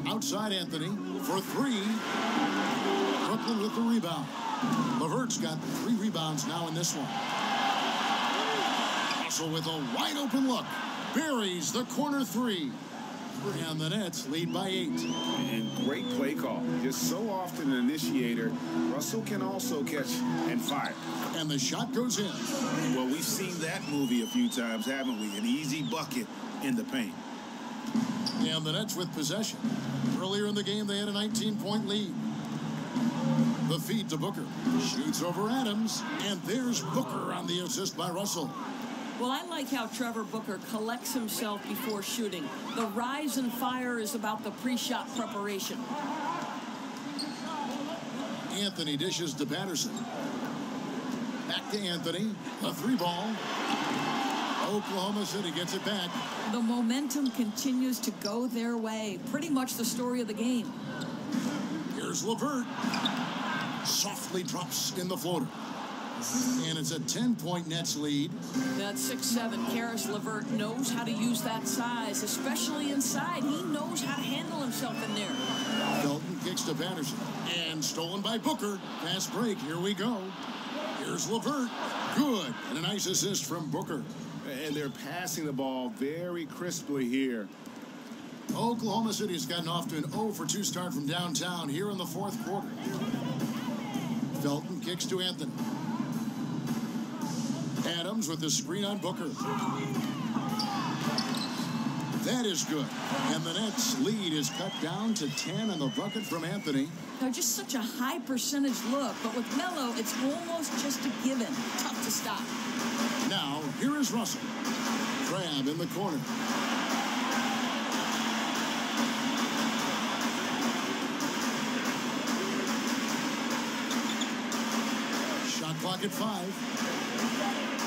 Outside Anthony for 3. Brooklyn with the rebound. LeVert's got 3 rebounds now in this one. Russell with a wide open look. Buries the corner 3. And the Nets lead by 8. And great play call. Just so often an initiator. Russell can also catch and fire. And the shot goes in. Well, we've seen that movie a few times, haven't we? An easy bucket in the paint. And the Nets with possession. Earlier in the game, they had a 19-point lead. The feed to Booker. Shoots over Adams. And there's Booker on the assist by Russell. Well, I like how Trevor Booker collects himself before shooting. The rise and fire is about the pre-shot preparation. Anthony dishes to Patterson. Back to Anthony. A 3-ball. Oklahoma City gets it back. The momentum continues to go their way. Pretty much the story of the game. Here's LeVert. Softly drops in the floater. And it's a 10-point Nets lead. That's 6'7". Karis LeVert knows how to use that size, especially inside. He knows how to handle himself in there. Felton kicks to Patterson. And stolen by Booker. Fast break. Here we go. Here's LeVert. Good. And a nice assist from Booker. And they're passing the ball very crisply here. Oklahoma City has gotten off to an 0-for-2 start from downtown here in the 4th quarter. Felton kicks to Anthony. Adams with the screen on Booker. That is good. And the Nets lead is cut down to 10 on the bucket from Anthony. They're just such a high percentage look, but with Melo, it's almost just a given. Tough to stop. Now, here is Russell. Crab in the corner. Shot clock at 5.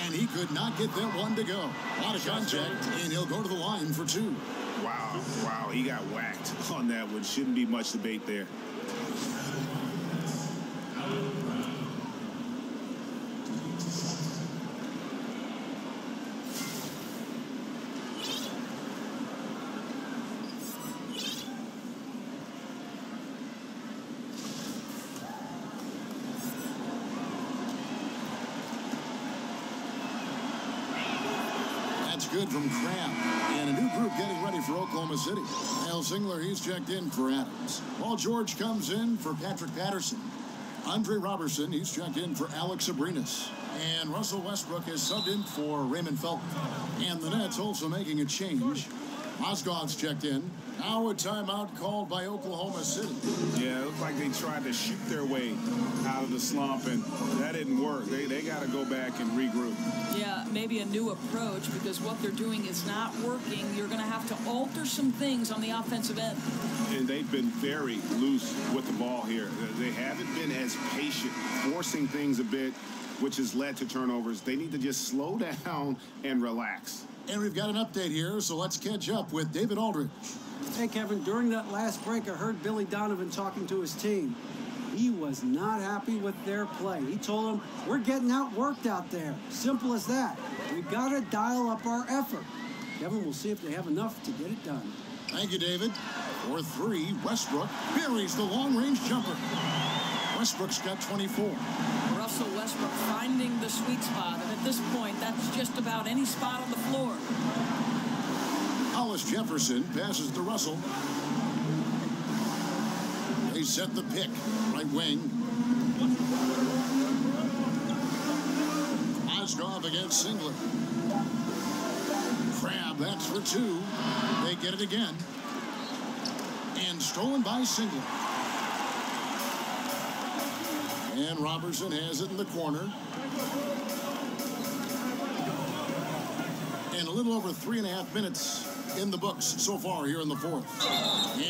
And he could not get that one to go. A lot of contact, and he'll go to the line for 2. Wow, he got whacked on that one. Shouldn't be much debate there. good from Crabb. And a new group getting ready for Oklahoma City. Kyle Singler, he's checked in for Adams. Paul George comes in for Patrick Patterson. Andre Robertson, he's checked in for Alex Abrinas. And Russell Westbrook is subbed in for Raymond Felton. And the Nets also making a change. Mozgov's checked in. Now a timeout called by Oklahoma City. Yeah, it looked like they tried to shoot their way out of the slump, and that didn't work. They got to go back and regroup. Yeah, maybe a new approach, because what they're doing is not working. You're going to have to alter some things on the offensive end. And they've been very loose with the ball here. They haven't been as patient, forcing things a bit, which has led to turnovers. They need to just slow down and relax. And we've got an update here, so let's catch up with David Aldridge. Hey, Kevin, during that last break, I heard Billy Donovan talking to his team. He was not happy with their play. He told them, we're getting outworked out there. Simple as that. We've got to dial up our effort. Kevin, we'll see if they have enough to get it done. Thank you, David. For three, Westbrook buries the long-range jumper. Westbrook's got 24. Russell Westbrook finding the sweet spot, and at this point, that's just about any spot on the floor. Hollis Jefferson passes to Russell. They set the pick, right wing. Mozgov against Singler. Crabb, that's for two. They get it again. And stolen by Singler. And Robertson has it in the corner. And a little over 3.5 minutes in the books so far here in the fourth.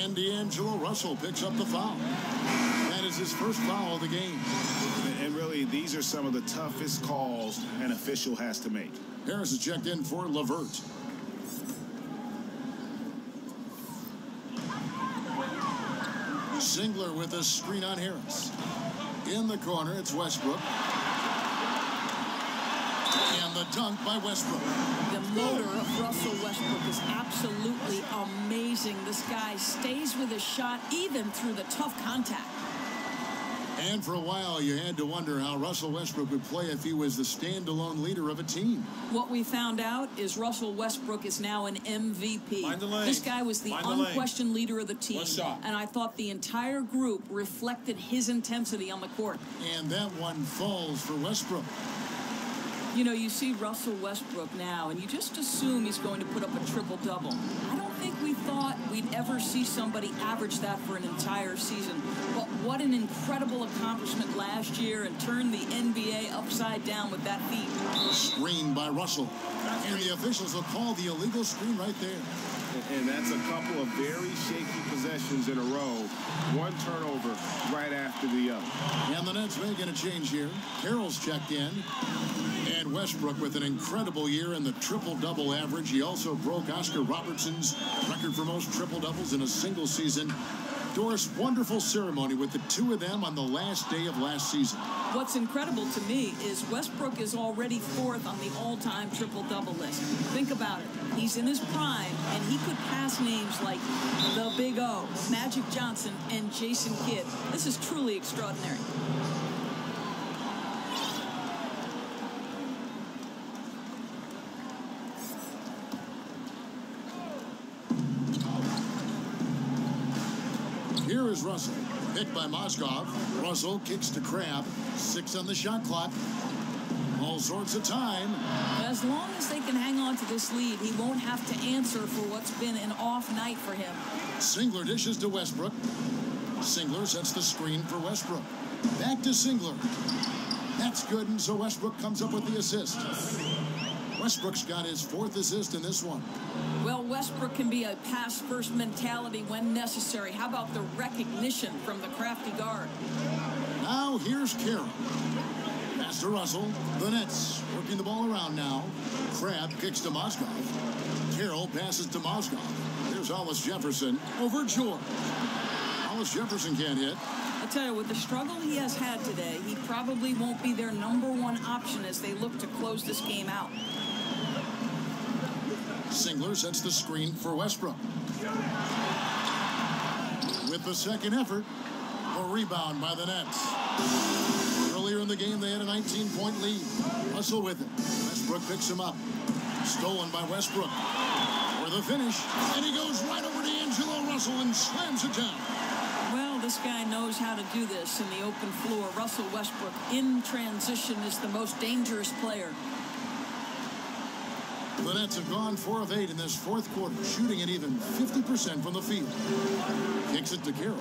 And D'Angelo Russell picks up the foul. That is his first foul of the game. And really, these are some of the toughest calls an official has to make. Harris is checked in for LeVert. Singler with a screen on Harris. In the corner, it's Westbrook. And the dunk by Westbrook. The motor of Russell Westbrook is absolutely amazing. This guy stays with his shot even through the tough contact. And for a while, you had to wonder how Russell Westbrook would play if he was the standalone leader of a team. What we found out is Russell Westbrook is now an MVP. Mind the lane. This guy was the unquestioned leader of the team. And I thought the entire group reflected his intensity on the court. And that one falls for Westbrook. You know, you see Russell Westbrook now, and you just assume he's going to put up a triple-double. I don't think we thought we'd ever see somebody average that for an entire season. But what an incredible accomplishment last year, and turned the NBA upside down with that feat. Screen by Russell. And the officials will call the illegal screen right there. And that's a couple of very shaky possessions in a row. One turnover right after the other. And the Nets making a change here. Carroll's checked in. And Westbrook with an incredible year in the triple-double average. He also broke Oscar Robertson's record for most triple-doubles in a single season. Doris, wonderful ceremony with the two of them on the last day of last season. What's incredible to me is Westbrook is already fourth on the all-time triple-double list. Think about it. He's in his prime, and he could pass names like the Big O, Magic Johnson, and Jason Kidd. This is truly extraordinary. Here is Russell, picked by Mozgov. Russell kicks to Crabb. 6 on the shot clock. All sorts of time. As long as they can hang on to this lead, he won't have to answer for what's been an off night for him. Singler dishes to Westbrook. Singler sets the screen for Westbrook. Back to Singler. That's good, and so Westbrook comes up with the assist. Westbrook's got his 4th assist in this one. Well, Westbrook can be a pass-first mentality when necessary. How about the recognition from the crafty guard? Now here's Carroll. Pass to Russell. The Nets working the ball around now. Crabb kicks to Mozgov. Carroll passes to Mozgov. There's Hollis Jefferson over George. Hollis Jefferson can't hit. I'll tell you, with the struggle he has had today, he probably won't be their #1 option as they look to close this game out. Singler sets the screen for Westbrook. With the second effort, a rebound by the Nets. Earlier in the game, they had a 19-point lead. Russell with it. Westbrook picks him up. Stolen by Westbrook. For the finish. And he goes right over to D'Angelo Russell and slams it down. Well, this guy knows how to do this in the open floor. Russell Westbrook in transition is the most dangerous player. The Nets have gone 4 of 8 in this fourth quarter, shooting at even 50% from the field. Kicks it to Carroll.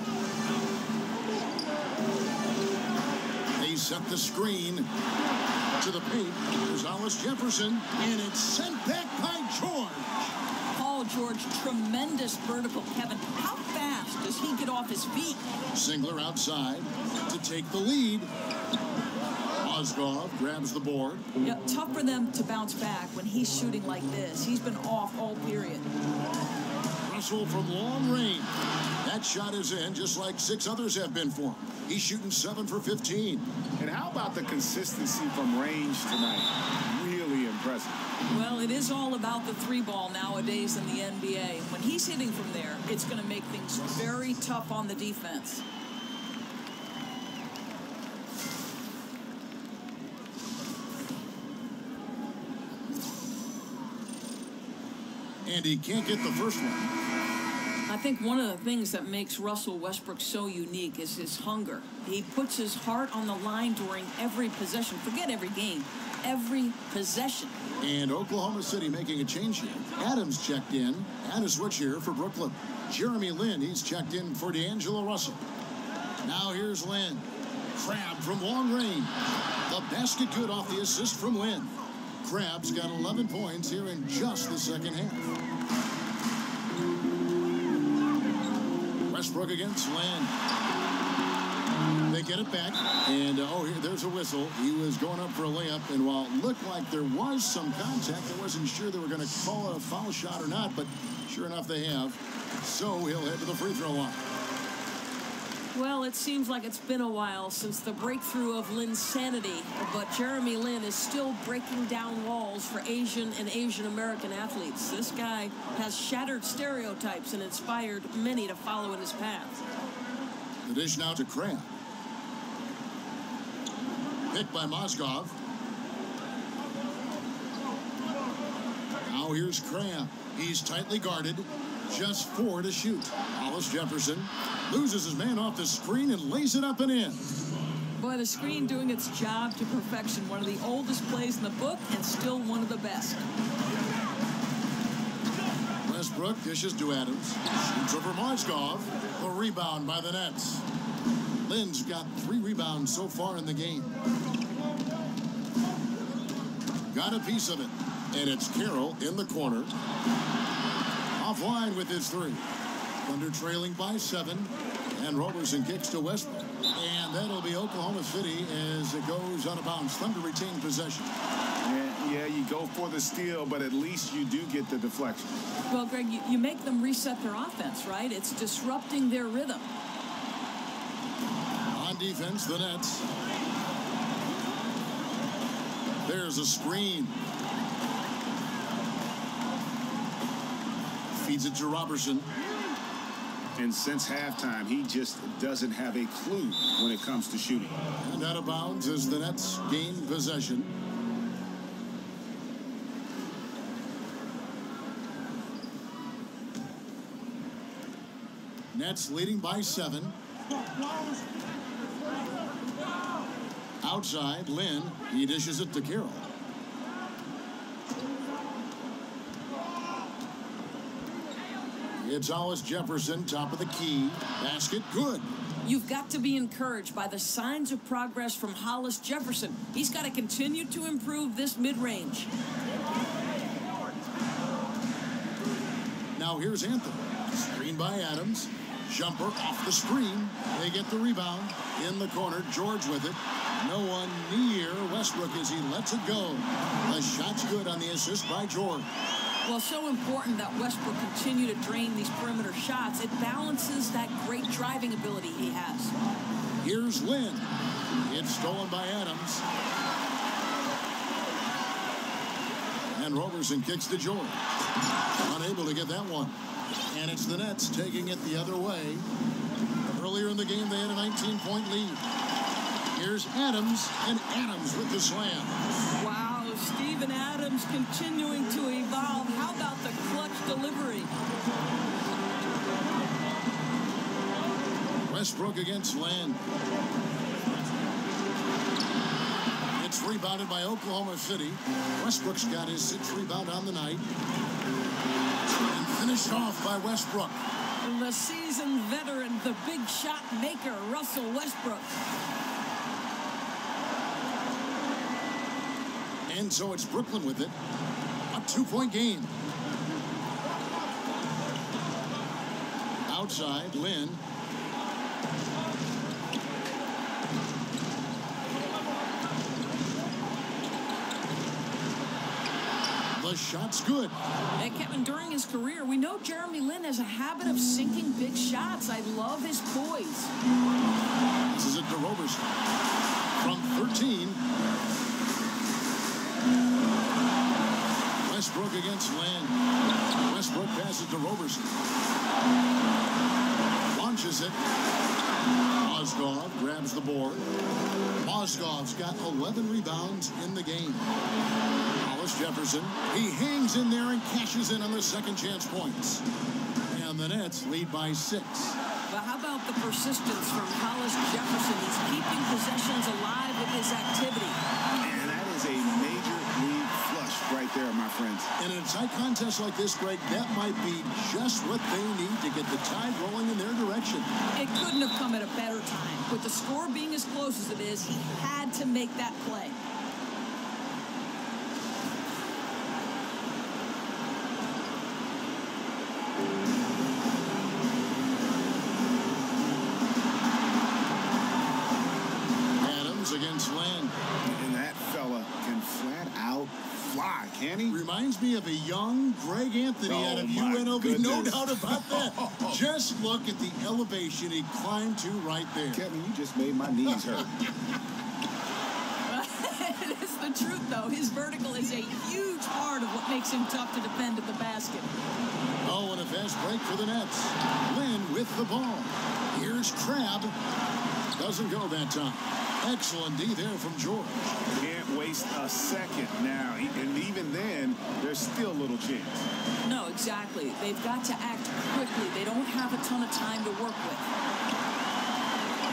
They set the screen to the paint. There's Hollis Jefferson, and it's sent back by George. Paul George, tremendous vertical. Kevin, how fast does he get off his feet? Singler outside to take the lead. Mozgov grabs the board. Yeah, tough for them to bounce back when he's shooting like this. He's been off all period. Russell from long range. That shot is in, just like 6 others have been for him. He's shooting 7 for 15. And how about the consistency from range tonight? Really impressive. Well, it is all about the 3-ball nowadays in the NBA. When he's hitting from there, it's going to make things very tough on the defense. And he can't get the first one. I think one of the things that makes Russell Westbrook so unique is his hunger. He puts his heart on the line during every possession. Forget every game, every possession. And Oklahoma City making a change here. Adams checked in, and a switch here for Brooklyn. Jeremy Lin, he's checked in for D'Angelo Russell. Now here's Lin. Crabbe from long range. The basket good off the assist from Lin. Crabbe's got 11 points here in just the second half. Westbrook against Lin. They get it back, and there's a whistle. He was going up for a layup, and while it looked like there was some contact, I wasn't sure they were going to call it a foul shot or not, but sure enough they have. So he'll head to the free throw line. Well, it seems like it's been a while since the breakthrough of Lin's sanity, but Jeremy Lin is still breaking down walls for Asian and Asian American athletes. This guy has shattered stereotypes and inspired many to follow in his path. The dish now to Crabbe. Picked by Mozgov. Now here's Crabbe. He's tightly guarded. Just 4 to shoot. Hollis Jefferson loses his man off the screen and lays it up and in. Boy, the screen doing its job to perfection. One of the oldest plays in the book and still one of the best. Westbrook dishes to Adams. Shoots over Mozgov. A rebound by the Nets. Lin's got 3 rebounds so far in the game. Got a piece of it. And it's Carroll in the corner. Offline with his 3. Thunder trailing by 7. And Roberson kicks to Westbrook. And that'll be Oklahoma City as it goes out of bounds. Thunder retain possession. Yeah, you go for the steal, but at least you do get the deflection. Well, Greg, you make them reset their offense, right? It's disrupting their rhythm. On defense, the Nets. There's a screen. Feeds it to Roberson. And since halftime, he just doesn't have a clue when it comes to shooting. And out of bounds as the Nets gain possession. Nets leading by 7. Outside, Lin. He dishes it to Carroll. It's Hollis Jefferson, top of the key. Basket, good. You've got to be encouraged by the signs of progress from Hollis Jefferson. He's got to continue to improve this mid-range. Now here's Anthony. Screen by Adams. Jumper off the screen. They get the rebound. In the corner, George with it. No one near Westbrook as he lets it go. The shot's good on the assist by George. Well, so important that Westbrook continue to drain these perimeter shots. It balances that great driving ability he has. Here's Lin. It's stolen by Adams. And Roberson kicks to George. Unable to get that one. And it's the Nets taking it the other way. Earlier in the game, they had a 19-point lead. Here's Adams, and Adams with the slam. Wow, Steven Adams continuing to evolve. How about the clutch delivery? Westbrook against Lynn. It's rebounded by Oklahoma City. Westbrook's got his 6th rebound on the night. And finished off by Westbrook. The seasoned veteran, the big shot maker, Russell Westbrook. And so it's Brooklyn with it. A 2-point game. Outside, Lynn. The shot's good. Hey, Kevin, during his career, we know Jeremy Lin has a habit of sinking big shots. I love his poise. This is it to Roberson. From 13. Westbrook against Lynn. Westbrook passes to Roberson. Launches it. Mozgov grabs the board. Mozgov's got 11 rebounds in the game. Hollis Jefferson, he hangs in there and cashes in on the second chance points. And the Nets lead by 6. But how about the persistence from Hollis Jefferson? He's keeping possessions alive with his activity. And that is a major league flush right there, my friends. And in a tight contest like this, Greg, that might be just what they need to get the tide rolling in their direction. It couldn't have come at a better time. With the score being as close as it is, he had to make that play. Against Lynn. And that fella can flat out fly, can he? Reminds me of a young Greg Anthony out of UNLV. No doubt about that. Just look at the elevation he climbed to right there. Kevin, you just made my knees hurt. It is the truth, though. His vertical is a huge part of what makes him tough to defend at the basket. Oh, and a fast break for the Nets. Lynn with the ball. Here's Crabbe. Doesn't go that time. Excellent D there from George. Can't waste a second now. And even then, there's still little chance. No, exactly. They've got to act quickly. They don't have a ton of time to work with.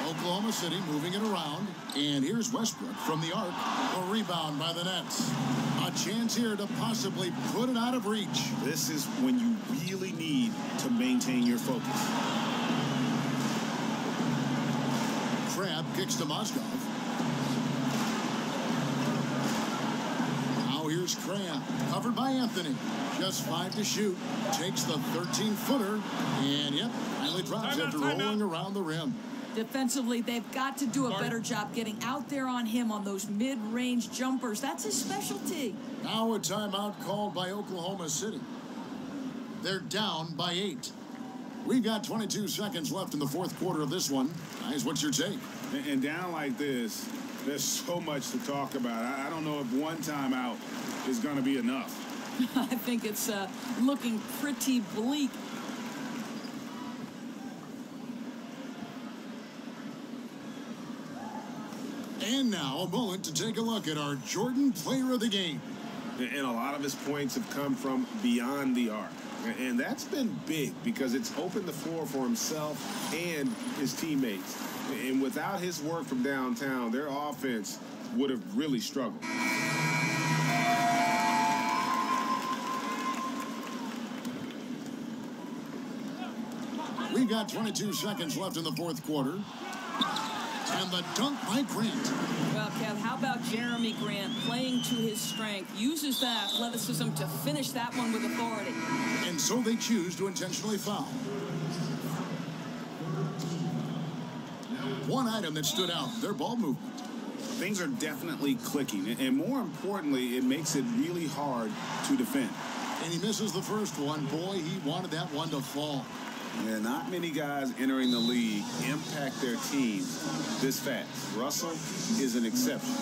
Oklahoma City moving it around. And here's Westbrook from the arc. A rebound by the Nets. A chance here to possibly put it out of reach. This is when you really need to maintain your focus. Crabbe kicks to Mozgov. Now here's Crabbe, covered by Anthony. Just 5 to shoot. Takes the 13-footer. And, yep, finally drops after rolling around the rim. Defensively, they've got to do a better job getting out there on him on those mid-range jumpers. That's his specialty. Now a timeout called by Oklahoma City. They're down by 8. We've got 22 seconds left in the fourth quarter of this one. Guys, what's your take? And down like this, there's so much to talk about. I don't know if one timeout is going to be enough. I think it's looking pretty bleak. And now a moment to take a look at our Jordan Player of the Game. And a lot of his points have come from beyond the arc. And that's been big because it's opened the floor for himself and his teammates. And without his work from downtown, their offense would have really struggled. We've got 22 seconds left in the fourth quarter. And the dunk by Grant. Well, Kev, how about Jeremy Grant playing to his strength, uses that athleticism to finish that one with authority. And so they choose to intentionally foul. One item that stood out, their ball movement. Things are definitely clicking. And more importantly, it makes it really hard to defend. And he misses the first one. Boy, he wanted that one to fall. Yeah, not many guys entering the league impact their teams this fast. Russell is an exception.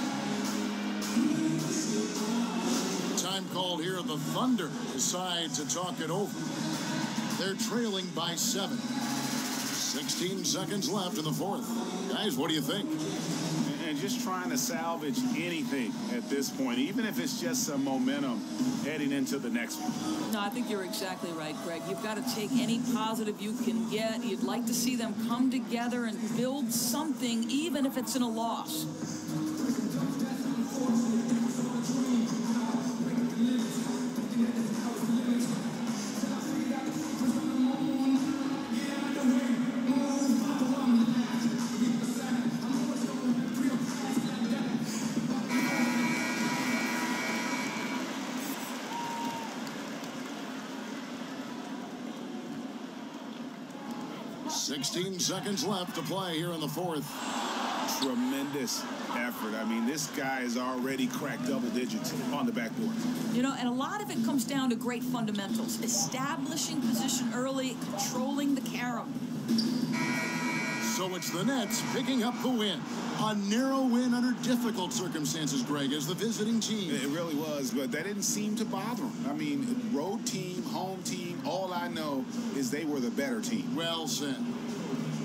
Time called here. The Thunder decide to talk it over. They're trailing by 7. 16 seconds left in the fourth. Guys, what do you think? and just trying to salvage anything at this point, even if it's just some momentum heading into the next one. No, I think you're exactly right, Greg. You've got to take any positive you can get. You'd like to see them come together and build something, even if it's in a loss. Seconds left to play here in the fourth. Tremendous effort. I mean, this guy has already cracked double digits on the backboard. You know, and a lot of it comes down to great fundamentals. Establishing position early, controlling the carom. So it's the Nets picking up the win. A narrow win under difficult circumstances, Greg, as the visiting team. It really was, but that didn't seem to bother them. I mean, road team, home team, all I know is they were the better team. Well said.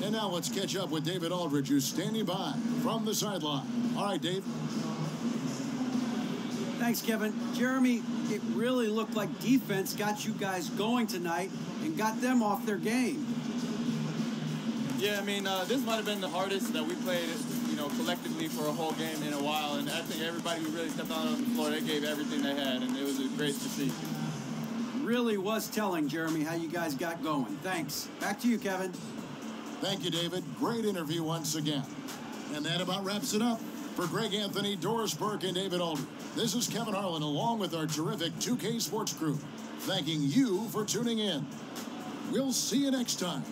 And now let's catch up with David Aldridge, who's standing by from the sideline. All right, Dave. Thanks, Kevin. Jeremy, it really looked like defense got you guys going tonight and got them off their game. Yeah, I mean, this might have been the hardest that we played, you know, collectively for a whole game in a while. And I think everybody who really stepped out on the floor, they gave everything they had, and it was great to see. Really was telling, Jeremy, how you guys got going. Thanks. Back to you, Kevin. Thank you, David. Great interview once again. And that about wraps it up. For Greg Anthony, Doris Burke, and David Aldridge, this is Kevin Harlan along with our terrific 2K Sports crew, thanking you for tuning in. We'll see you next time.